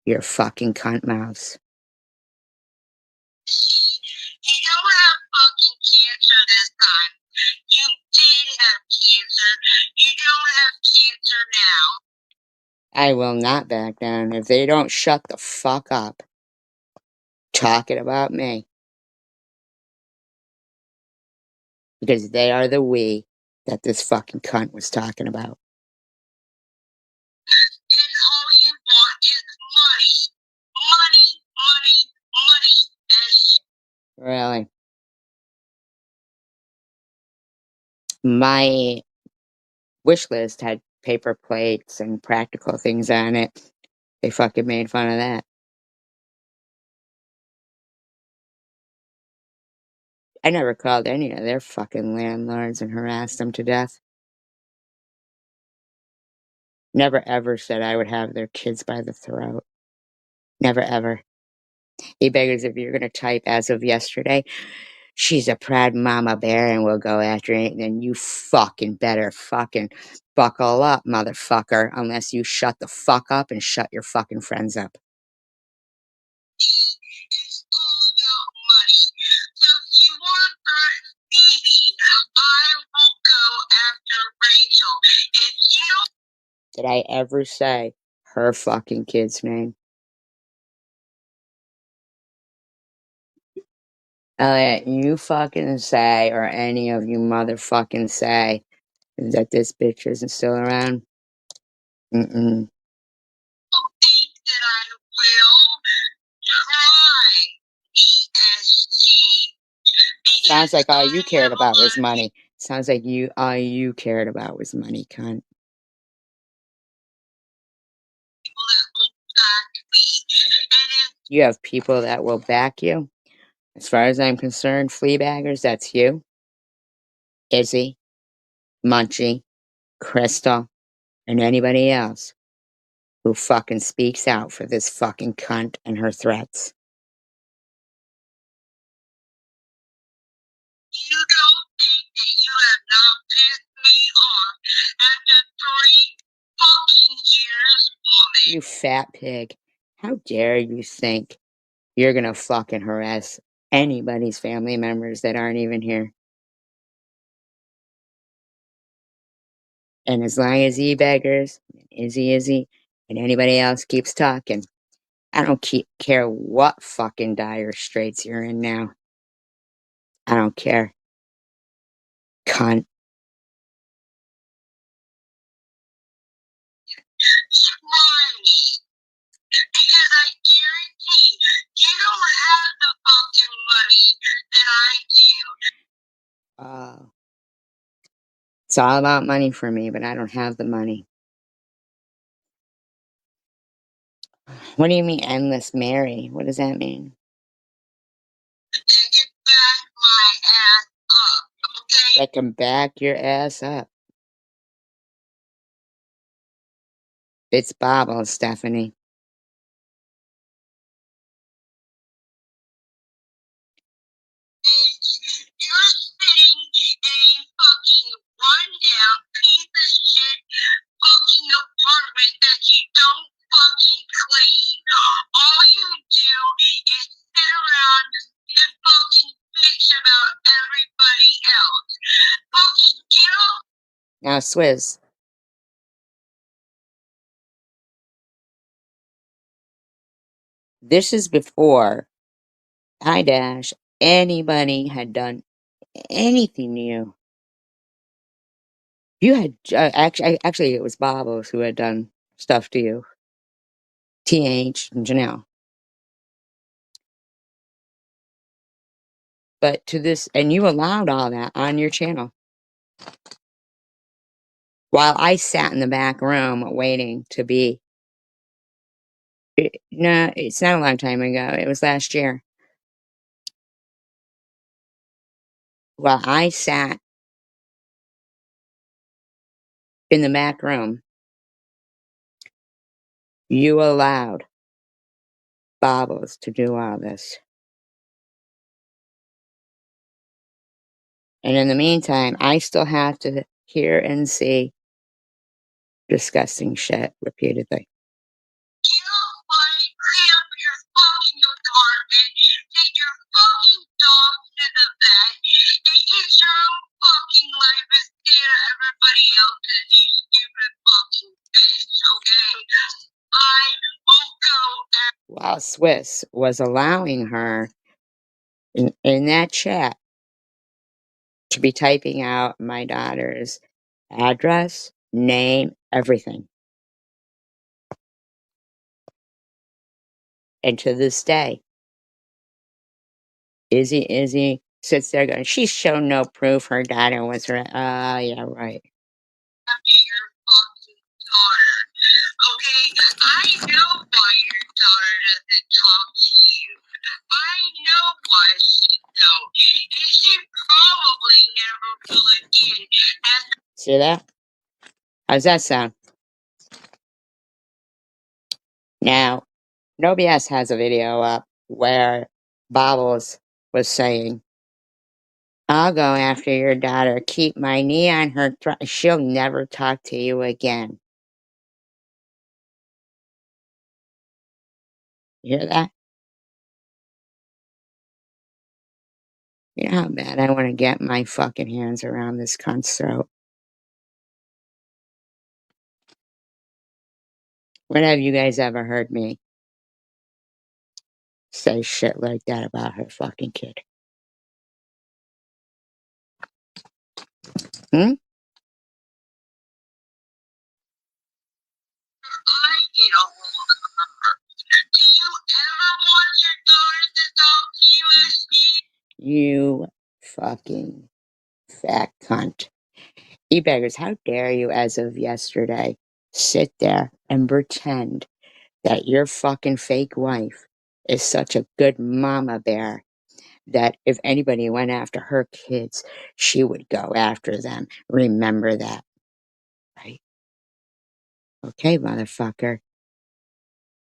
your fucking cunt mouths. You don't have fucking cancer this time. You did have cancer. You don't have cancer now. I will not back down if they don't shut the fuck up talking about me. Because they are the we that this fucking cunt was talking about. And all you want is money. Money, money, money. Really. My wish list had paper plates and practical things on it. They fucking made fun of that. I never called any of their fucking landlords and harassed them to death. Never ever said I would have their kids by the throat. Never ever. E-beggars, if you're gonna type as of yesterday, she's a proud mama bear and will go after it, then you fucking better fucking buckle up, motherfucker, unless you shut the fuck up and shut your fucking friends up. It's all about money. So if you want that baby, I will go after Rachel. If you don't. Did I ever say her fucking kid's name? Elliot, you fucking say, or any of you motherfucking say, that this bitch isn't still around? Mm-mm. Think that I will try ESG. Sounds like all you cared about was money. Sounds like all you cared about was money, cunt. You have people that will back you. As far as I'm concerned, fleabaggers, that's you, Izzy, Munchie, Crystal, and anybody else who fucking speaks out for this fucking cunt and her threats. You don't think that you have not pissed me off after 3 fucking years, woman. You fat pig. How dare you think you're gonna fucking harass anybody's family members that aren't even here? And as long as E-beggars, Izzy, And anybody else keeps talking, I don't care what fucking dire straits you're in now. I don't care. Cunt. Try me. Because I guarantee you don't have the fucking money that I do. It's all about money for me, but I don't have the money. What do you mean, endless Mary? What does that mean? They can back my ass up, okay? That can back your ass up. It's Bible, Stephanie. You're sitting in a fucking rundown piece of shit fucking apartment that you don't fucking clean. All you do is sit around and fucking bitch about everybody else. Fucking get off. Now, Swizz. This is before Dash anybody had done anything to you. You had actually it was Bobos who had done stuff to you. TH and Janelle. But to this, and you allowed all that on your channel. While I sat in the back room waiting to be. No, it's not a long time ago. It was last year. While I sat in the back room, you allowed Bobbles to do all this. And in the meantime, I still have to hear and see disgusting shit repeatedly. You don't like clean up your fucking apartment, take your fucking dog to the vet, and get your own fucking life instead of everybody else's, you stupid fucking bitch, okay? I will go and While Swiss was allowing her in that chat to be typing out my daughter's address, name, everything. And to this day, Izzy sits there going, she's shown no proof her daughter was her. Yeah, right. after your fucking daughter, okay? I know why your daughter doesn't talk to you. I know why she don't. And she probably never will again. See that? How's that sound? Now, nobody else has a video up where Bobbles was saying, I'll go after your daughter. Keep my knee on her throat. She'll never talk to you again. You hear that? You know how bad I want to get my fucking hands around this cunt's throat? When have you guys ever heard me say shit like that about her fucking kid? Hmm? I get a hold of her. Do you ever want your daughter to talk to you as she? You fucking fat cunt. E-beggars, how dare you, as of yesterday, sit there and pretend that your fucking fake wife is such a good mama bear that if anybody went after her kids, she would go after them. Remember that. Right? Okay, motherfucker.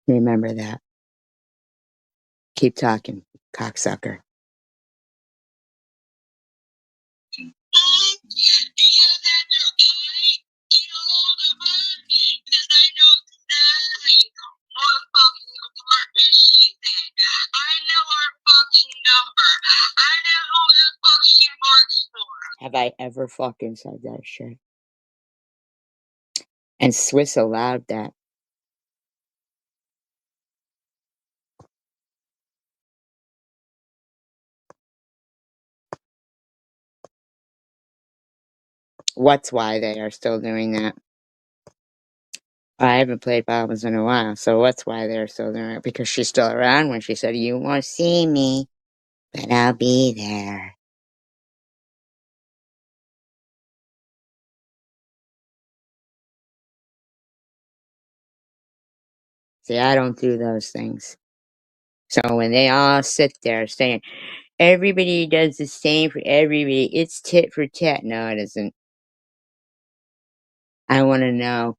Remember that. Keep talking, cocksucker. Because after I get a hold of her, because I know exactly what fucking apartment she's in. I know her fucking number. I know who the fuck she works for. Have I ever fucking said that shit? And Swiss allowed that. What's why they are still doing that? I haven't played Bobbles in a while, so what's why they're still doing it? Because she's still around when she said, "You won't see me, but I'll be there." See, I don't do those things. So when they all sit there saying, everybody does the same for everybody, it's tit for tat. No, it isn't. I want to know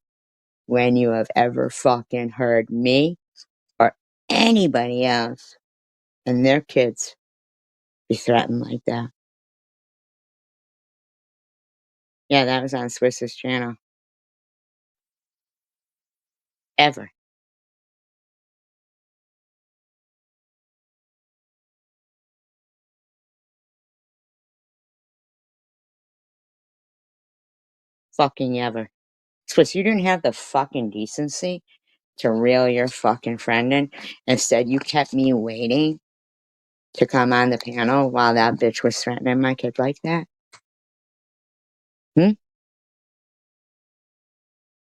when you have ever fucking heard me or anybody else and their kids be threatened like that. Yeah, that was on Swiss's channel. Ever. Fucking ever. Swiss, you didn't have the fucking decency to reel your fucking friend in. Instead, you kept me waiting to come on the panel while that bitch was threatening my kid like that. Hmm?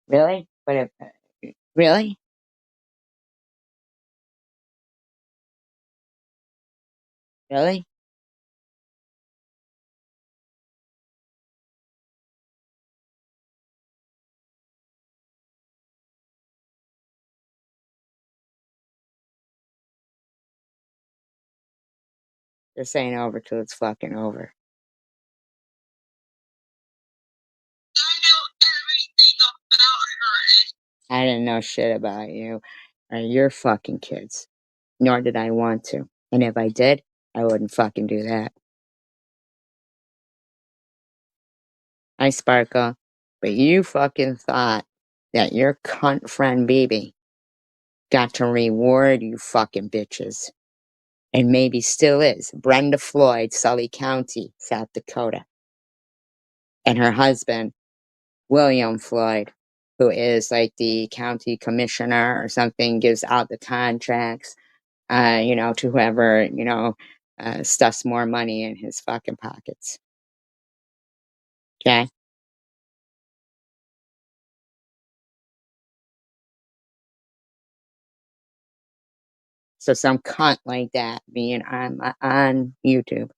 Really? But if, really? Really? This ain't over till it's fucking over. I know everything about her. I didn't know shit about you or your fucking kids. Nor did I want to. And if I did, I wouldn't fucking do that. I sparkle. But you fucking thought that your cunt friend BB got to reward you fucking bitches. And maybe still is. Brenda Floyd, Sully County, South Dakota. And her husband, William Floyd, who is like the county commissioner or something, gives out the contracts, to whoever, stuffs more money in his fucking pockets. Okay? So some cunt like that being on YouTube.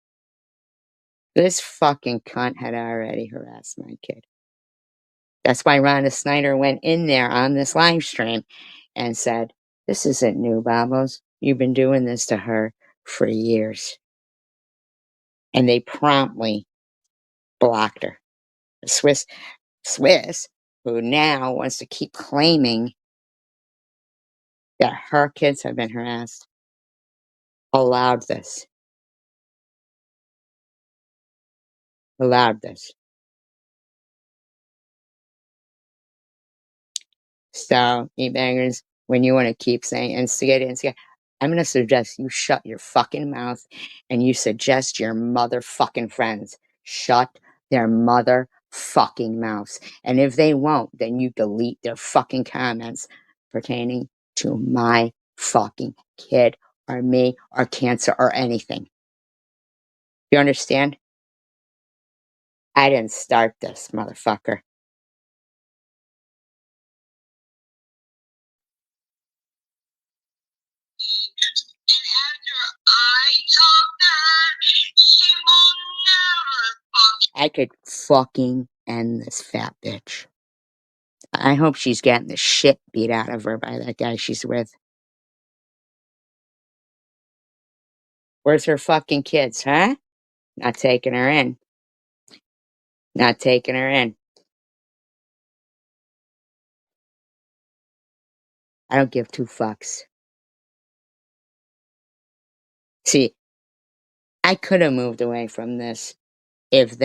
This fucking cunt had already harassed my kid. That's why Rhonda Snyder went in there on this live stream and said, "This isn't new, Babos. You've been doing this to her for years." And they promptly blocked her. Swiss, who now wants to keep claiming that her kids have been harassed, allowed this. Allowed this. So, e-bangers, when you want to keep saying instigate, I'm going to suggest you shut your fucking mouth and you suggest your motherfucking friends shut their motherfucking mouths. And if they won't, then you delete their fucking comments pertaining to my fucking kid or me or cancer or anything. You understand? I didn't start this, motherfucker. And after I talk to her, she will never fuck. I could fucking end this fat bitch. I hope she's getting the shit beat out of her by that guy she's with. Where's her fucking kids, huh? Not taking her in. Not taking her in. I don't give two fucks. See, I could have moved away from this if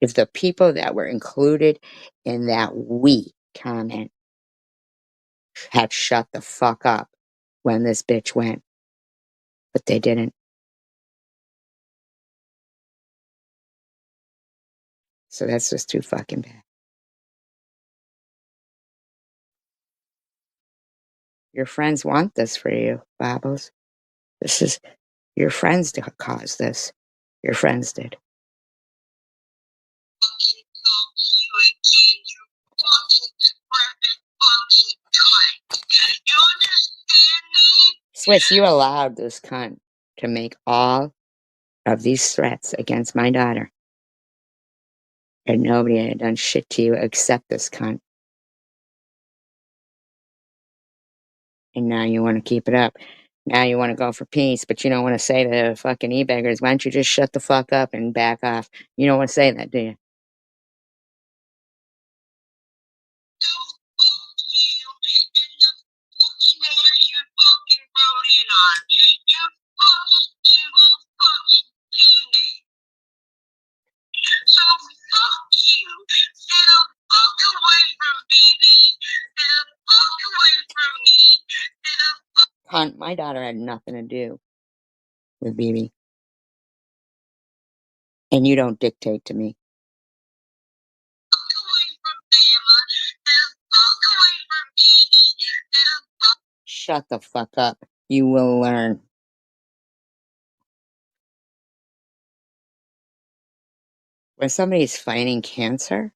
if the people that were included in that we comment had shut the fuck up when this bitch went. But they didn't. So that's just too fucking bad. Your friends want this for you, Babbles. This is your friends caused this. Your friends did. Swiss, you allowed this cunt to make all of these threats against my daughter. And nobody had done shit to you except this cunt. And now you want to keep it up. Now you want to go for peace, but you don't want to say to the fucking e-beggars, why don't you just shut the fuck up and back off? You don't want to say that, do you? So fuck you and the fucking ass you fucking wrote in on. You fucking evil fucking teammate. So fuck you. Get the fuck away from BB. Get the fuck away from me. Get the fuck Cunt, my daughter had nothing to do with BB. And you don't dictate to me. away from Bama. Get the fuck away from BB. Get the fuck. Shut the fuck up. You will learn. When somebody's fighting cancer,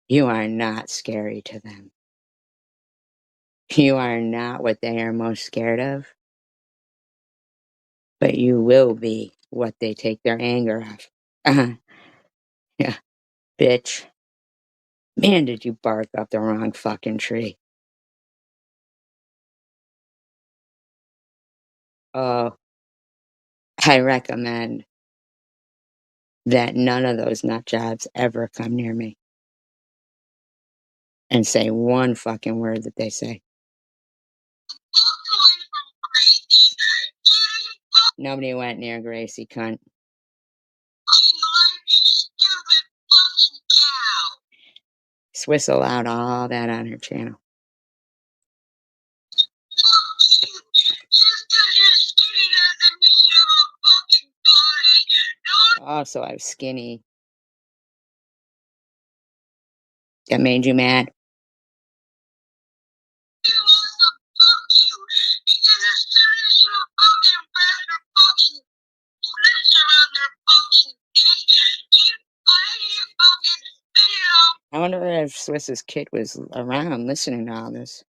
you are not scary to them. You are not what they are most scared of, but you will be what they take their anger off. Yeah, bitch. Man, did you bark up the wrong fucking tree. Oh, I recommend that none of those nut jobs ever come near me and say one fucking word that they say. Fuck away from Gracie. Nobody went near Gracie, cunt. Stupid fucking cow. Swiss allowed all that on her channel. Fuck you. Just 'cause you're skinny doesn't mean you have a fucking body. Don't Also, I was skinny. That made you mad? you also fuck you. Because as soon as you fucking wrap your fucking lips around their fucking dick, why do you fucking spit it off? I wonder if Swiss's kid was around listening to all this.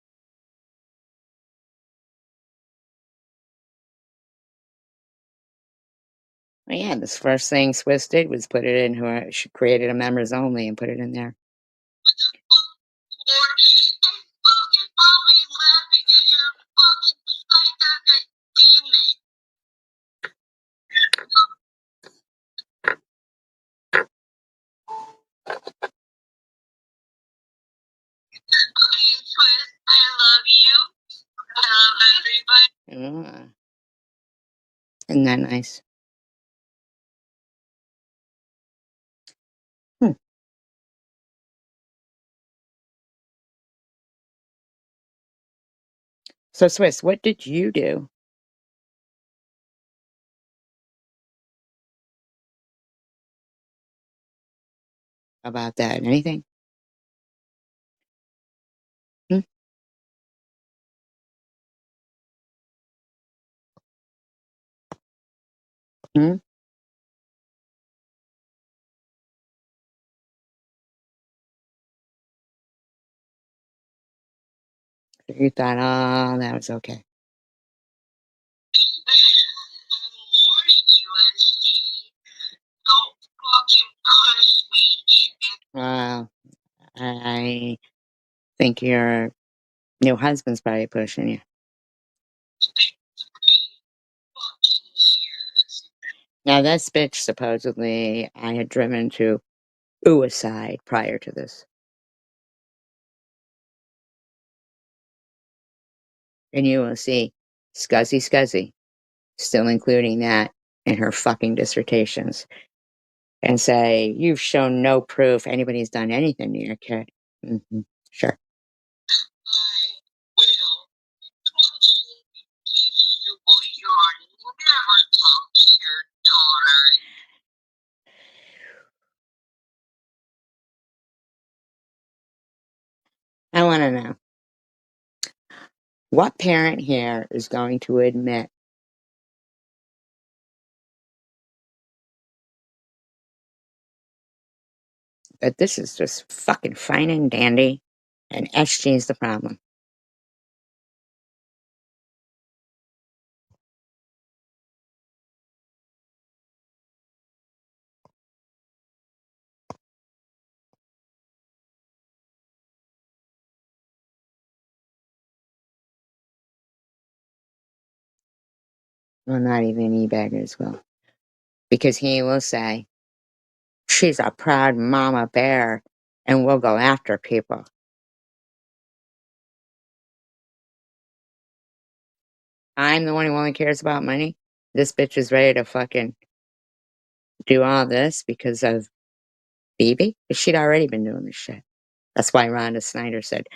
Well, yeah, this first thing Swiss did was put it in her. She created a members only and put it in there. With the fucking board and fucking probably laughing at your fucking psychotic teammate. Okay, Swiss, I love you. I love everybody. Isn't that nice? Hmm. So, Swiss, what did you do about that? Anything? Hmm? Hmm? You thought, oh, that was okay. I'm warning you, SG. Don't fucking push me. I think your new husband's probably pushing you. It's been 3 fucking years. Now, this bitch supposedly I had driven to suicide prior to this. And you will see Scuzzy, still including that in her fucking dissertations, and say, you've shown no proof anybody's done anything to your kid. Sure. I will fucking teach you what you'll never talk to your daughter. I want to know, what parent here is going to admit that this is just fucking fine and dandy and SG is the problem? Well, not even e-beggars will. Because he will say, she's a proud mama bear, and we'll go after people. I'm the one who only cares about money. This bitch is ready to fucking do all this because of Bibi. She'd already been doing this shit. That's why Rhonda Snyder said,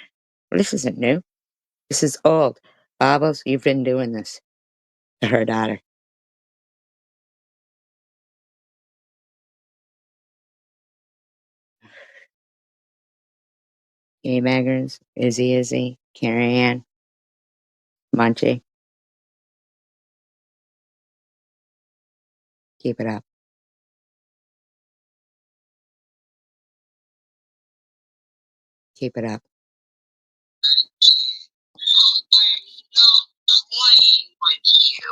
well, this isn't new. This is old. Bobbles, you've been doing this to her daughter. E-beggars, Izzy, Carrie Ann, Munchie. Keep it up. Keep it up. I'm not playing with you.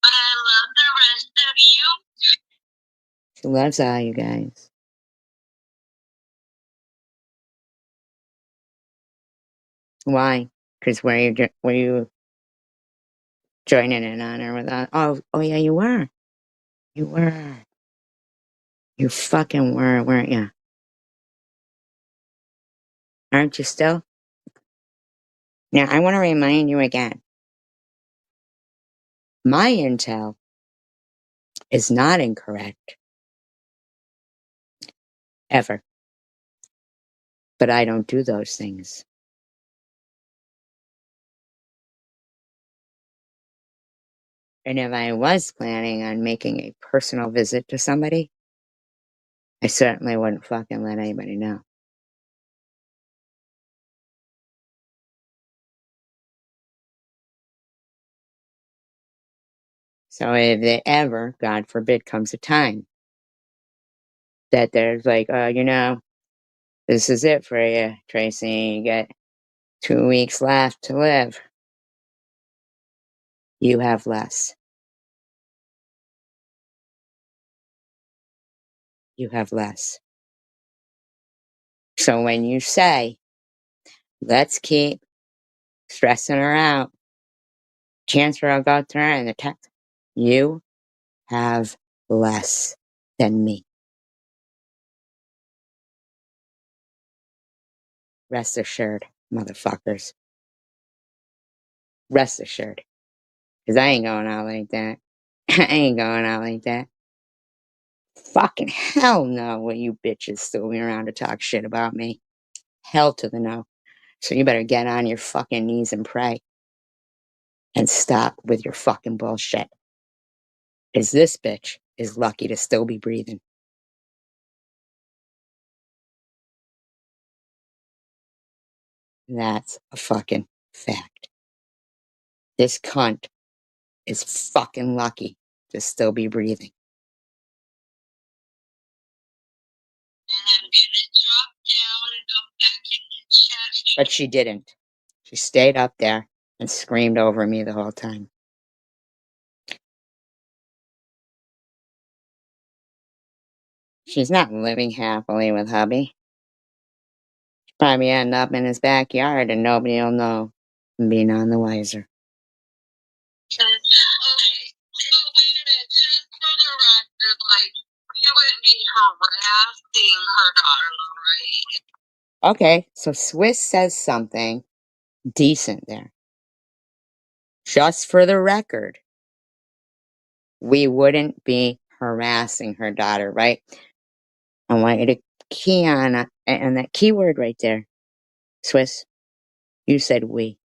But I love the rest of you. She loves all you guys. Why? Because were you joining in on her with that? Oh yeah, you were. You were. You fucking were, weren't you? Aren't you still? Now, I want to remind you again. My intel is not incorrect. Ever. But I don't do those things. And if I was planning on making a personal visit to somebody, I certainly wouldn't fucking let anybody know. So if there ever, God forbid, comes a time that there's like, this is it for you, Tracy. You get 2 weeks left to live. You have less. You have less. So when you say, let's keep stressing her out, Chancellor will go through her and the text, you have less than me. Rest assured, motherfuckers. Rest assured. Because I ain't going out like that. I ain't going out like that. Fucking hell no, will you bitches still be around to talk shit about me. Hell to the no. So you better get on your fucking knees and pray. And stop with your fucking bullshit. Because this bitch is lucky to still be breathing. That's a fucking fact. This cunt is fucking lucky to still be breathing. And I'm gonna drop down and go back in the chat. But she didn't. She stayed up there and screamed over me the whole time. She's not living happily with hubby. She'll probably end up in his backyard and nobody'll know. And be none the wiser. Okay, so wait a minute, just for the record, like, you wouldn't be harassing her daughter, right? Okay, so Swiss says something decent there. Just for the record, we wouldn't be harassing her daughter, right? I want you to key on and that keyword right there. Swiss, you said we.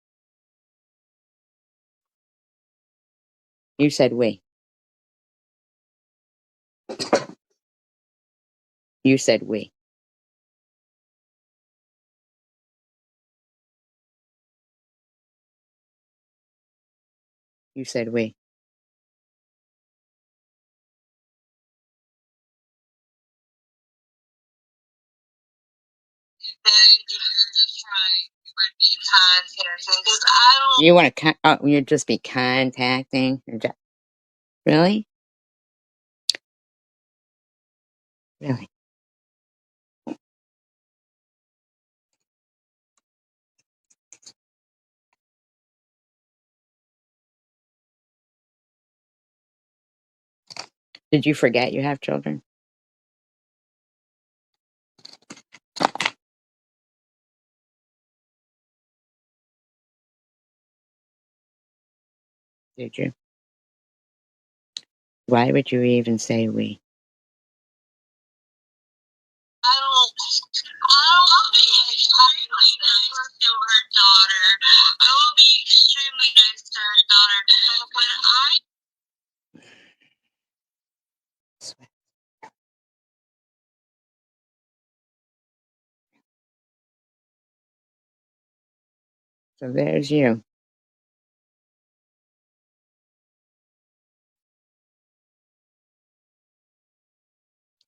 You said we. You said we. You said we. You want to? You'd just be contacting? Really? Really? Did you forget you have children? Did you? Why would you even say we? I'll be extremely nice to her daughter. I will be extremely nice to her daughter. But So there's you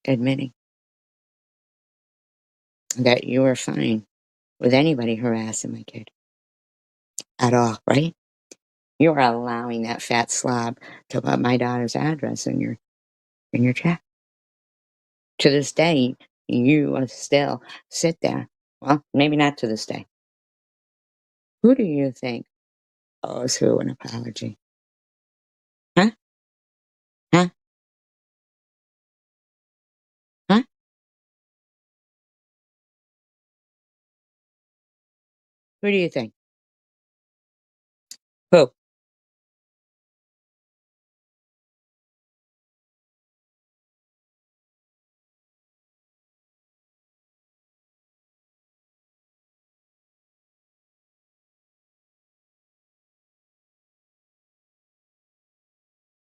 admitting that you were fine with anybody harassing my kid at all, right? You were allowing that fat slob to put my daughter's address in your chat. To this day, you will still sit there. Well, maybe not to this day. Who do you think owes who an apology? Huh? Huh? Huh? Who do you think? Who?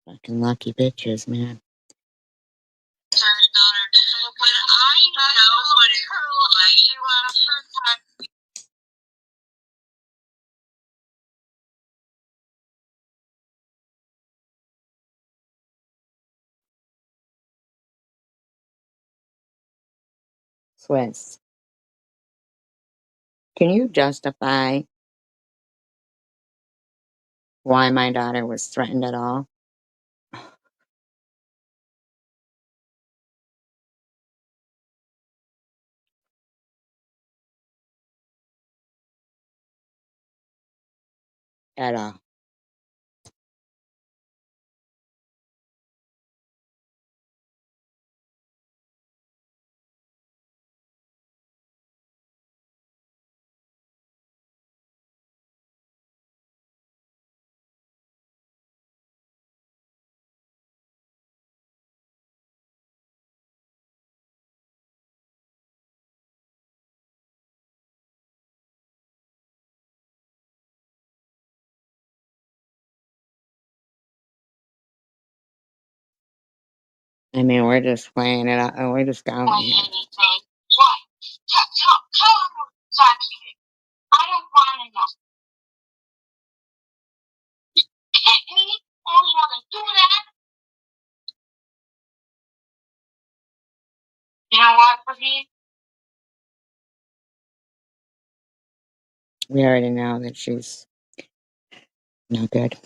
Fucking lucky bitches, man. her daughter. But I know what it's like. You want her time. Swiss. Can you justify why my daughter was threatened at all? At all. I mean, we're just playing it out. We're just going here. Anything. What? Tell her exactly. I don't want to know. Hit me. Only want to do that. You know what, Praveen? We already know that she's not good.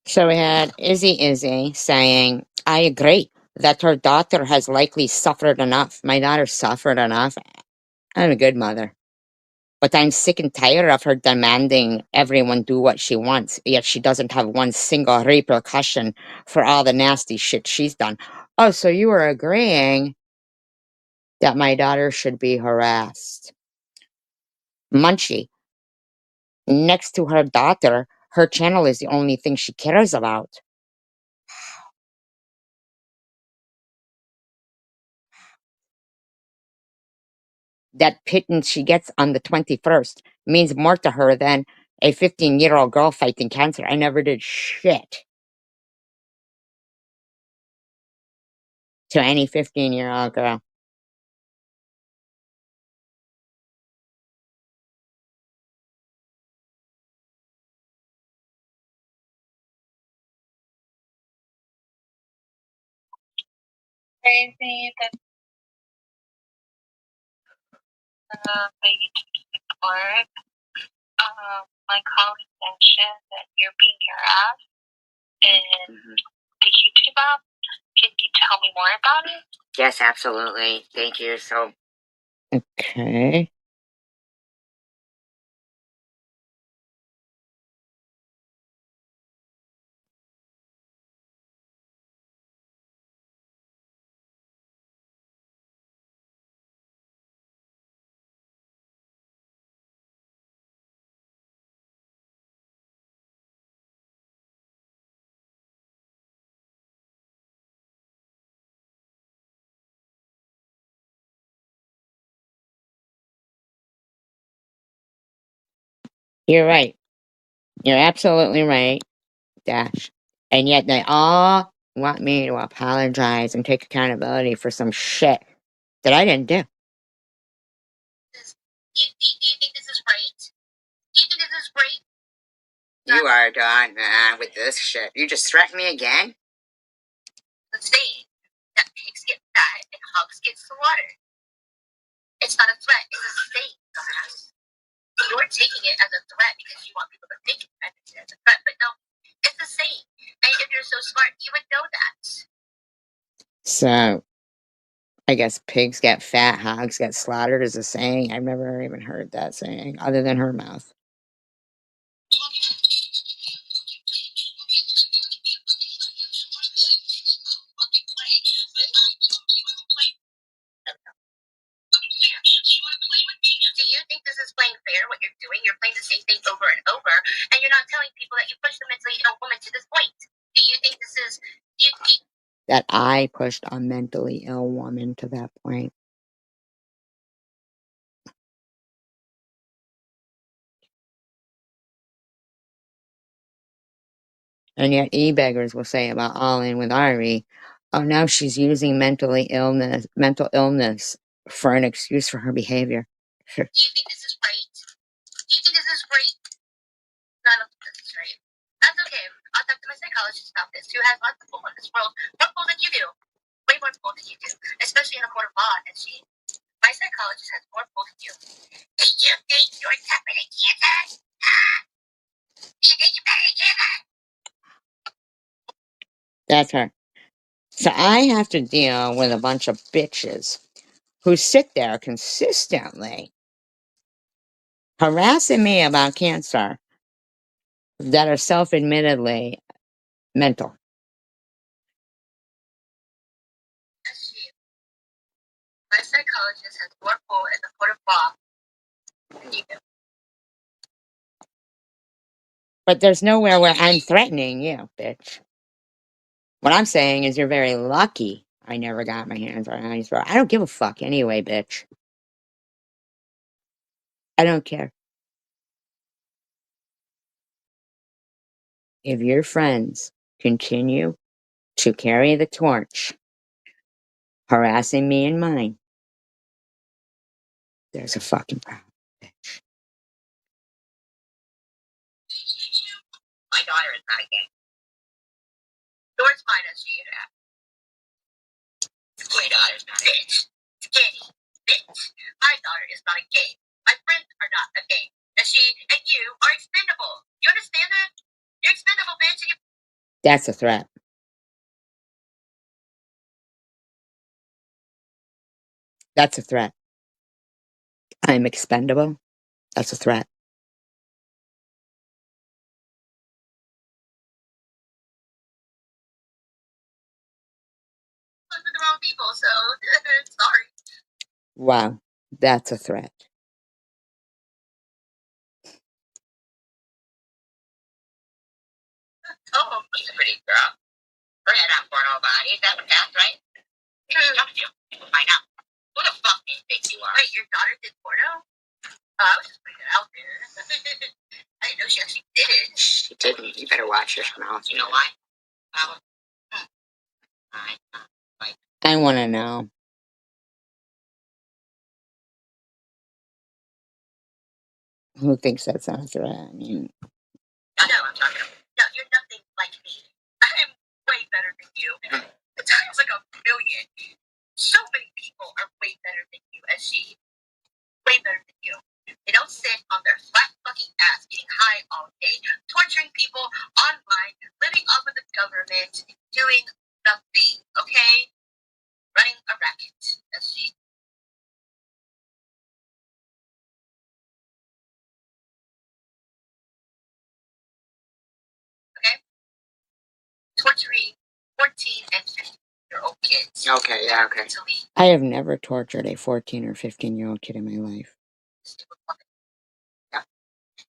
So we had Izzy saying, I agree that her daughter has likely suffered enough. My daughter suffered enough. I'm a good mother. But I'm sick and tired of her demanding everyone do what she wants, yet she doesn't have one single repercussion for all the nasty shit she's done. Oh, so you were agreeing that my daughter should be harassed. Munchie, next to her daughter, her channel is the only thing she cares about. That pittance she gets on the 21st means more to her than a 15-year-old girl fighting cancer. I never did shit to any 15-year-old girl. crazy that you support. My colleague mentioned that you're being harassed in the YouTube app. Can you tell me more about it? Yes, absolutely. Thank you. So, okay. You're right. You're absolutely right, Dash. And yet they all want me to apologize and take accountability for some shit that I didn't do. Do you think this is right? Do you think this is right? You are done, man, with this shit. You just threatened me again? The saying that pigs get fat and hogs get slaughtered. It's not a threat, it's a saying, dumbass. You're taking it as a threat because you want people to think it as a threat, but no, it's a saying. And if you're so smart, you would know that. So, I guess pigs get fat, hogs get slaughtered is a saying. I've never even heard that saying, other than her mouth. Do you think this is playing fair, what you're doing? You're playing the same thing over and over, and you're not telling people that you pushed the mentally ill woman to this point. Do you think this is... That I pushed a mentally ill woman to that point. And yet e-beggars will say about All In with Ari, oh, now she's using mental illness for an excuse for her behavior. Do you think this is right? Do you think this is right? No, I don't think this is right. That's okay. I'll talk to my psychologist about this, who has lots of pull in this world. More pull than you do. Way more pull than you do. Especially in a court of law. And my psychologist has more pull than you. Do you think you're tougher than cancer? Do you think you're better than cancer? That's her. So I have to deal with a bunch of bitches who sit there consistently harassing me about cancer that are self-admittedly mental. My psychologist has more pull in the court of law than you do. But there's nowhere where I'm threatening you, bitch. What I'm saying is you're very lucky I never got my hands on Annie's throat. I don't give a fuck anyway, bitch. I don't care. If your friends continue to carry the torch, harassing me and mine, there's a fucking problem, bitch. My daughter is not a gay. Yours mine as she have. My daughter's not a bitch. Skinny. Bitch. My daughter is not a gay. My friends are not a gay. And she and you are expendable. You understand that? You're expendable, bitch. And That's a threat. That's a threat. I'm expendable. That's a threat. with the wrong people, so sorry. Wow, that's a threat. Oh, she's a pretty girl. Her head on for nobody. Is that what that's right? Talk to you. We'll find out. Who the fuck do you think you are? Wait, your daughter did porno? I was just putting it out there. I didn't know she actually did it. She didn't. You better watch your mouth. You know why? I want to know. Who thinks that's not a threat? I mean, I know I'm talking about. No, you're nothing like me. I'm way better than you. The time's like a million. kids. Okay, yeah, okay. I have never tortured a 14 or 15-year-old kid in my life. Yeah,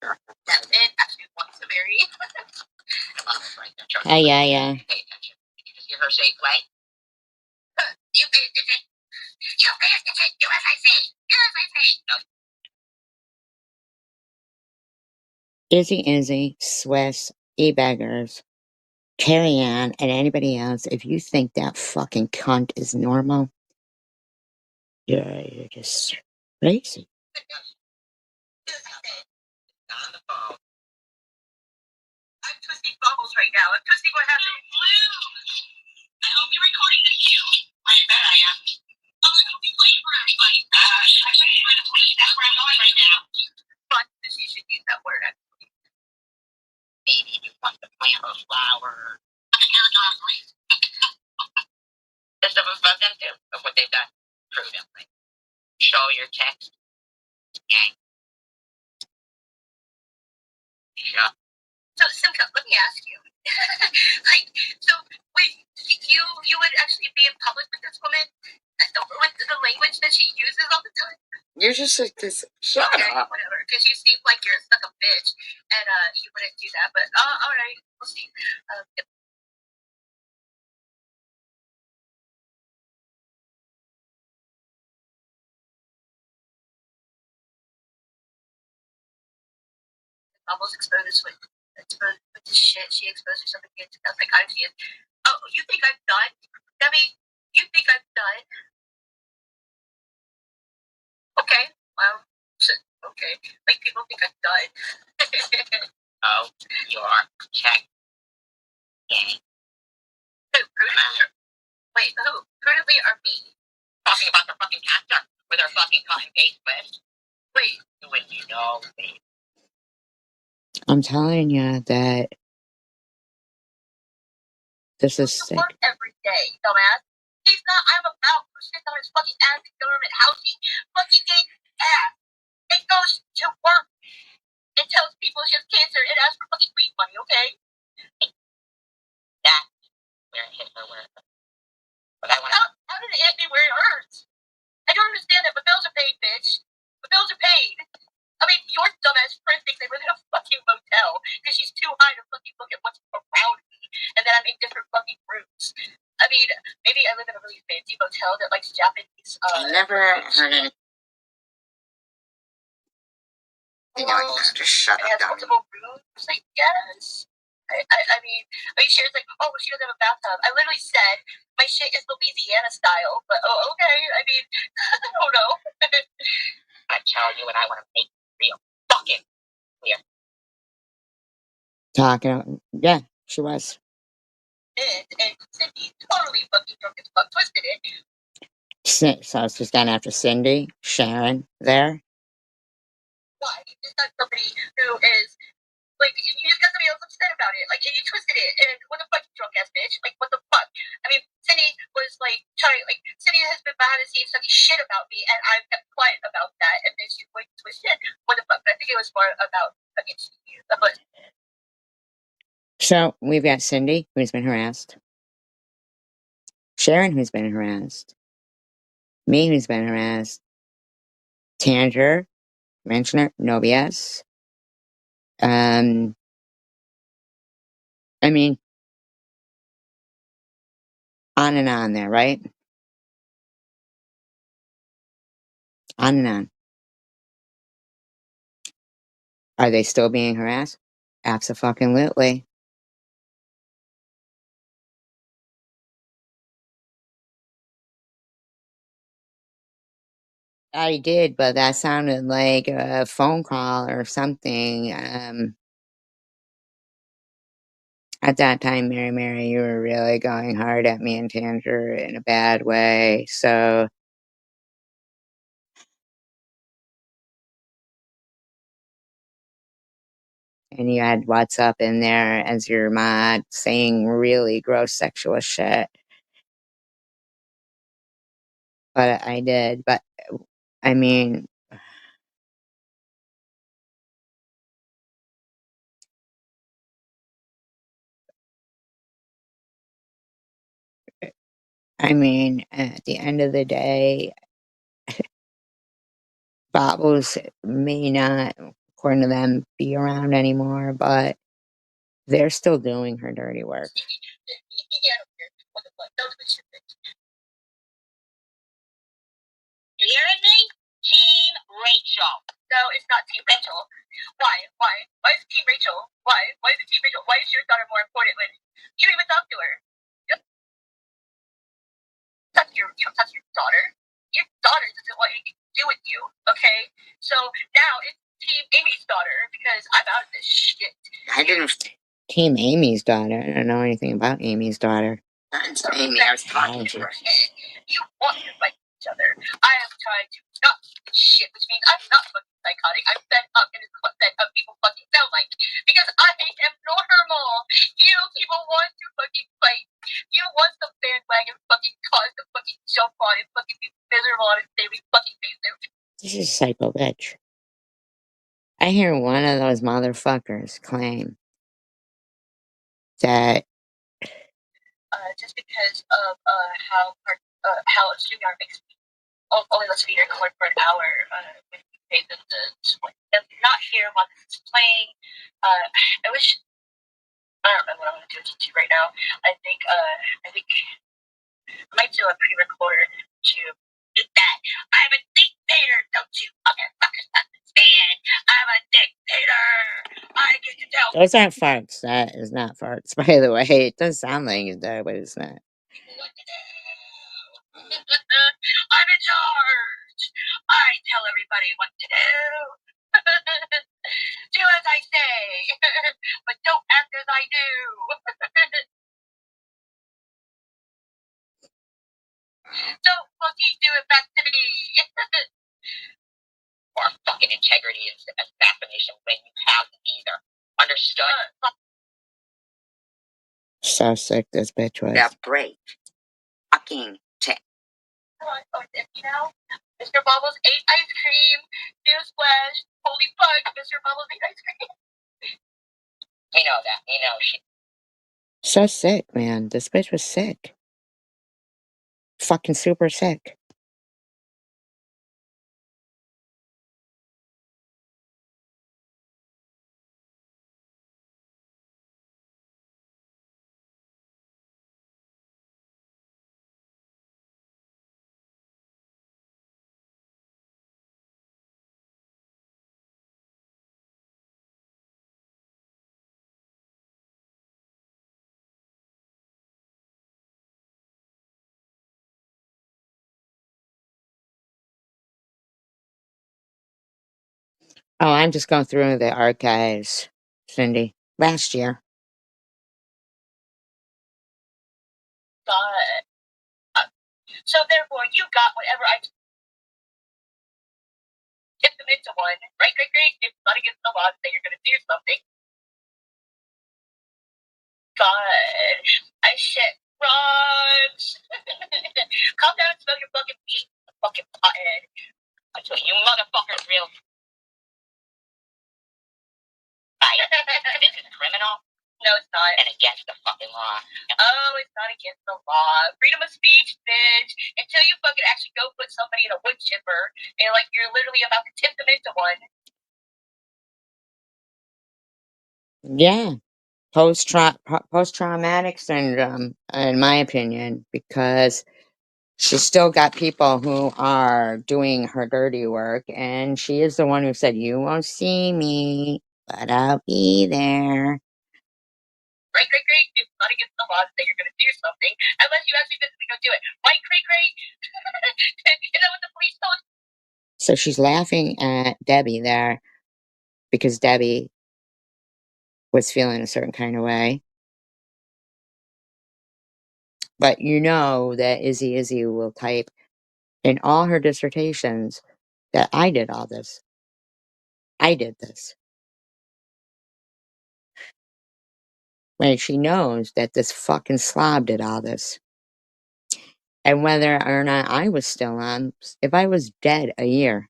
sure. That man actually wants to marry. Yeah. Pay attention. Did you just hear her say play? You pay attention. You pay attention. Do as I say. Do as I say. No. Izzy, Swiss, E-Beggars, Carrie Ann, and anybody else, if you think that fucking cunt is normal, you're just crazy. On the phone. I'm twisting bubbles right now. I'm twisting what happened. I hope you're recording this too. I bet I am. Oh, it'll be playing for everybody. I wish you would have played. That's where I'm going right now. But you should use that word. Maybe you want to plant a flower. This stuff is about them too, of what they've done. Prudently. Show your text. Gang. Yeah. So, Simca, let me ask you. Wait, you would actually be in public with this woman? With the language that she uses all the time? You're just like this. Shut up. Whatever, because you seem like you're stuck a bitch, and you wouldn't do that, but alright, we'll see. Almost exposed with this shit. She exposed herself again to that psychiatry. Oh, you think I'm done? Debbie, you think I'm done? Okay, well, okay. Like, people think I'm done. Oh, you're check. Gang. Who? Prudently? Wait, who? Prudently or me? Talking about the fucking actor with her fucking cotton paste list. Wait. When you know me. I'm telling you that this is sick. Work every day, dumbass. He's not. I'm about to sit on his fucking ass in government housing. Fucking getting ass. It goes to work. It tells people she has cancer. It asks for fucking weed money. Okay. That's where it hit her. But how did it hit me where it hurts? I don't understand that. But bills are paid, bitch. The bills are paid. I mean, your dumbass friend thinks they live in a fucking motel because she's too high to fucking look at what's around me, and then I'm in different fucking rooms. I mean, maybe I live in a really fancy motel that likes Japanese. I never heard it. Just shut up. It has multiple rooms, I guess. I mean, she was like, oh, she doesn't have a bathtub. I literally said, my shit is Louisiana style, but okay. I mean, I don't know. I tell you what I want to make real fucking clear. Yeah, she was. And Cindy totally fucking drunk as fuck, twisted it. So it's just down after Cindy, Sharon, there. Why? You just got somebody who is like, you just got somebody else upset about it. Like, and you twisted it. And what the fuck, you drunk ass bitch? Like, what the fuck? I mean, Cindy was like trying. Like, Cindy has been behind the scenes talking shit about me, and I've kept quiet about that. And then she's going to twist it. What the fuck? But I think it was more about against you. But so we've got Cindy, who's been harassed. Sharon, who's been harassed. Me, who's been harassed. Tanger, mention it, no BS. I mean, on and on there, right? On and on. Are they still being harassed? Abso-fucking-lutely. I did, but that sounded like a phone call or something. At that time, Mary, you were really going hard at me and Tanger in a bad way. So, and you had what's up in there as your mod saying really gross sexual shit. But I did. But I mean, I mean, at the end of the day, Bobbles may not, according to them, be around anymore, but they're still doing her dirty work. You hearing me? Team Rachel. No, it's not Team Rachel. Why? Why is it Team Rachel? Why? Why is it Team Rachel? Why is your daughter more important when you even talk to her? That's your daughter. Your daughter doesn't want anything to do with you, okay? So now it's Team Amy's daughter because I'm out of this shit. I didn't. Team Amy's daughter. I don't know anything about Amy's daughter. That's Amy, I was talking to her. You want to fight each other. I am trying to not do this shit, which means I'm not fucking psychotic. I'm fed up and it's what fed up people fucking sound like. Because I am normal. You people want to fucking fight. You want some bandwagon fucking cause to fucking jump on and fucking be miserable on and say we fucking face them. This is psycho bitch. I hear one of those motherfuckers claim that just because of how StreamYard makes me only lets me record for an hour when you pay them to not hear while this is playing. I wish I don't know what I'm gonna do with YouTube right now. I think I might do a pre-record to do that. I'm a dictator, don't you motherfuckers understand? I'm a dictator. I get to tell those aren't farts. That is not farts, by the way. It does sound like it's there, but it's not. people what to do. I'm in charge. I tell everybody what to do. Do as I say, but don't act as I do. Don't fucking do it back to me. Or fucking integrity is assassination when you have either. Understood? So sick this bitch was. Yeah, break. Fucking check. Oh, it's empty now? Mr. Bubbles ate ice cream. Newsflash. Holy fuck, Mr. Bubbles ate ice cream. We know that. We know she. So sick, man. This bitch was sick. Fucking super sick. Oh, I'm just going through the archives, Cindy. Last year. So therefore, you got whatever I tipped them into one. Right, great, great. It's not against the law to say you're going to do something. God, I shit frogs. Calm down and smell your fucking feet, fucking pothead. Until you motherfuckers real. This is criminal. No, it's not. And against the fucking law. Oh, it's not against the law. Freedom of speech, bitch. Until you fucking actually go put somebody in a wood chipper and like you're literally about to tip them into one. Yeah. Post-traumatic syndrome, in my opinion, because she's still got people who are doing her dirty work, and she is the one who said, "You won't see me, but I'll be there." Right, great, great. It's not against the law that you're going to do something unless you actually physically go do it. Right, great, great. Is that what the police told you? So she's laughing at Debbie there because Debbie was feeling a certain kind of way. But you know that Izzy will type in all her dissertations that I did all this. I did this. When she knows that this fucking slob did all this. And whether or not I was still on, if I was dead a year,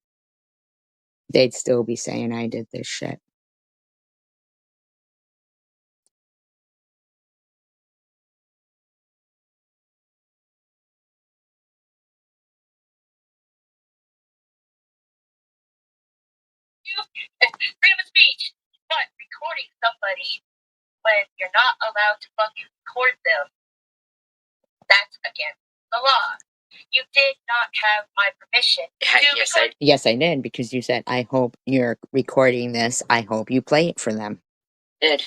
they'd still be saying I did this shit. recording somebody when you're not allowed to fucking record them, that's against the law. You did not have my permission to Yes, I did, because you said, I hope you're recording this. I hope you play it for them. Did.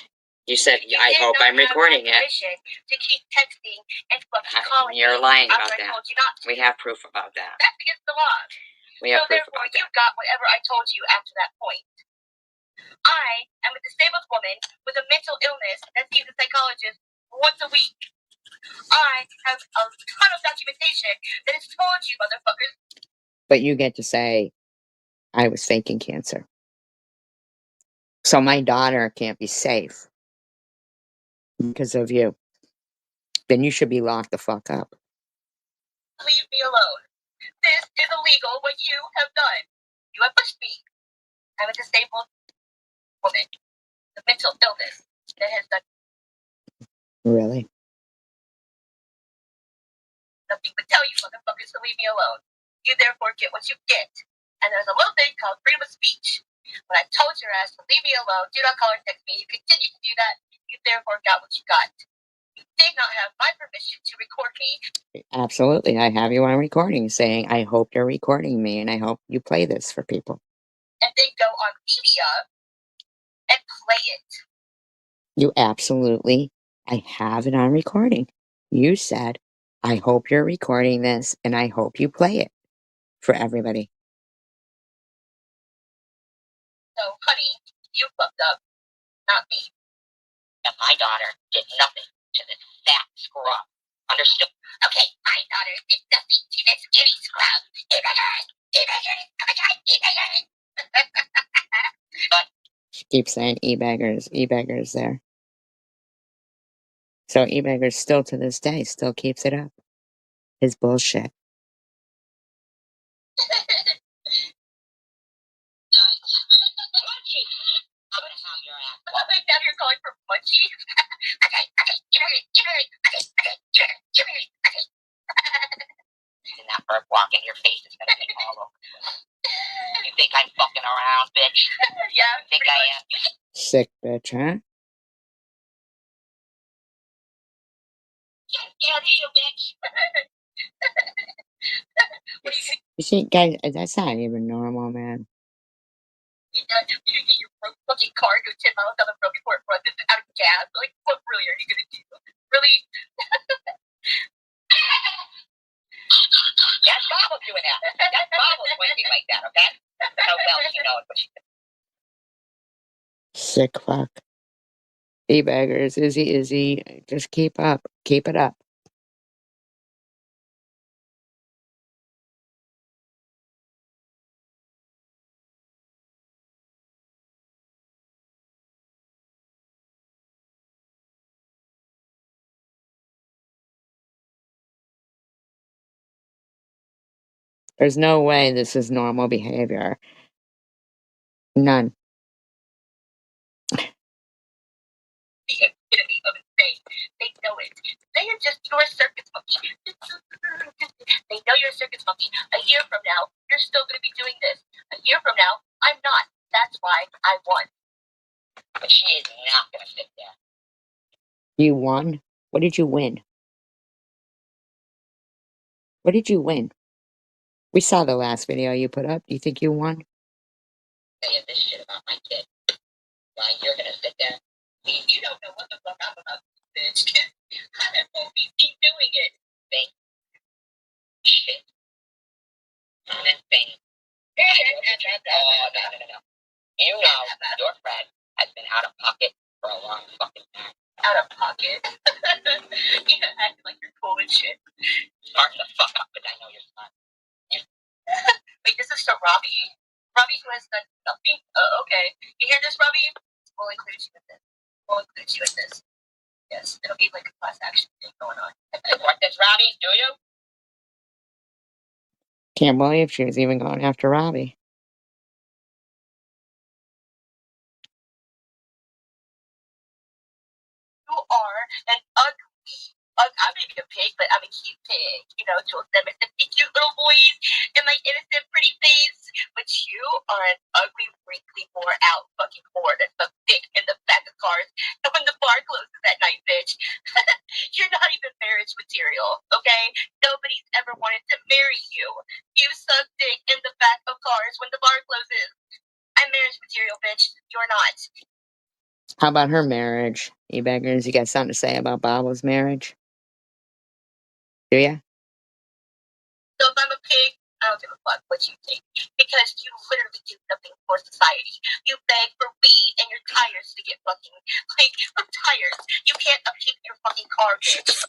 You said, I hope I'm recording it. To keep texting and fucking calling. You're lying about that. We have proof about that. That's against the law. We have proof about that. You got whatever I told you after that point. I am a disabled woman with a mental illness that sees a psychologist once a week. I have a ton of documentation that has told you, motherfuckers. But you get to say, I was faking cancer. So my daughter can't be safe because of you. Then you should be locked the fuck up. Leave me alone. This is illegal what you have done. You have pushed me. I'm a disabled woman with mental illness that has done Really? nothing but tell you motherfuckers to leave me alone. You therefore get what you get. And there's a little thing called freedom of speech. When I told your ass to leave me alone, do not call or text me, you continue to do that, you therefore got what you got. You did not have my permission to record me. Absolutely. I have you on recording saying, I hope you're recording me and I hope you play this for people. And then go on media and play it. You absolutely, I have it on recording. You said, I hope you're recording this and I hope you play it for everybody. So, honey, you fucked up, not me. And my daughter did nothing to this fat scrub. Understood? Okay, my daughter did nothing to this skinny scrub. But She keeps saying e-beggars, e-beggars there. So e-beggars still to this day still keeps it up. His bullshit. Munchie, I'm gonna have your ass. Well, now you're calling for Munchie? Okay, give me, give me. And that bird walk in your face is gonna be all over. You think I'm fucking around, bitch? Yeah, you think I am? Sick bitch, huh? Get you, bitch. What do you think? You see, guys, that's not even normal, man. You get your fucking car go 10 miles down the road before it runs out of gas. Like, what really are you gonna do? Really? That's Bob was doing that. That's Bob was winking like that, okay? How well she knows what she's doing. Sick fuck. E-beggars, Izzy, just keep up. Keep it up. There's no way this is normal behavior. None. The epitome of insane. They know it. They are just your circus monkey. They know you're a circus monkey. A year from now, you're still going to be doing this. A year from now, I'm not. That's why I won. But she is not going to sit there. You won? What did you win? What did you win? We saw the last video you put up. Do you think you won? Say this shit about my kid. Why you're going to sit there? You don't know what the fuck I'm about, bitch. I won't be doing it. Think. Shit. I'm insane. Oh, no. You know your friend has been out of pocket for a long fucking time. Out of pocket? You acting like you're cool and shit. Smart the fuck up, but I know you're smart. Wait, this is to Robbie. Robbie who has done nothing? Okay. You hear this, Robbie? We'll include you in this. We'll include you in this. Yes, it'll be like a class action thing going on. Support this, Robbie, do you? Can't believe she was even going after Robbie. You are an ugly, I'm gonna get pig, but I'm a cute pig. You know, to them as the cute little boys and my innocent, pretty face. But you are an ugly, wrinkly, wore out fucking whore that's so thick in the back of cars. And when the bar closes at night, bitch, you're not even marriage material, okay? Nobody's ever wanted to marry you. You suck dick in the back of cars when the bar closes. I'm marriage material, bitch. You're not. How about her marriage? You beggars, you got something to say about Baba's marriage? Do ya? So if I'm a pig, I don't give a fuck what you think. Because you literally do nothing for society. You beg for weed and your tires to get fucking, like, for tires. You can't upkeep your fucking car, bitch.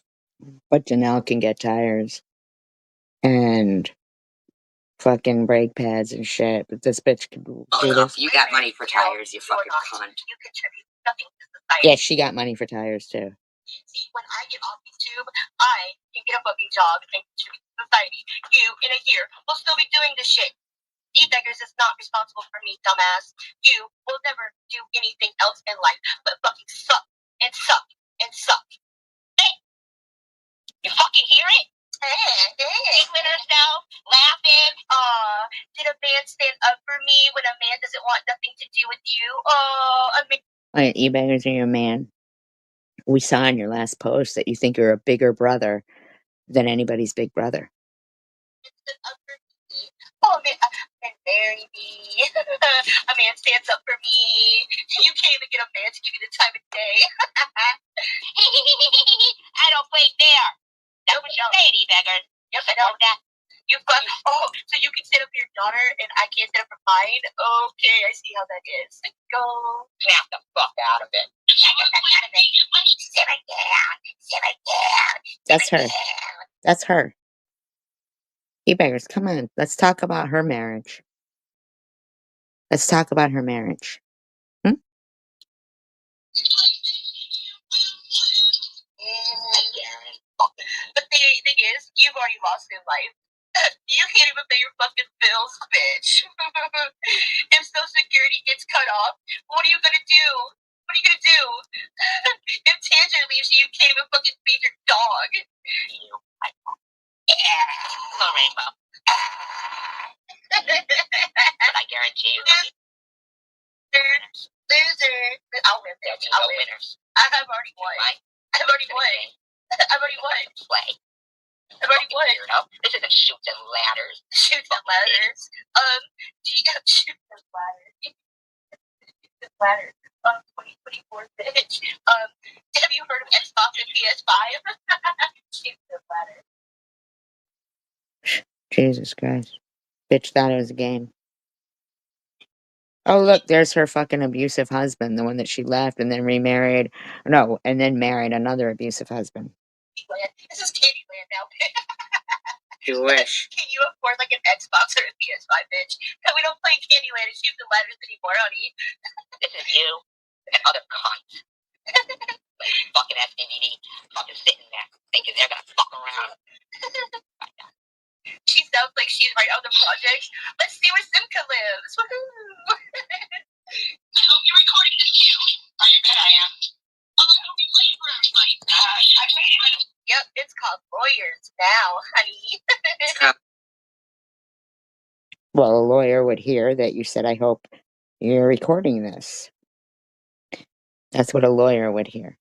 But Janelle can get tires. And fucking brake pads and shit. But this bitch can do this. You got money for tires, you fucking cunt. You contribute nothing to society. Yeah, she got money for tires too. See, when I get off YouTube, I can get a fucking job and contribute to society. You, in a year, will still be doing this shit. E-beggars is not responsible for me, dumbass. You will never do anything else in life but fucking suck and suck and suck. Hey, you fucking hear it? Giggling herself, laughing. Did a man stand up for me when a man doesn't want nothing to do with you? Alright, E-beggars are your man. We saw in your last post that you think you're a bigger brother than anybody's big brother. Oh, man, marry me. A man stands up for me. You can't even get a man to give you the time of day. I don't play fair. That's what you say, E-beggars. Yes, I know that. You fuck. Oh, so you can sit up for your daughter and I can't sit up for mine? Okay, I see how that is. Go. Snap the fuck out of it. Sit it down. Sit it down. That's her. That's her. E-beggars, come on. Let's talk about her marriage. Let's talk about her marriage. But the thing is, you've already lost in life. You can't even pay your fucking bills, bitch. If Social Security gets cut off, what are you gonna do? What are you gonna do? If Tanger leaves you, you can't even fucking feed your dog. Yeah, hello, Rainbow. But I guarantee you, loser. I'll win, bitch. I'll win. I've already won. I've already won. I've already won. Play. I've already won. This isn't shoots and ladders. Shoots and ladders. Do you have shoots and ladders? Shoots and ladders. 2024, bitch. Have you heard of Xbox and PS5? Shoots and ladders. Jesus Christ. Bitch thought it was a game. Oh, look, there's her fucking abusive husband, the one that she left and then remarried. No, and then married another abusive husband. This is Candyland now. You wish. Can you afford like an Xbox or a PS5, bitch? And we don't play Candyland and shoot the ladders anymore, honey. This is you and other cunts. Fucking SDVD. Fucking sitting there thinking they're gonna fuck around. She sounds like she's right on the project. Let's see where Simca lives. Woohoo! I hope you're recording this too. I bet I am. Oh, I hope you play it for everybody. Yep, it's called Lawyers now, honey. Well, a lawyer would hear that you said, I hope you're recording this. That's what a lawyer would hear.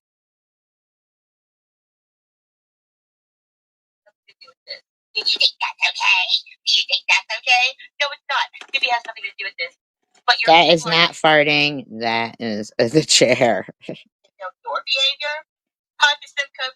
Do you think that's okay? Do you think that's okay? No, it's not. Maybe it has nothing to do with this. But That is not farting. That is the chair. Your behavior? How does Simca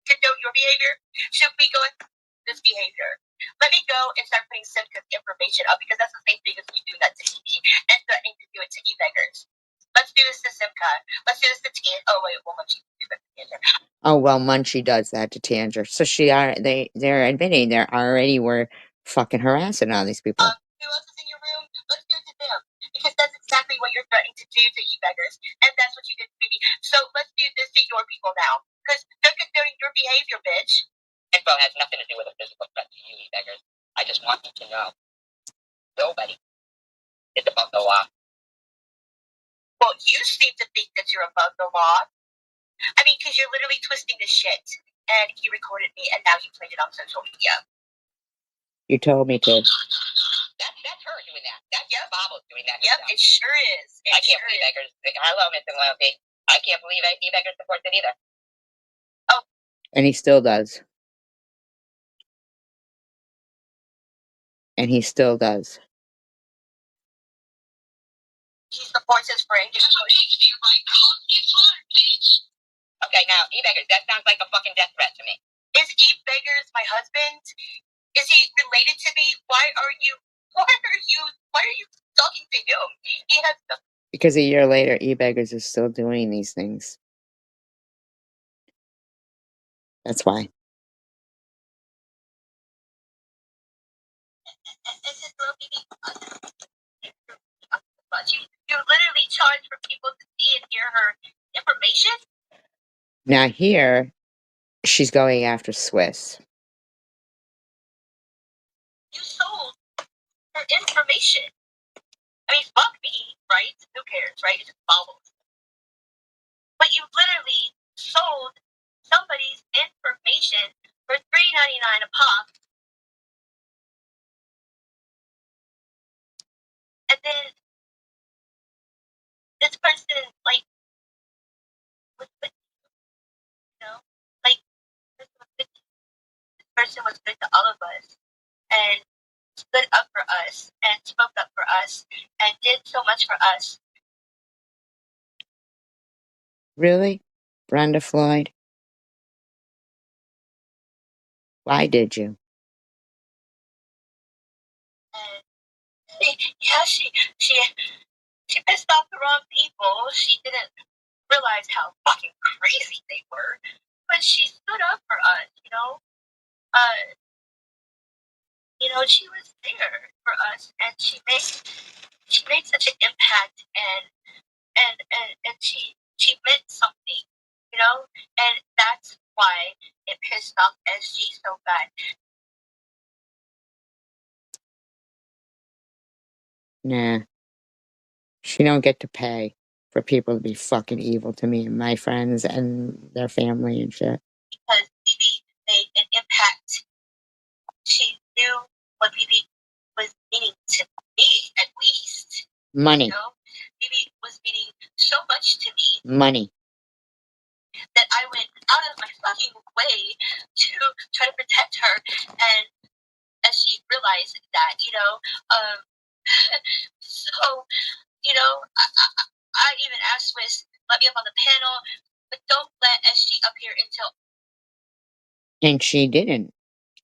condone your behavior? Should we go with this behavior? Let me go and start putting Simca's information up because that's the same thing as you do that to me and threatening to do it to e-beggars. Let's do this to Simca. Let's do this to Tan. Oh wait, well Munchie do that to Tanger. Oh well, Munchie does that to Tanger. So they're admitting they already were fucking harassing all these people. Who else is in your room? Let's do it to them because that's exactly what you're threatening to do to e-beggars, and that's what you did to me. So let's do this to your people now because they're condoning your behavior, bitch. Info has nothing to do with a physical threat to you, e-beggars. I just want you to know nobody is above the law. Well, you seem to think that you're above the law. I mean, because you're literally twisting the shit. and he recorded me, and now he played it on social media. You told me to. That's her doing that. That's Bobble doing that. Yep, it sure is. I can't believe Eggers. Hello, Mr. Loyalty. I can't believe Steve Eggers supports it either. Oh. And he still does. And he still does. He supports his friend. Okay, now, Eve Eggers, that sounds like a fucking death threat to me. Is Eve Eggers my husband? Is he related to me? Why are you talking to him? He has the... Because a year later, E-Beggars is still doing these things. That's why. You literally charge for people to see and hear her information? Now here, she's going after Swiss. You sold her information. I mean, fuck me, right? Who cares, right? It just follows. But you literally sold somebody's information for $3.99 a pop. And then this person, like, was with you, you know? Like, this person was good to all of us and stood up for us and spoke up for us and did so much for us. Really? Brenda Floyd? Why did you? And yeah, she pissed off the wrong people. She didn't realize how fucking crazy they were, but she stood up for us. She was there for us, and she made such an impact, and she meant something, and that's why it pissed off SG so bad. Nah. She don't get to pay for people to be fucking evil to me and my friends and their family and shit. Because BB made an impact. She knew what BB was meaning to me, at least. Money. BB was meaning so much to me. Money. That I went out of my fucking way to try to protect her, and as she realized that, so, I even asked Swiss, let me up on the panel, but don't let SG up here until... And she didn't.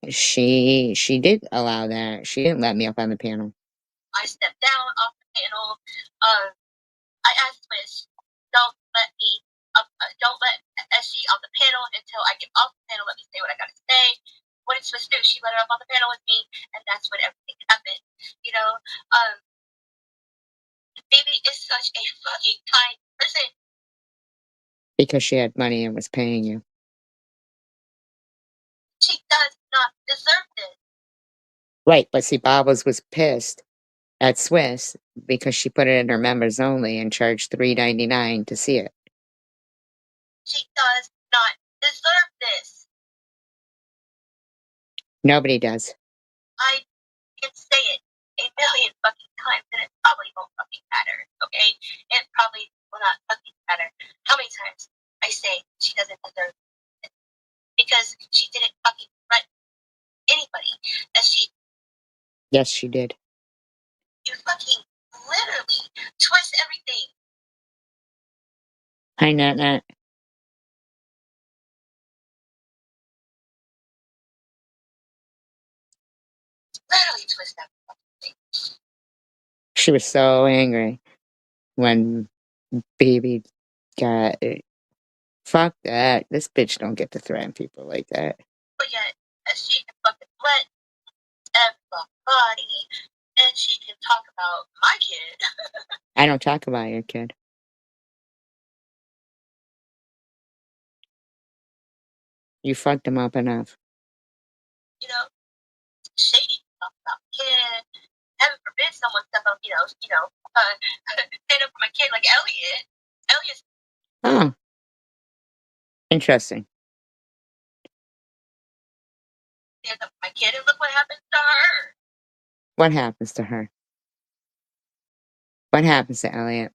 She did allow that. She didn't let me up on the panel. I stepped down off the panel. I asked Swiss, don't let SG on the panel until I get off the panel. Let me say what I gotta say. What did Swiss do? She let her up on the panel with me, and that's when everything happened. Baby is such a fucking kind person. Because she had money and was paying you. She does not deserve this. Right, but see, Bobbles was pissed at Swiss because she put it in her members only and charged $3.99 to see it. She does not deserve this. Nobody does. I can say it a million fucking times, and it probably won't fucking matter, okay? It probably will not fucking matter how many times I say she doesn't deserve it. Because she didn't fucking threaten anybody. Yes, she did. You fucking literally twist everything. Hi, Nat. Literally twist everything. She was so angry when Baby got... Fuck that. This bitch don't get to threaten people like that. But yet, she can fucking let everybody, and she can talk about my kid. I don't talk about your kid. You fucked him up enough. Shady talk about kid. Heaven forbid someone step up, stand up for my kid like Elliot. Elliot's... Oh. Interesting. hands up my kid, and look what happens to her. What happens to her? What happens to Elliot?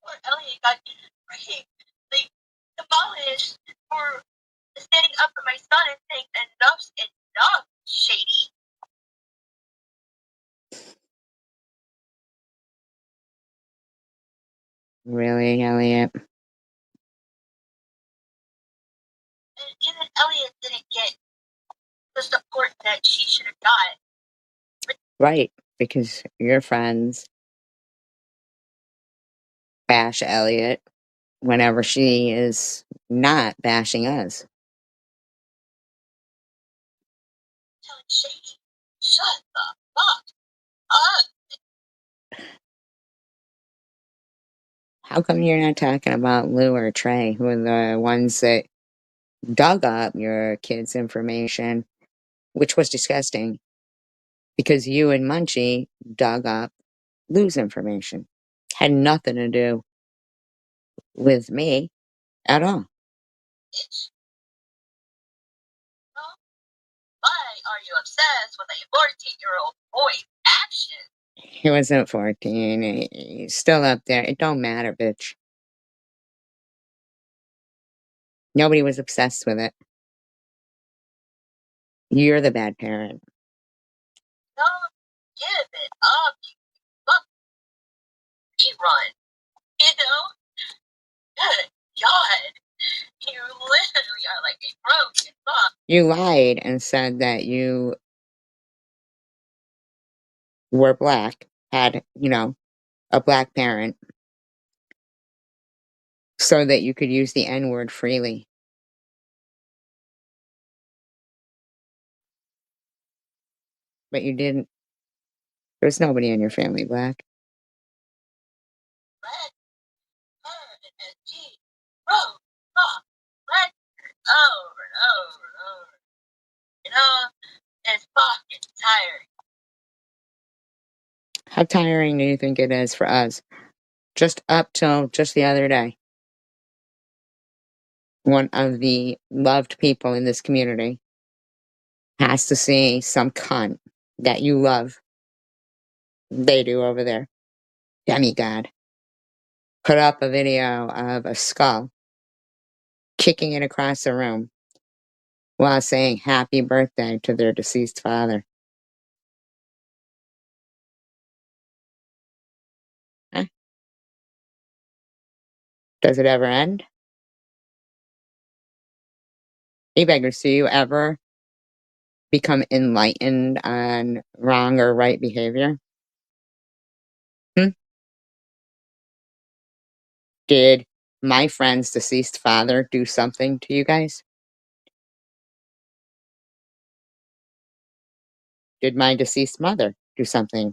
Poor Elliot got freaking like demolished for standing up for my son and saying enough's enough, Shady. Really, Elliot? And even Elliot didn't get the support that she should have got. Right, because your friends bash Elliot whenever she is not bashing us. Telling Shady, shut the fuck up. How come you're not talking about Lou or Trey, who are the ones that dug up your kids' information, which was disgusting, because you and Munchie dug up Lou's information? Had nothing to do with me at all. Bitch. Well, why are you obsessed with a 14-year-old boy's action? He wasn't 14. He's still up there. It don't matter, bitch. Nobody was obsessed with it. You're the bad parent. Don't give it up, you fuck. Rerun. You know? Good God. You literally are like a broken fuck. You lied and said that you were black, had, a black parent, so that you could use the N word freely. But you didn't. There's nobody in your family black. Red, her, and G. Bro, fuck. Red, over and over and over. You know? It's fucking tiring. How tiring do you think it is for us? Just up till just the other day, one of the loved people in this community has to see some cunt that you love, they do over there, demigod, put up a video of a skull kicking it across the room while saying happy birthday to their deceased father. Huh? Does it ever end? E-beggars, do you ever become enlightened on wrong or right behavior? Did my friend's deceased father do something to you guys? Did my deceased mother do something?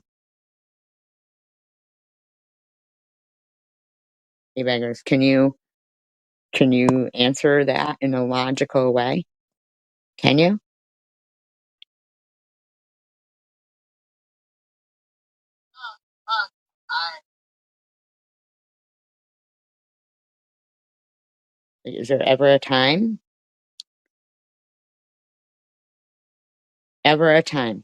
E-beggars, can you answer that in a logical way? Can you? Fuck. Is there ever a time? Ever a time?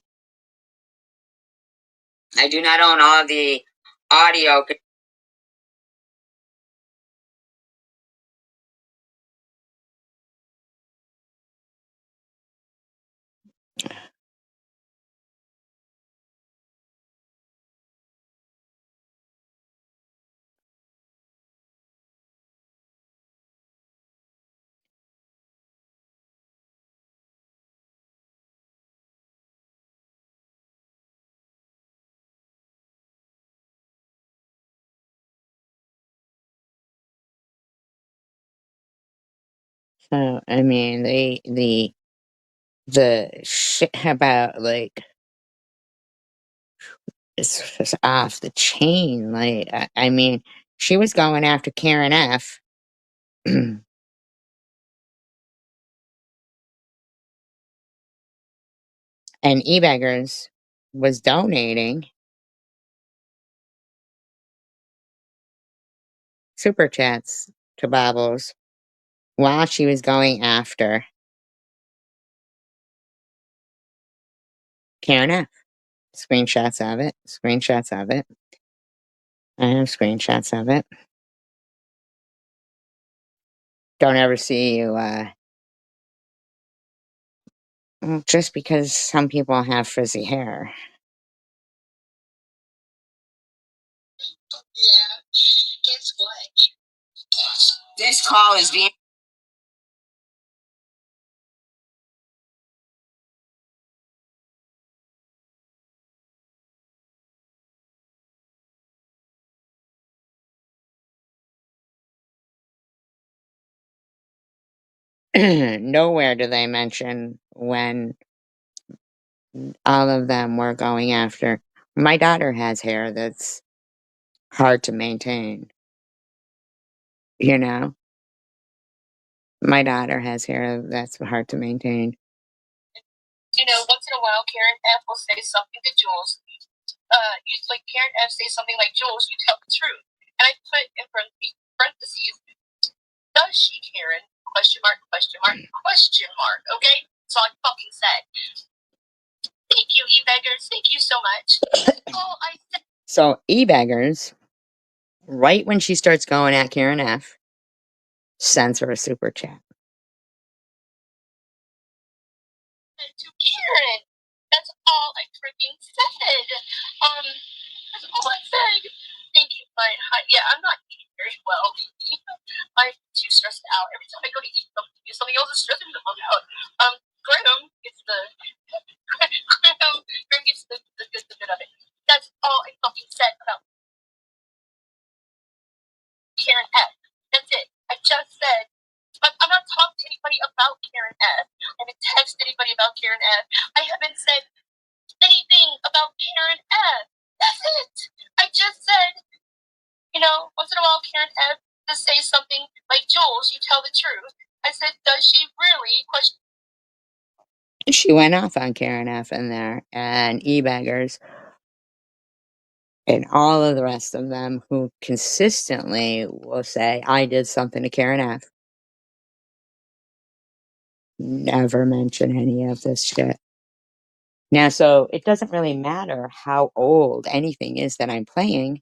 I do not own all of the audio. So, I mean, the shit about, like, it's just off the chain. Like, I mean, she was going after Karen F. And E-beggars was donating super chats to Bobbles while she was going after Karen F. Screenshots of it. Screenshots of it. I have screenshots of it. Don't ever see you, just because some people have frizzy hair. Yeah. Guess what? This call is being. Nowhere do they mention when all of them were going after. My daughter has hair that's hard to maintain. You know? My daughter has hair that's hard to maintain. You know, once in a while, Karen F will say something to Jules. Like Karen F says something like, Jules, you tell the truth. And I put in parentheses, does she, Karen? Question mark, question mark, question mark. Okay? So I fucking said. Thank you, e-beggars. Thank you so much. That's all I said. So, e-beggars, right when she starts going at Karen F, sends her a super chat. To Karen. That's all I freaking said. That's all I said. Thank you, but yeah, I'm not eating very well. I'm too stressed out. Every time I go to eat something else is stressing the fuck out. Graham gets the Graham gets the bit of it. That's all I fucking said about Karen F. That's it. I just said. I'm not talking to anybody about Karen F. I haven't texted anybody about Karen F. I haven't said anything about Karen F. That's it. I just said, you know, once in a while Karen F to say something like, Jules, you tell the truth. I said, does she really? Question. She went off on Karen F in there, and e-beggars, and all of the rest of them who consistently will say, I did something to Karen F. Never mention any of this shit. Now, so it doesn't really matter how old anything is that I'm playing,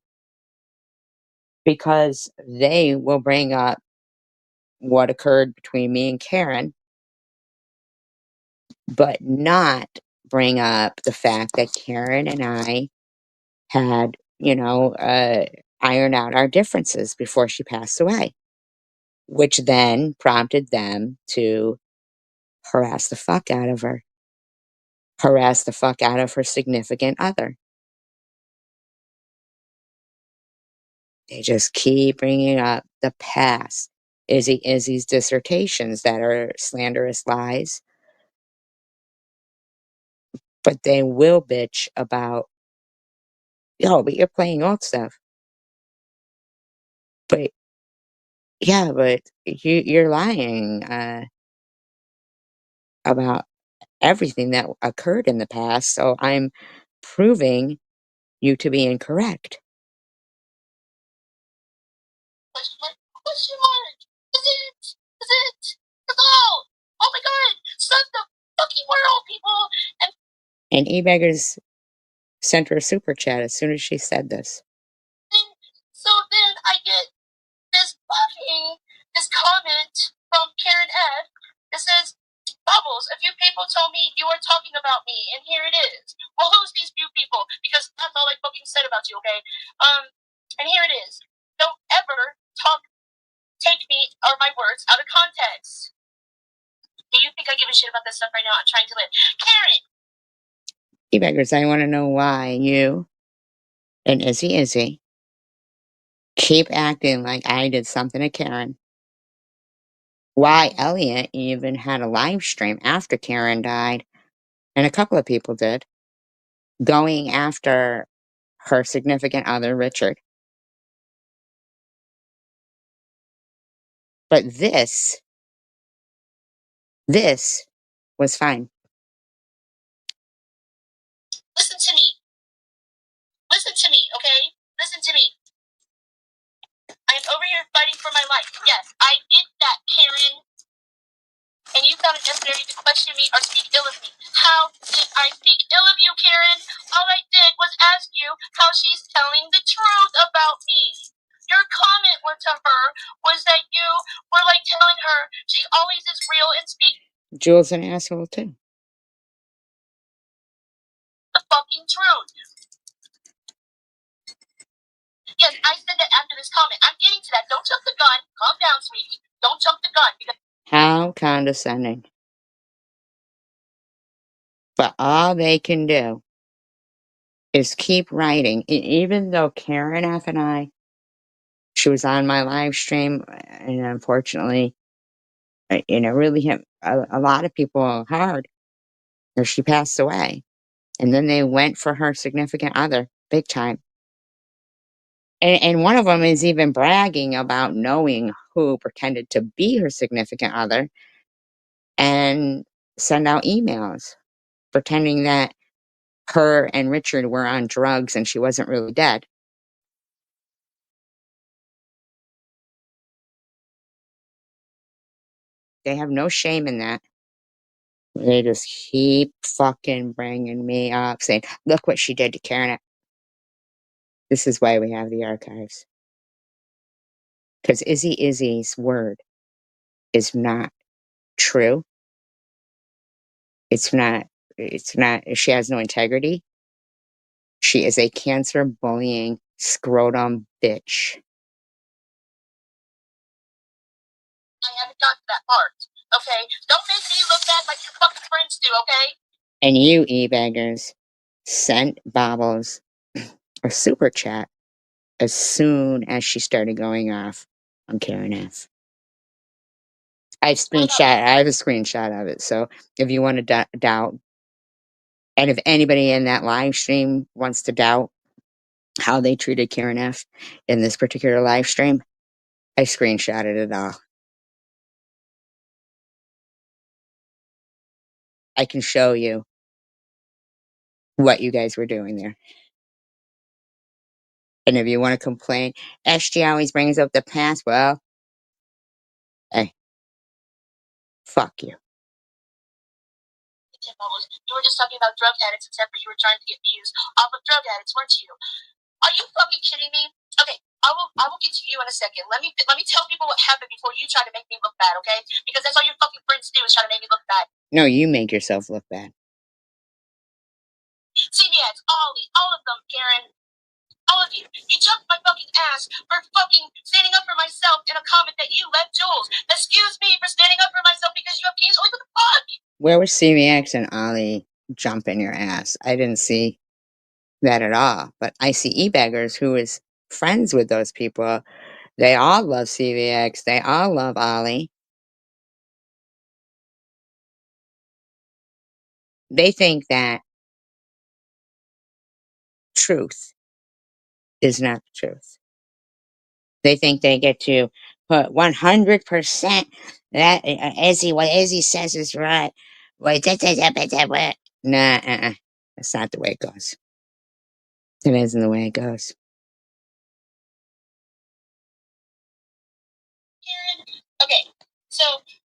because they will bring up what occurred between me and Karen, but not bring up the fact that Karen and I had, ironed out our differences before she passed away, which then prompted them to harass the fuck out of her, harass the fuck out of her significant other. They just keep bringing up the past. Izzy's dissertations that are slanderous lies, but they will bitch about, but you're playing old stuff. But yeah, but you're lying about everything that occurred in the past, so I'm proving you to be incorrect. Question mark, question mark. Is it? Is it? That's all. Oh my god. Save the fucking world, people. And e-beggars sent her a super chat as soon as she said this. So then I get this comment from Karen F. that says, Bubbles, a few people told me you were talking about me, and here it is. Well, who's these few people? Because that's all I fucking said about you, okay? And here it is. Don't ever take me or my words out of context. Do you think I give a shit about this stuff right now? I'm trying to live. Karen! E-beggars, I want to know why you and Izzy keep acting like I did something to Karen. Why Elliot even had a live stream after Karen died, and a couple of people did, going after her significant other, Richard. But this was fine. Listen to me. Listen to me, okay? Listen to me. I'm over here fighting for my life. Yes, I did that, Karen. found it necessary to question me or speak ill of me. How did I speak ill of you, Karen? All I did was ask you how she's telling the truth about me. Your comment to her was that you were like telling her she always is real and speaks Jules an asshole too. the fucking truth. Yes, I said that after this comment. I'm getting to that. Don't jump the gun. Calm down, sweetie. Don't jump the gun. Because How condescending. But all they can do is keep writing. Even though Karen F and I, she was on my live stream, and unfortunately, really hit a lot of people hard, or she passed away. And then they went for her significant other, big time. And one of them is even bragging about knowing who pretended to be her significant other and send out emails pretending that her and Richard were on drugs and she wasn't really dead. They have no shame in that. They just keep fucking bringing me up, saying, look what she did to Karen. This is why we have the archives. Because Izzy's word is not true. It's not, she has no integrity. She is a cancer bullying scrotum bitch. I haven't got to that part. Okay? Don't make me look bad like your fucking friends do, okay? And you, e-baggers, sent Bobbles a super chat as soon as she started going off on Karen F. I have a screenshot of it. So if you want to doubt, and if anybody in that live stream wants to doubt how they treated Karen F in this particular live stream, I screenshotted it all. I can show you what you guys were doing there. And if you want to complain, SG always brings up the past. Well, hey, fuck you. You were just talking about drug addicts, except for you were trying to get views off of drug addicts, weren't you? Are you fucking kidding me? Okay, I will get to you in a second. Let me tell people what happened before you try to make me look bad, okay? Because that's all your fucking friends do is try to make me look bad. No, you make yourself look bad. CBS, Ollie, all of them, Karen. All of you. You jumped my fucking ass for fucking standing up for myself in a comment that you left Jules. Excuse me for standing up for myself because you have cancer. What the fuck? Where was CVX and Ollie jumping your ass? I didn't see that at all. But I see e-baggers who is friends with those people. They all love CVX. They all love Ollie. They think that truth is not the truth. They think they get to put 100% that what Izzy says is right. Wait, nah, that's not the way it goes. It isn't the way it goes. Karen, okay, so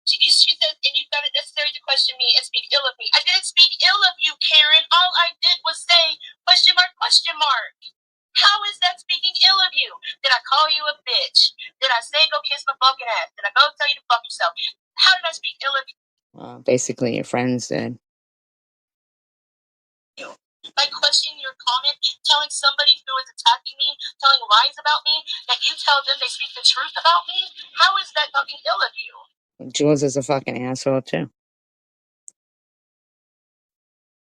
she says, and you found it necessary to question me and speak ill of me. I didn't speak ill of you, Karen. All I did was say, question mark, question mark. How is that speaking ill of you? Did I call you a bitch? Did I say go kiss my fucking ass? Did I go tell you to fuck yourself? How did I speak ill of you? Well, basically, your friends did. By questioning your comment, telling somebody who is attacking me, telling lies about me, that you tell them they speak the truth about me? How is that fucking ill of you? Jules is a fucking asshole, too.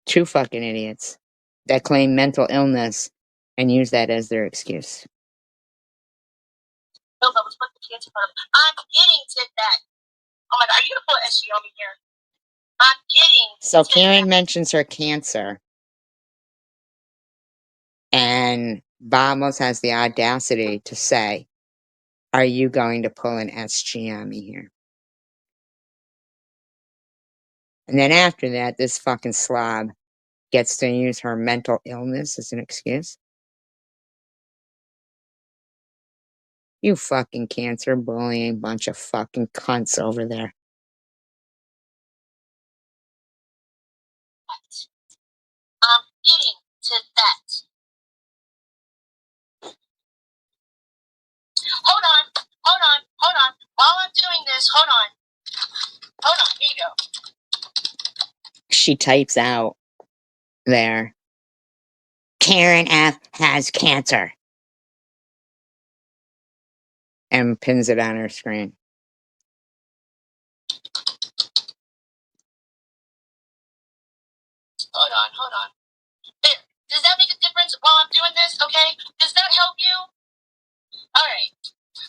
Two fucking idiots that claim mental illness and use that as their excuse. I'm getting to that. Oh my god, are you gonna put SG on me here? I'm getting So to Karen that. mentions her cancer, and Vamos has the audacity to say, are you going to pull an SG on me here? And then after that, this fucking slob gets to use her mental illness as an excuse. You fucking cancer bullying bunch of fucking cunts over there. did that. Hold on. While I'm doing this, hold on. Here you go. She types out there, Karen F. has cancer. And pins it on her screen. Hold on. There. Does that make a difference while I'm doing this? Okay? Does that help you? Alright.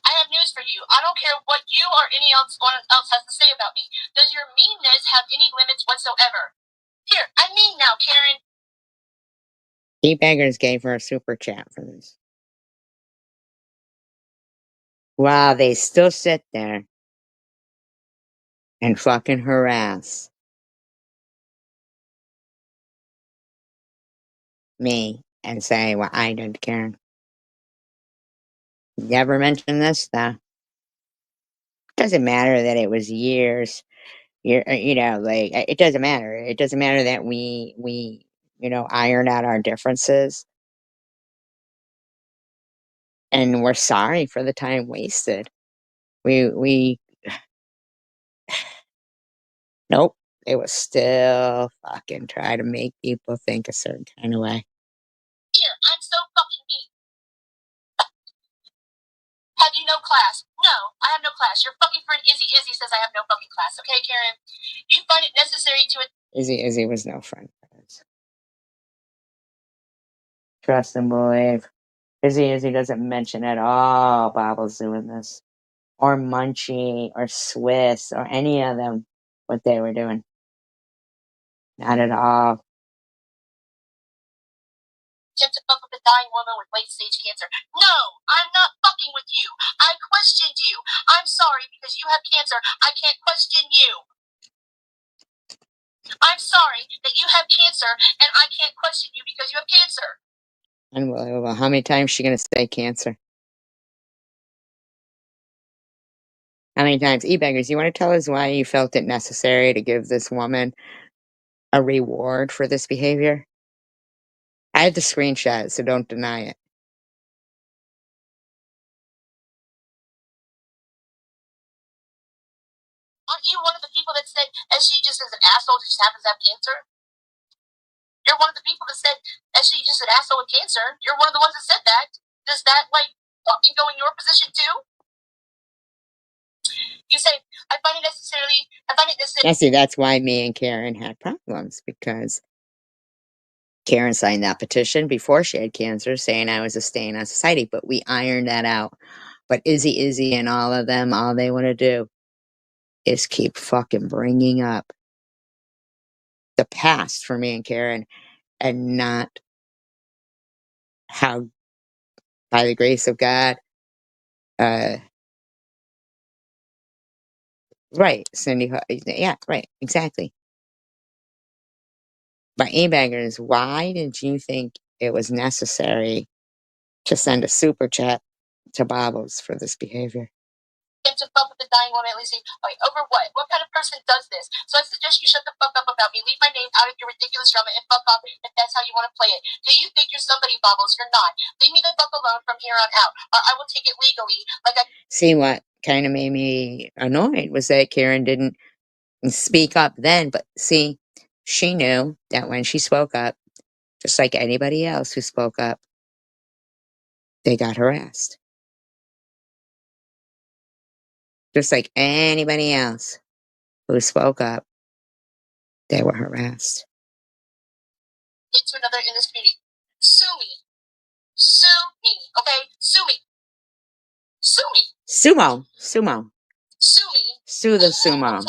I have news for you. I don't care what you or anyone else has to say about me. Does your meanness have any limits whatsoever? Here, I'm mean now, Karen. Beggars gave her a super chat for this. Wow, they still sit there and fucking harass me and say what I did to Karen. Never mention this, though. Doesn't matter that it was years. It doesn't matter. It doesn't matter that we iron out our differences. And we're sorry for the time wasted. We Nope. They would still fucking try to make people think a certain kind of way. Here, I'm so fucking mean. Have you no class? No, I have no class. Your fucking friend Izzy says I have no fucking class. Okay, Karen? You find it necessary to... Izzy was no friend of hers. Trust and believe. Izzy doesn't mention at all Bobble's doing this. Or Munchie or Swiss or any of them what they were doing. Not at all. Attempt to fuck with a dying woman with late-stage cancer. No, I'm not fucking with you. I questioned you. I'm sorry because you have cancer. I can't question you. I'm sorry that you have cancer and I can't question you because you have cancer. Unbelievable. How many times is she going to say cancer? How many times? E-Beggars, you want to tell us why you felt it necessary to give this woman a reward for this behavior? I have the screenshot, so don't deny it. Aren't you one of the people that said SG just is an asshole who just happens to have cancer? You're one of the people that said SG just an asshole with cancer. You're one of the ones that said that. Does that, fucking go in your position too? You say, I find it necessary. Yeah, see, that's why me and Karen had problems, because Karen signed that petition before she had cancer saying I was a stain on society, but we ironed that out. But Izzy and all of them, all they want to do is keep fucking bringing up the past for me and Karen, and not how, by the grace of God, right, Cindy, yeah, right, exactly. But E-Baggers, why did you think it was necessary to send a super chat to Bobbles for this behavior? To fuck with the dying woman, at least. Okay, over what? What kind of person does this? So I suggest you shut the fuck up about me. Leave my name out of your ridiculous drama and fuck off if that's how you want to play it. Do you think you're somebody, Bobbles? You're not. Leave me the fuck alone from here on out, or I will take it legally. See, what kind of made me annoyed was that Karen didn't speak up then, but see, she knew that when she spoke up, just like anybody else who spoke up, they got harassed. Just like anybody else who spoke up, they were harassed. Into another in this community. Sue me. Sue me. Okay? Sue me. Sue me. Sumo. Sue me. Sue the sumo.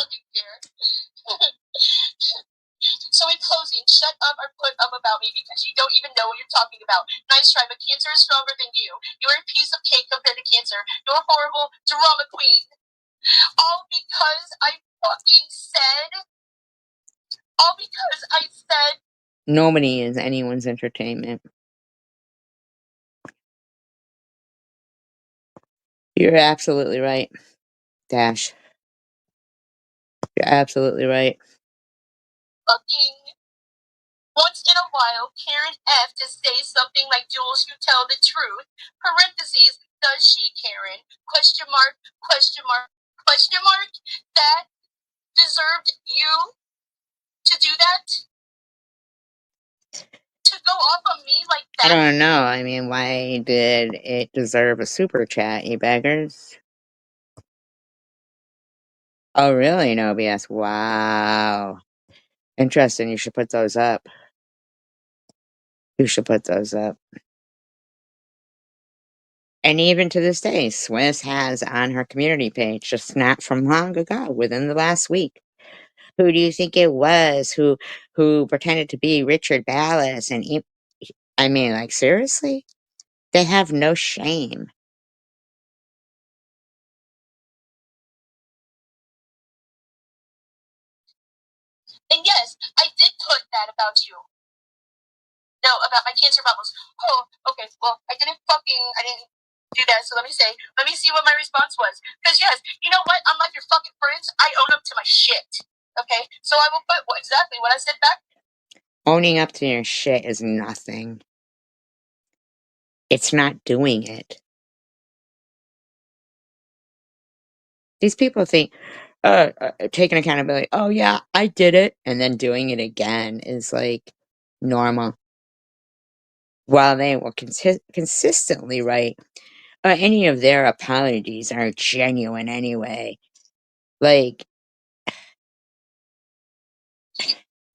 So in closing, shut up or put up about me because you don't even know what you're talking about. Nice try, but cancer is stronger than you. You're a piece of cake compared to cancer. You're a horrible drama queen. All because I fucking said. All because I said. Nobody is anyone's entertainment. You're absolutely right, Dash. You're absolutely right. Fucking wants in a while, Karen F to say something like, Jules, you tell the truth. Parentheses, does she, Karen? Question mark, question mark, question mark. That deserved you to do that? To go off on me like I that? don't know. I mean, why did it deserve a super chat, you beggars? Oh, really? No BS. Wow. Interesting. You should put those up. You should put those up. And even to this day, Swiss has on her community page a snap from long ago, within the last week. Who do you think it was who pretended to be Richard Ballas? And I mean, like, seriously? They have no shame. And yes, I did put that about you. No, about my cancer problems. Oh, okay. Well, I didn't do that. So let me see what my response was. Because yes, you know what? Unlike your fucking friends, I own up to my shit. Okay, so I will put exactly what I said back. Owning up to your shit is nothing. It's not doing it. These people think taking accountability. Oh yeah, I did it, and then doing it again is like normal. While they will consistently write, any of their apologies are genuine anyway. Like,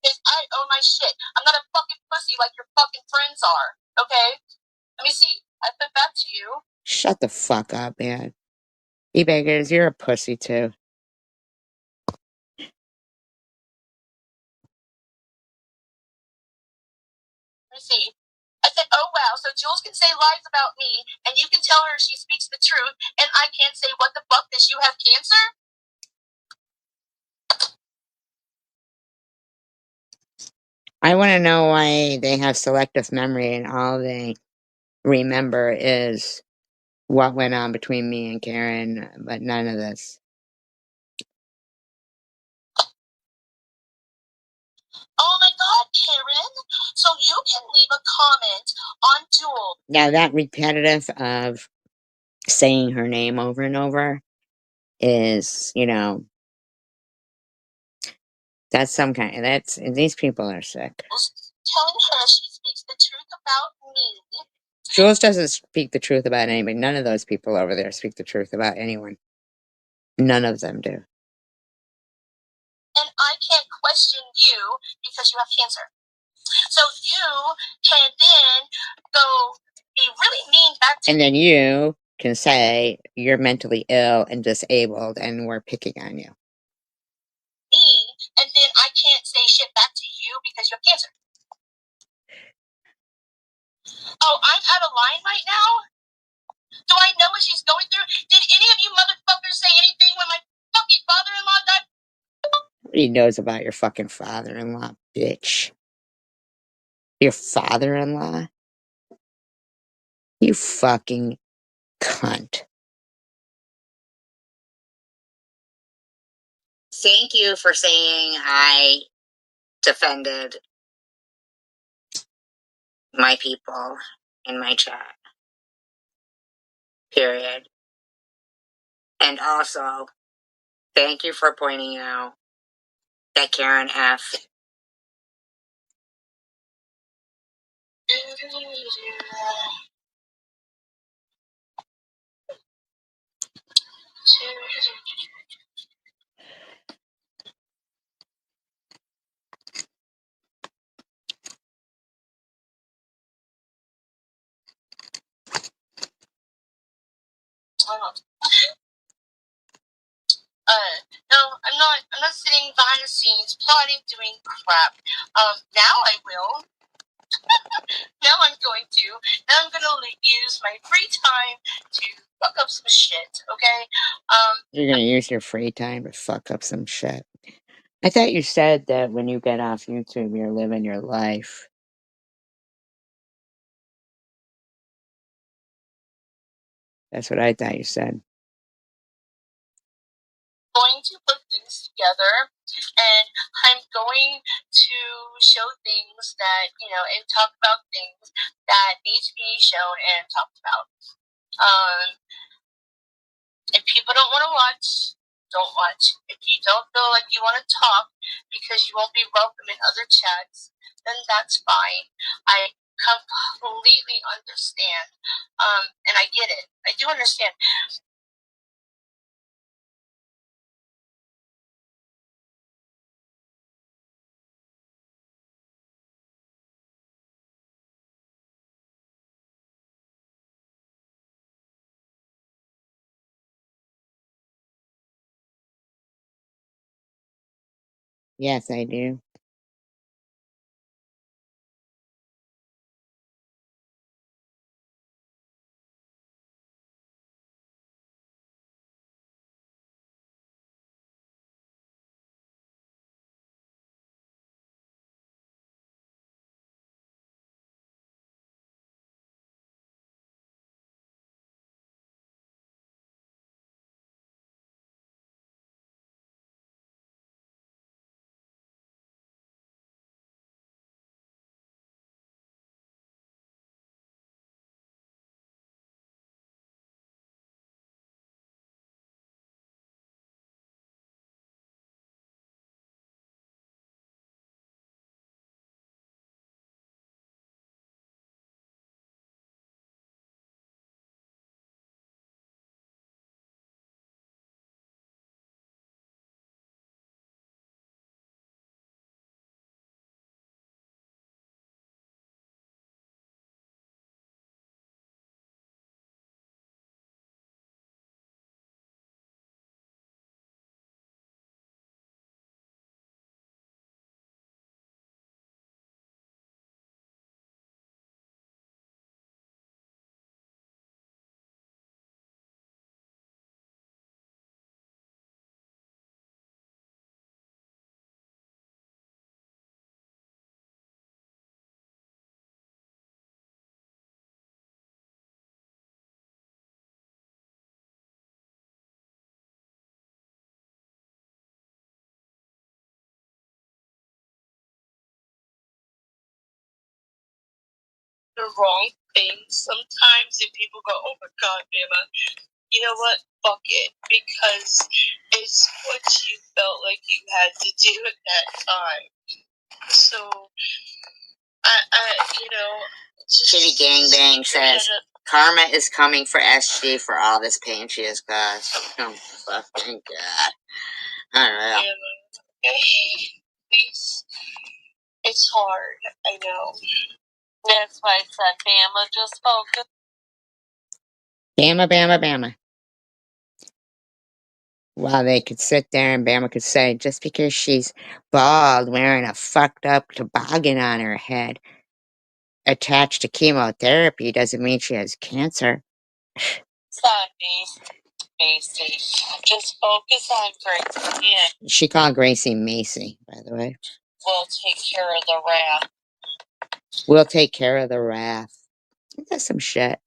I own my shit. I'm not a fucking pussy like your fucking friends are. Okay, let me see. I put back to you. shut the fuck up, man. E-Beggars, you're a pussy too. Let me see. I said, oh wow, so Jules can say lies about me, and you can tell her she speaks the truth, and I can't say what the fuck, does you have cancer? I want to know why they have selective memory and all they remember is what went on between me and Karen, but none of this. Oh my god, Karen! So you can leave a comment on Jules. Now, that repetitive of saying her name over and over is, that's some kind. These people are sick. Telling her she speaks the truth about me. Jules doesn't speak the truth about anybody. None of those people over there speak the truth about anyone. None of them do. And I can't question you because you have cancer. So you can then go be really mean back to And then you can say you're mentally ill and disabled and we're picking on you. me, and then I can't say shit back to you because you have cancer. Oh, I'm out of line right now? Do I know what she's going through? Did any of you motherfuckers say anything when my fucking father-in-law died? Nobody knows about your fucking father-in-law, bitch. Your father-in-law? You fucking cunt. Thank you for saying I defended my people in my chat. Period. And also, thank you for pointing out that Karen F. No, I'm not sitting behind the scenes plotting, doing crap. Now I will. Now I'm going to. Now I'm gonna use my free time to fuck up some shit, okay? You're gonna use your free time to fuck up some shit. I thought you said that when you get off YouTube, you're living your life. That's what I thought you said. Going to put things together. together, and I'm going to show things that, and talk about things that need to be shown and talked about. If people don't want to watch, don't watch. If you don't feel like you want to talk because you won't be welcome in other chats, then that's fine. I completely understand. And I get it. I do understand. Yes, I do. The wrong thing sometimes, and people go, "Oh my God, Bama." You know what? Fuck it, because it's what you felt like you had to do at that time. So, Kitty Gangbang says, "Karma is coming for SG for all this pain she has caused." Oh, fucking God. I don't know. It's hard, I know. That's why I said, Bama, just focus. Bama, Bama, Bama. Well, they could sit there and Bama could say, just because she's bald, wearing a fucked up toboggan on her head, attached to chemotherapy, doesn't mean she has cancer. Sorry, Macy. Just focus on Gracie. Yeah. She called Gracie Macy, by the way. We'll take care of the wrath. We'll take care of the wrath. That's some shit.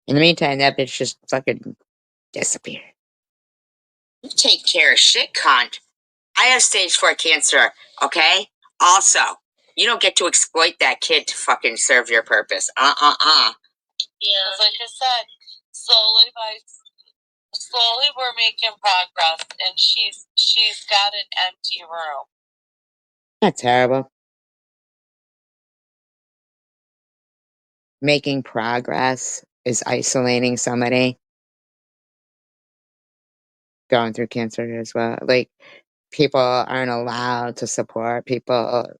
In the meantime, that bitch just fucking disappeared. You take care of shit, cunt. I have stage 4 cancer, okay? Also, you don't get to exploit that kid to fucking serve your purpose. Yeah. Like I said, slowly we're making progress, and she's got an empty room. That's terrible. Making progress is isolating somebody going through cancer as well. Like, people aren't allowed to support people.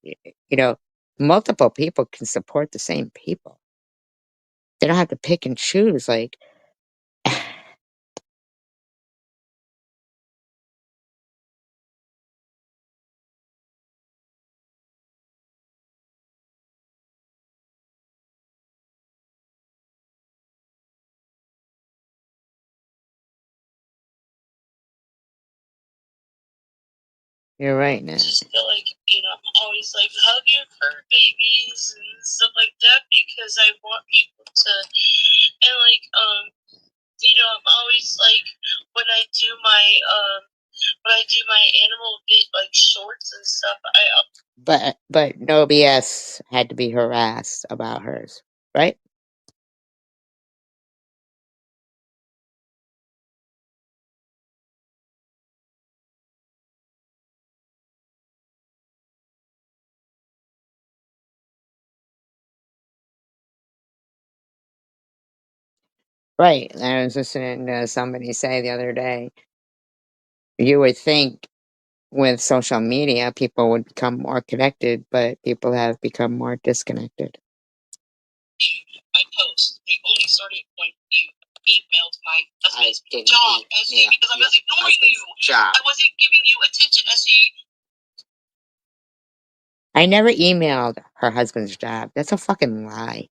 Multiple people can support the same people. They don't have to pick and choose. Like, you're right now. Just feel like, I'm always like, hug your fur babies and stuff like that, because I want people to, and like, You know, I'm always like when I do my animal like shorts and stuff. But no BS had to be harassed about hers, right? Right. I was listening to somebody say the other day, you would think with social media people would become more connected, but people have become more disconnected. My post, they only started when you emailed my husband's job, SG, because I was ignoring you. Job. I wasn't giving you attention, SG. I never emailed her husband's job. That's a fucking lie.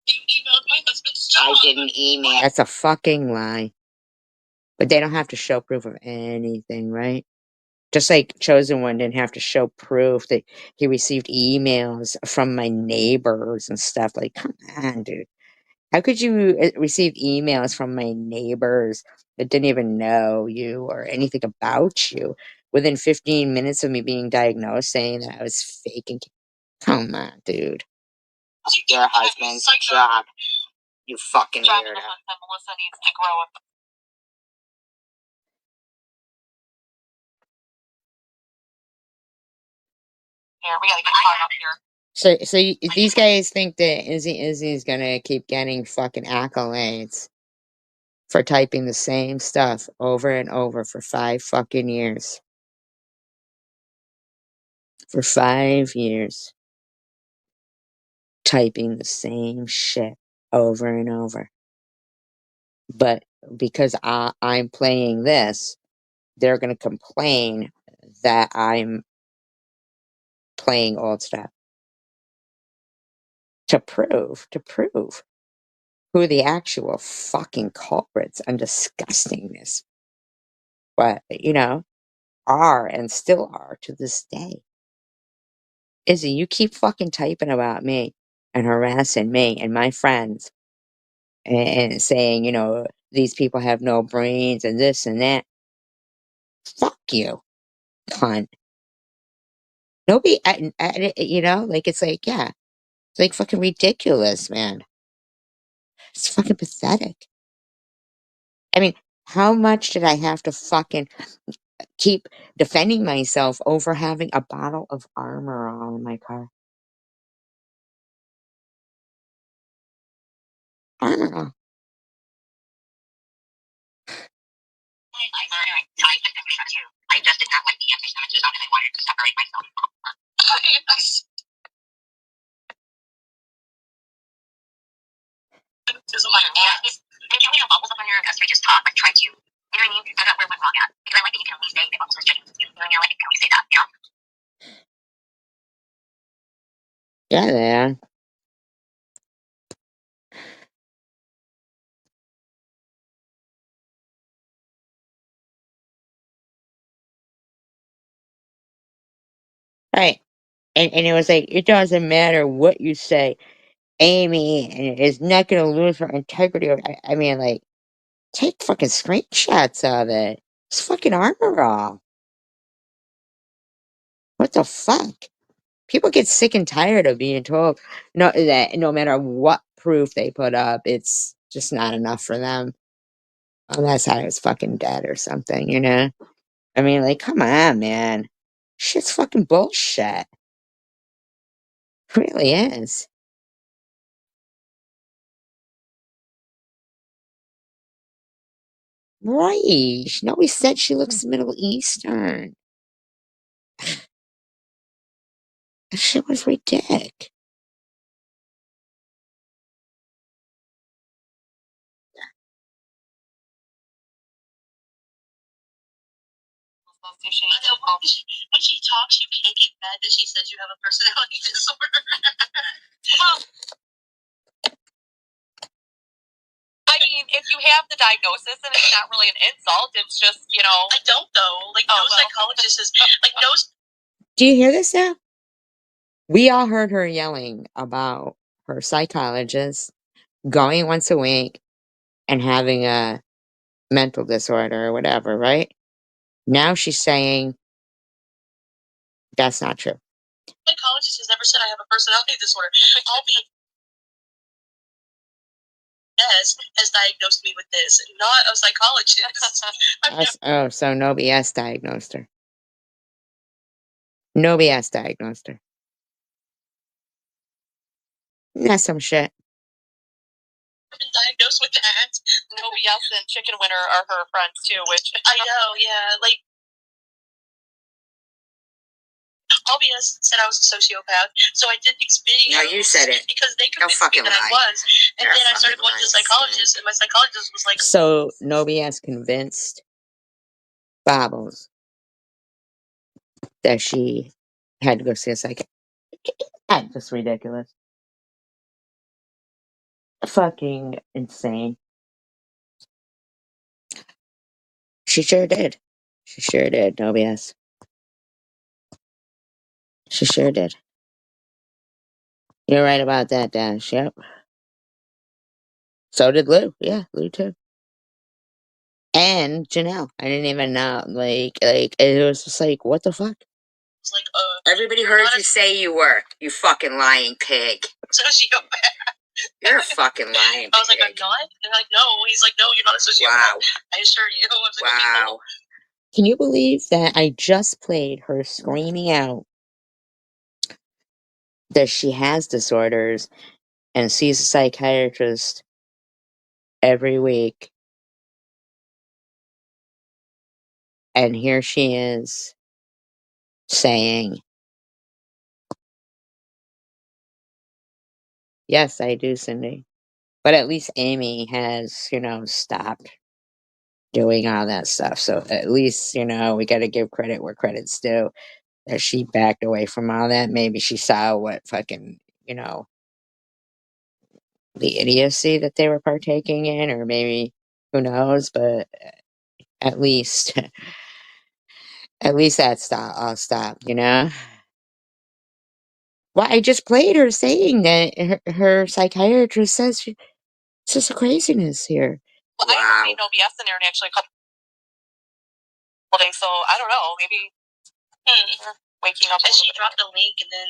You emailed my husband's job. I didn't email. That's a fucking lie. But they don't have to show proof of anything, right? Just like Chosen One didn't have to show proof that he received emails from my neighbors and stuff. Like, come on, dude. How could you receive emails from my neighbors that didn't even know you or anything about you within 15 minutes of me being diagnosed saying that I was faking? Come on, dude. Your husband's job. You fucking weirdo. Melissa needs to grow up. Here, we gotta get caught up here. So these guys think that Izzy's gonna keep getting fucking accolades for typing the same stuff over and over for 5 fucking years. For 5 years. Typing the same shit over and over. But because I'm playing this, they're gonna complain that I'm playing old stuff. To prove who the actual fucking culprits and disgustingness, but are and still are to this day. Izzy, you keep fucking typing about me and harassing me and my friends and saying, these people have no brains and this and that. Fuck you, cunt. Nobody, like, it's like, yeah, it's like fucking ridiculous, man. It's fucking pathetic. I mean, how much did I have to fucking keep defending myself over having a bottle of Armor All in my car? Armor All. I just did not like the anti-Semitism and I wanted to separate myself from her. This is my ass. And can we have bubbles up on your because we just talk, like try to, you know what I mean? Find out where we're wrong at. Because I like that you can at least say that bubbles was judging you. You know, and you're like, can we say that, you know? Yeah, yeah. Right. And it was like, it doesn't matter what you say. Amy is not going to lose her integrity. I mean, like, take fucking screenshots of it. It's fucking Armor All. What the fuck? People get sick and tired of being told that no matter what proof they put up, it's just not enough for them. Unless I was fucking dead or something, I mean, like, come on, man. Shit's fucking bullshit. It really is. Right. Nobody said she looks Middle Eastern. That shit was ridiculous. When she talks, you can't get mad that she says you have a personality disorder. Well, I mean, if you have the diagnosis, and it's not really an insult, it's just, I don't, though. Like, no psychologist is, like, no. Do you hear this now? We all heard her yelling about her psychologist going once a week and having a mental disorder or whatever, right? Now she's saying that's not true. Psychologist has never said I have a personality disorder. has diagnosed me with this, not a psychologist. Oh, so no BS diagnosed her. No BS diagnosed her. That's some shit. I've been diagnosed with that. No BS and Chicken Winner are her friends too, which I know, yeah. Like, OBS said I was a sociopath, so I did these videos. No, you said it. Because they convinced me that I was. And then I started going to the psychologist, and my psychologist was like... So, No BS convinced Bobbles that she had to go see a psychiatrist. That's just ridiculous. Fucking insane. She sure did. She sure did, No BS. She sure did. You're right about that, Dash. Yep. So did Lou. Yeah, Lou too. And Janelle. I didn't even know. Like, it was just like, what the fuck? It's like, everybody heard you say you were. You fucking lying pig. Sociopath. You're a fucking lying pig. I was like, I'm not? And they're like, no. He's like, no, you're not a sociopath. Wow. I assure you. I was like, wow. Okay, cool. Can you believe that I just played her screaming out that she has disorders and sees a psychiatrist every week? And here she is saying, yes, I do, Cindy. But at least Amy has, stopped doing all that stuff. So at least, we got to give credit where credit's due. That she backed away from all that. Maybe she saw what fucking, the idiocy that they were partaking in, or maybe who knows, but at least at least that all stopped, Well, I just played her saying that her psychiatrist says it's just a craziness here. Well, I haven't seen OBS in there in actually a couple days, so I don't know. Maybe waking up. And she dropped a link and then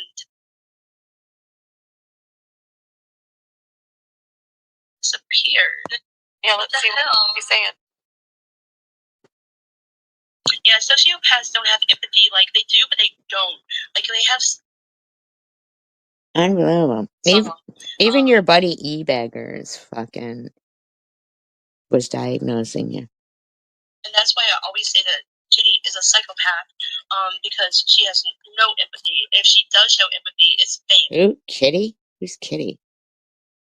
disappeared. Yeah, let's see what she's saying. Yeah, sociopaths don't have empathy. Like, they do, but they don't. Like, they have... Unbelievable. Even your buddy E-Baggers fucking was diagnosing you. And that's why I always say that Kitty is a psychopath, because she has no empathy. If she does show empathy, it's fake. Who? Kitty? Who's Kitty?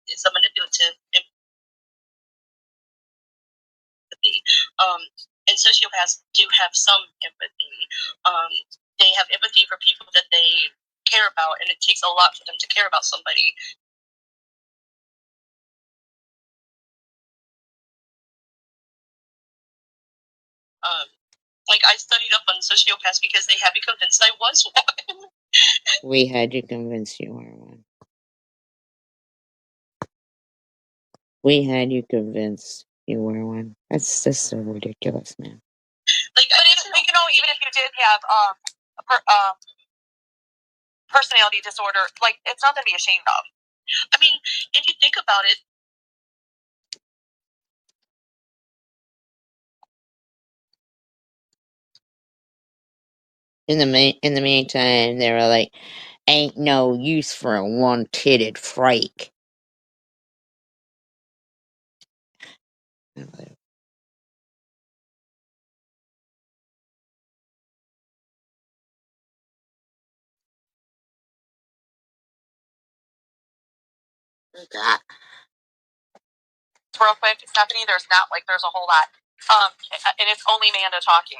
It's a manipulative empathy. And sociopaths do have some empathy. They have empathy for people that they care about, and it takes a lot for them to care about somebody. Like, I studied up on sociopaths because they had me convinced I was one. We had you convinced you were one. We had you convinced you were one. That's just so ridiculous, man. Like, but even if you did have personality disorder, like, it's nothing to be ashamed of. I mean, if you think about it, In the meantime, they were like, "Ain't no use for a one-titted freak." God. real quick, Stephanie, there's a whole lot. And it's only Amanda talking.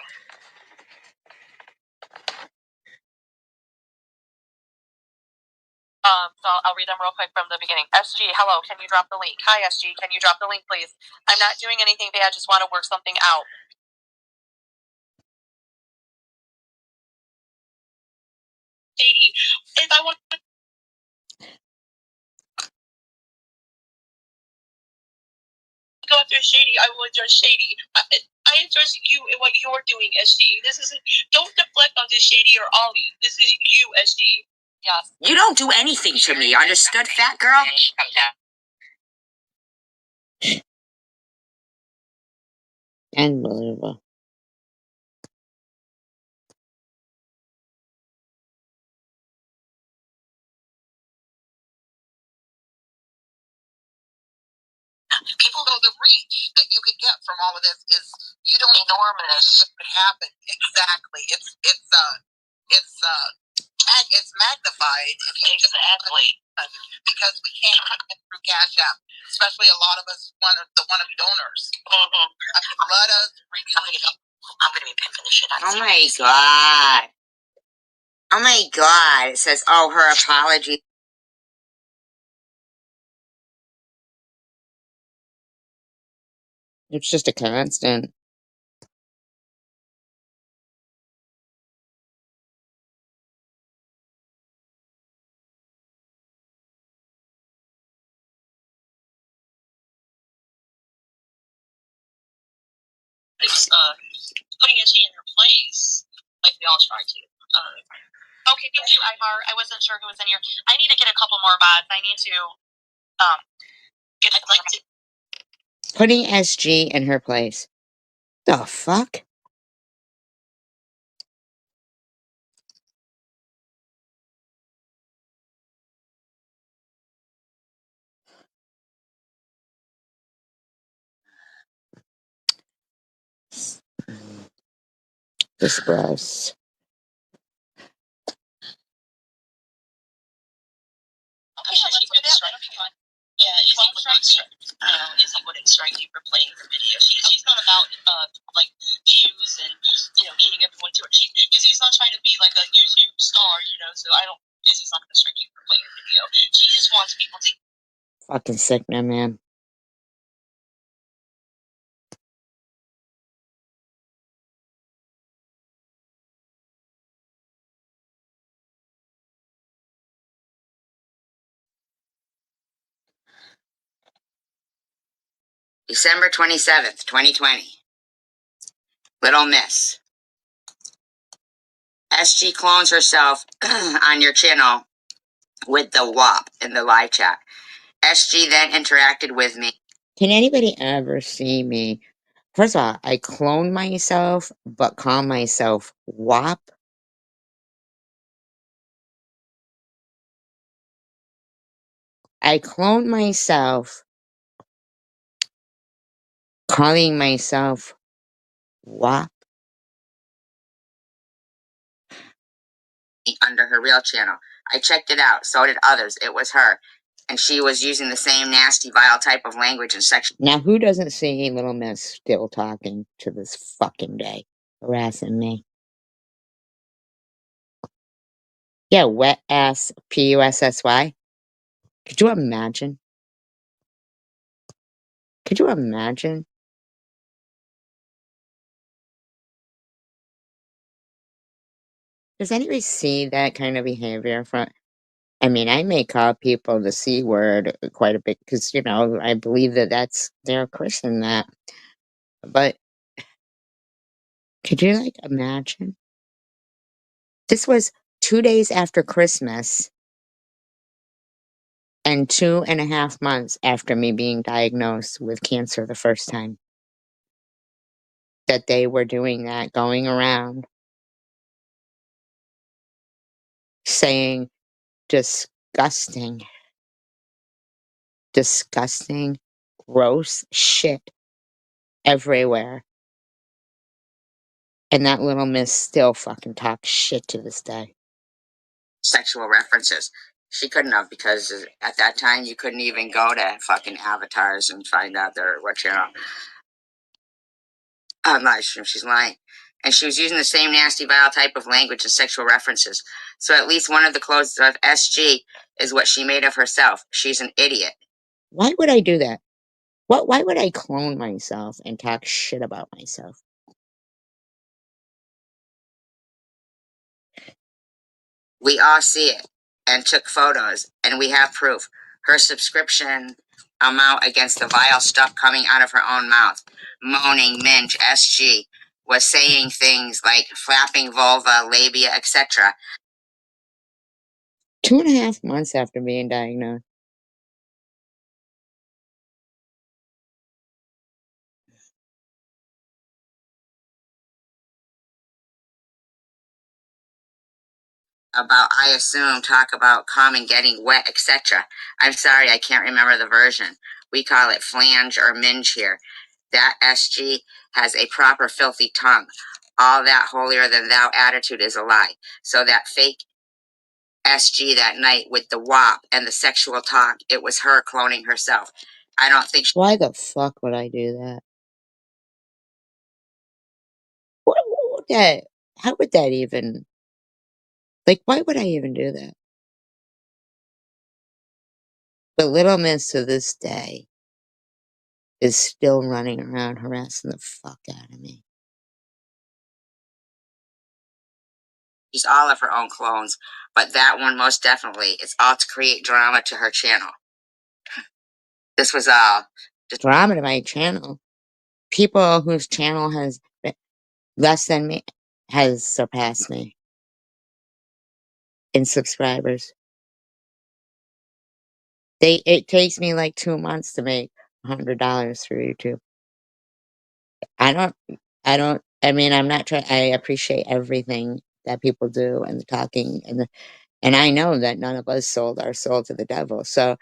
So I'll read them real quick from the beginning. SG, hello, can you drop the link? Hi, SG, can you drop the link, please? I'm not doing anything bad, just want to work something out. Katie, if I want go after Shady, I will address Shady. I address you and what you're doing, SG. This isn't. Don't deflect onto Shady or Ollie. This is you, SG. Yeah. You don't do anything to me. Understood, fat girl? Unbelievable. People know the reach that you could get from all of this is you don't enormous what could happen. Exactly. It's magnified. Exactly. Because we can't get through Cash App, especially a lot of us want to be donors. Mm-hmm. Let us really. I'm gonna be pimping this shit out. Oh my god. Oh my god. It says, oh, her apology. It's just a constant. Putting SG in her place, like we all try to. Okay, thank you, Ihar. I wasn't sure who was in here. I need to get a couple more bots. I need to get. I'd like to. Putting SG in her place. The fuck? This gross. Okay, yeah, let's do that. That'll be fun. Yeah, Izzy wouldn't strike you for playing her video. She's not about like views and getting everyone to her. Izzy's not trying to be like a YouTube star, So Izzy's not going to strike you for playing her video. She just wants people to. Fucking sick now, man. December 27th, 2020. Little Miss. SG clones herself on your channel with the WAP in the live chat. SG then interacted with me. Can anybody ever see me? First of all, I clone myself, but call myself WAP. I clone myself, calling myself WAP. Under her real channel. I checked it out. So did others. It was her. And she was using the same nasty, vile type of language and sexual. Now, who doesn't see Little Miss still talking to this fucking day, harassing me? Yeah, wet ass PUSSY. Could you imagine? Could you imagine? Does anybody see that kind of behavior from? I mean, I may call people the C word quite a bit because, I believe that that's their Christian that. But could you, imagine? This was 2 days after Christmas and 2.5 months after me being diagnosed with cancer the first time. That they were doing that, going around saying disgusting, gross shit everywhere. And that Little Miss still fucking talks shit to this day. Sexual references. She couldn't have, because at that time you couldn't even go to fucking avatars and find out what channel. On live stream, she's lying. And she was using the same nasty, vile type of language and sexual references. So at least one of the clothes of SG is what she made of herself. She's an idiot. Why would I do that? Why would I clone myself and talk shit about myself? We all see it and took photos, and we have proof. Her subscription amount against the vile stuff coming out of her own mouth. Moaning, Minge, SG, was saying things like flapping vulva, labia, etc. 2.5 months after being diagnosed. About, I assume, talk about common getting wet, etc. I'm sorry, I can't remember the version. We call it flange or minge here. That SG has a proper filthy tongue. All that holier than thou attitude is a lie. So that fake SG that night with the WAP and the sexual talk, it was her cloning herself. I don't think. Why the fuck would I do that? What would that? How would that even? Like, why would I even do that? But Little Miss to this day is still running around harassing the fuck out of me. She's all of her own clones, but that one most definitely. It's all to create drama to her channel. This was all just drama to my channel. People whose channel has been less than me has surpassed me in subscribers. It takes me like 2 months to make $100 through YouTube. I don't I mean, I'm not trying. I appreciate everything that people do and the talking and I know that none of us sold our soul to the devil. So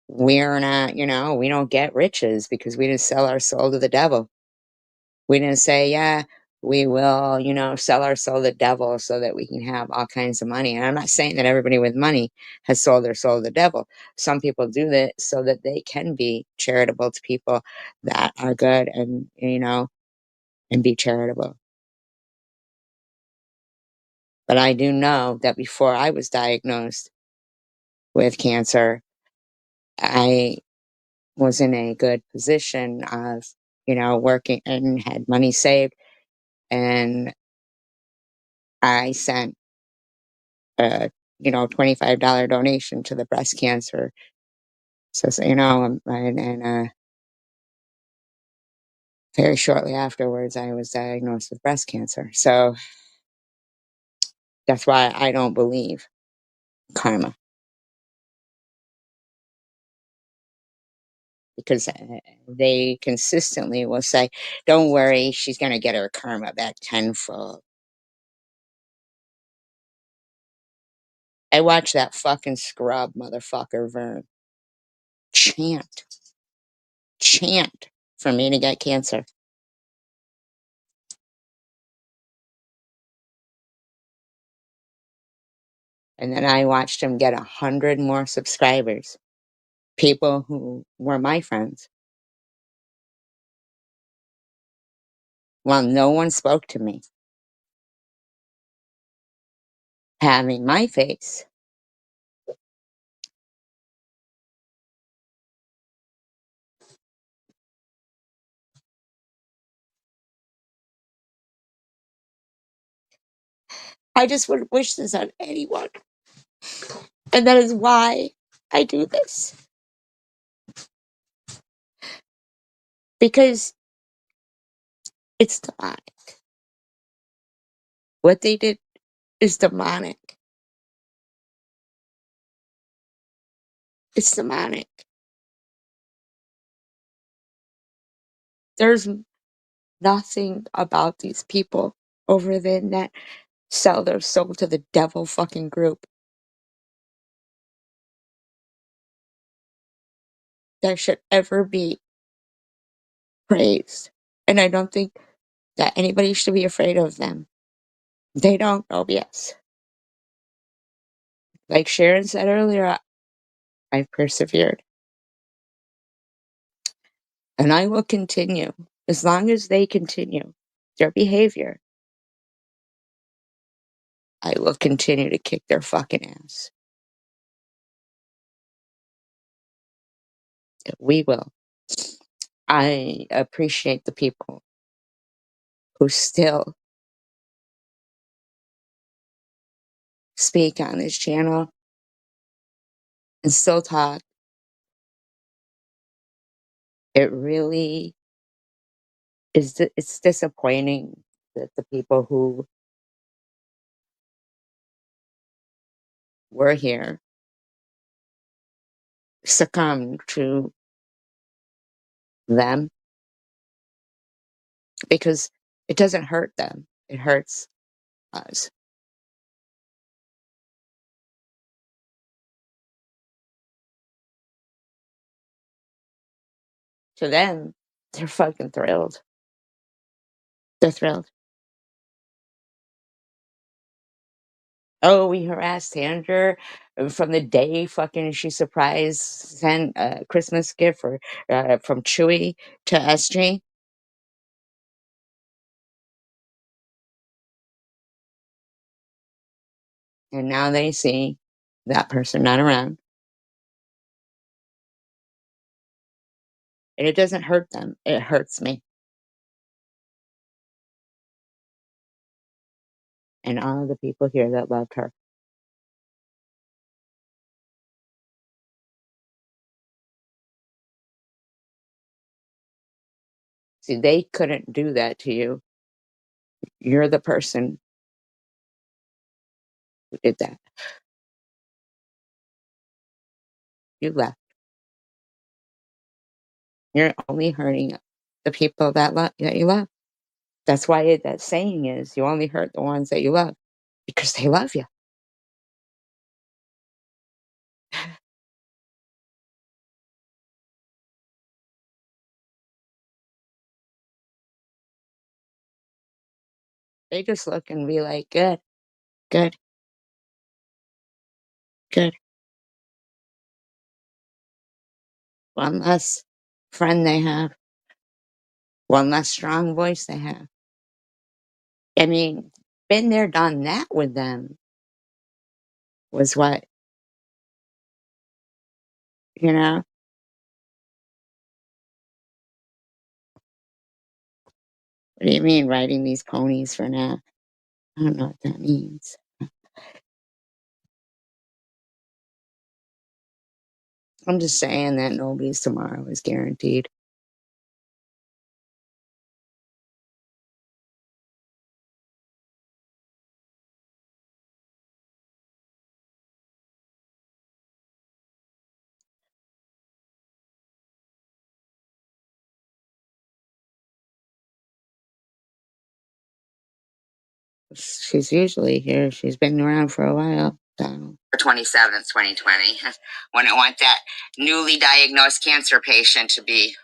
we're not, we don't get riches because we didn't sell our soul to the devil. We didn't say, yeah, we will, sell our soul to the devil so that we can have all kinds of money. And I'm not saying that everybody with money has sold their soul to the devil. Some people do that so that they can be charitable to people that are good and, and be charitable. But I do know that before I was diagnosed with cancer, I was in a good position of, working and had money saved. And I sent a, $25 donation to the breast cancer. So and very shortly afterwards, I was diagnosed with breast cancer. So that's why I don't believe karma. Because they consistently will say, don't worry, she's going to get her karma back tenfold. I watched that fucking scrub motherfucker, Vern, chant for me to get cancer. And then I watched him get 100 more subscribers. People who were my friends. Well, no one spoke to me. Having my face. I just would wish this on anyone. And that is why I do this. Because it's demonic. What they did is demonic. It's demonic. There's nothing about these people over the net sell their soul to the devil fucking group that should ever be praised. And I don't think that anybody should be afraid of them. They don't know BS. Like Sharon said earlier, I've persevered. And I will continue as long as they continue their behavior. I will continue to kick their fucking ass. We will. I appreciate the people who still speak on this channel and still talk It really is. It's disappointing that the people who were here succumb to them because it doesn't hurt them. It hurts us. To them, they're fucking thrilled. They're thrilled. Oh, we harassed Sandra from the day fucking she surprised sent a Christmas gift for from Chewy to SG. And now they see that person not around. And it doesn't hurt them. It hurts me. And all the people here that loved her. See, they couldn't do that to you. You're the person who did that. You left. You're only hurting the people that you love. That's why that saying is you only hurt the ones that you love because they love you. They just look and be like, good, good, good. One less friend they have, one less strong voice they have. I mean, been there, done that with them was what, you know? What do you mean riding these ponies for now? I don't know what that means. I'm just saying that nobody's tomorrow is guaranteed. She's usually here. She's been around for a while. So. 27th, 2020, when I want that newly diagnosed cancer patient to be,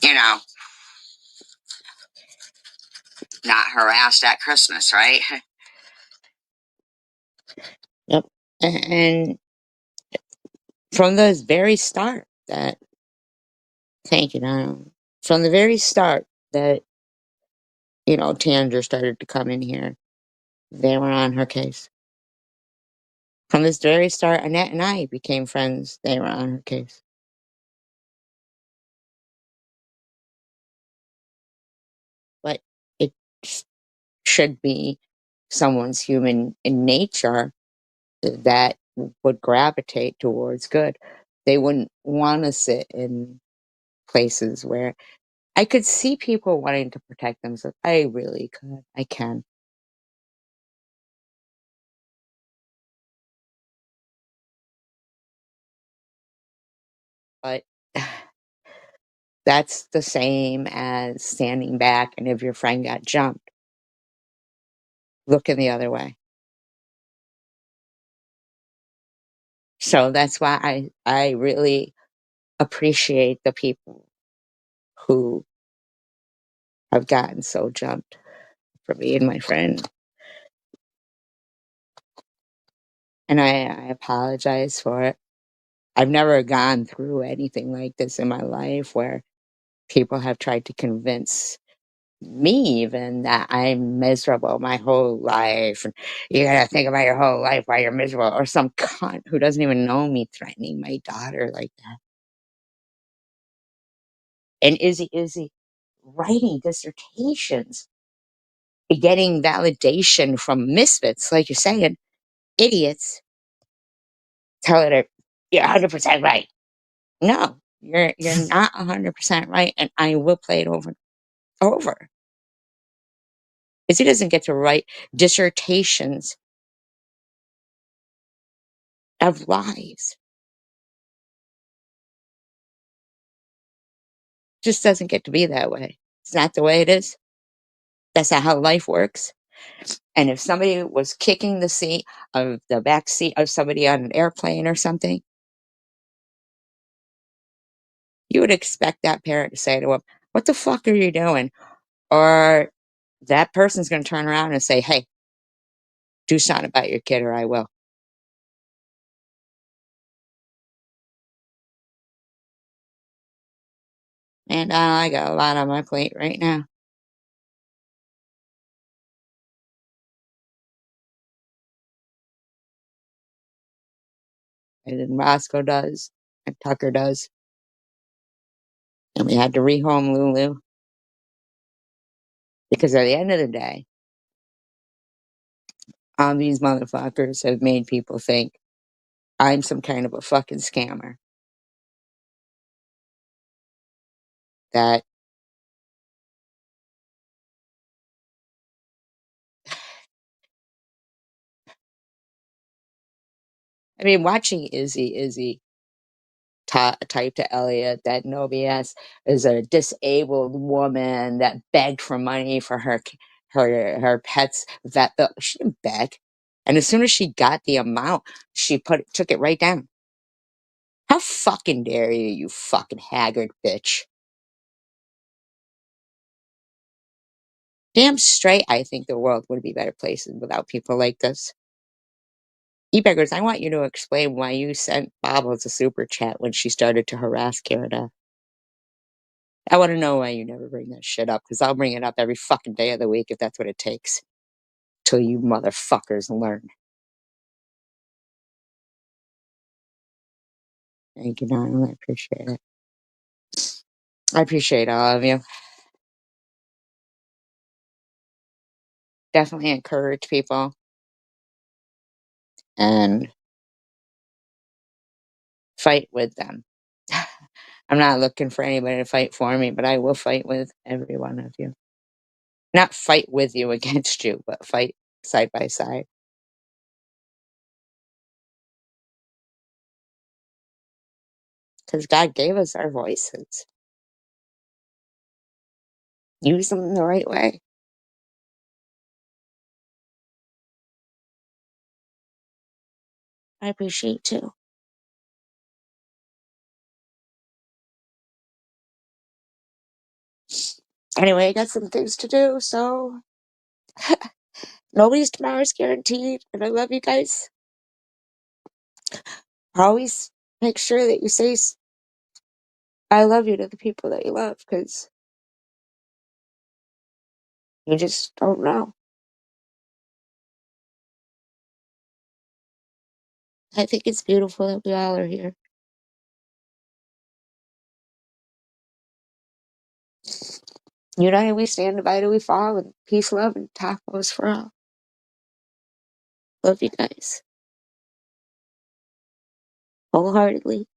you know, not harassed at Christmas, right? Yep. And from the very start that, thank you, Donald. From the very start that, you know, Tanger started to come in here, they were on her case. From this very start, Annette and I became friends. They were on her case. But it should be someone's human in nature that would gravitate towards good. They wouldn't want to sit in places where I could see people wanting to protect themselves. I really could. I can. But that's the same as standing back and if your friend got jumped, looking the other way. So that's why I really appreciate the people who have gotten so jumped for me and my friend. And I apologize for it. I've never gone through anything like this in my life where people have tried to convince me even that I'm miserable my whole life. And you gotta think about your whole life while you're miserable. Or some cunt who doesn't even know me threatening my daughter like that. And Izzy writing dissertations, getting validation from misfits, like you're saying, idiots, telling her, you're 100% right. No, You're not 100% right, and I will play it over and over. Because he doesn't get to write dissertations of lies. Just doesn't get to be that way. It's not the way it is. That's not how life works. And if somebody was kicking the back seat of somebody on an airplane or something, you would expect that parent to say to him, "What the fuck are you doing?" Or that person's going to turn around and say, "Hey, do something about your kid or I will." And I got a lot on my plate right now. And then Roscoe does, and Tucker does. And we had to rehome Lulu because at the end of the day, all these motherfuckers have made people think I'm some kind of a fucking scammer. That, I mean, watching Izzy type to Elliot that no BS is a disabled woman that begged for money for her pet's vet bill. She didn't beg, and as soon as she got the amount, she took it right down. How fucking dare you, you fucking haggard bitch! Damn straight, I think the world would be better places without people like this. E-beggars, I want you to explain why you sent Bobbles a super chat when she started to harass Canada. I want to know why you never bring that shit up, because I'll bring it up every fucking day of the week if that's what it takes. Till you motherfuckers learn. Thank you, darling. I appreciate it. I appreciate all of you. Definitely encourage people and fight with them. I'm not looking for anybody to fight for me, but I will fight with every one of you. Not fight with you against you, but fight side by side. Because God gave us our voices. Use them in the right way. I appreciate too. Anyway, I got some things to do, so nobody's tomorrow is guaranteed, and I love you guys. Always make sure that you say I love you to the people that you love, because you just don't know. I think it's beautiful that we all are here. United we stand, divided we fall, and peace, love, and tacos for all. Love you guys. Wholeheartedly.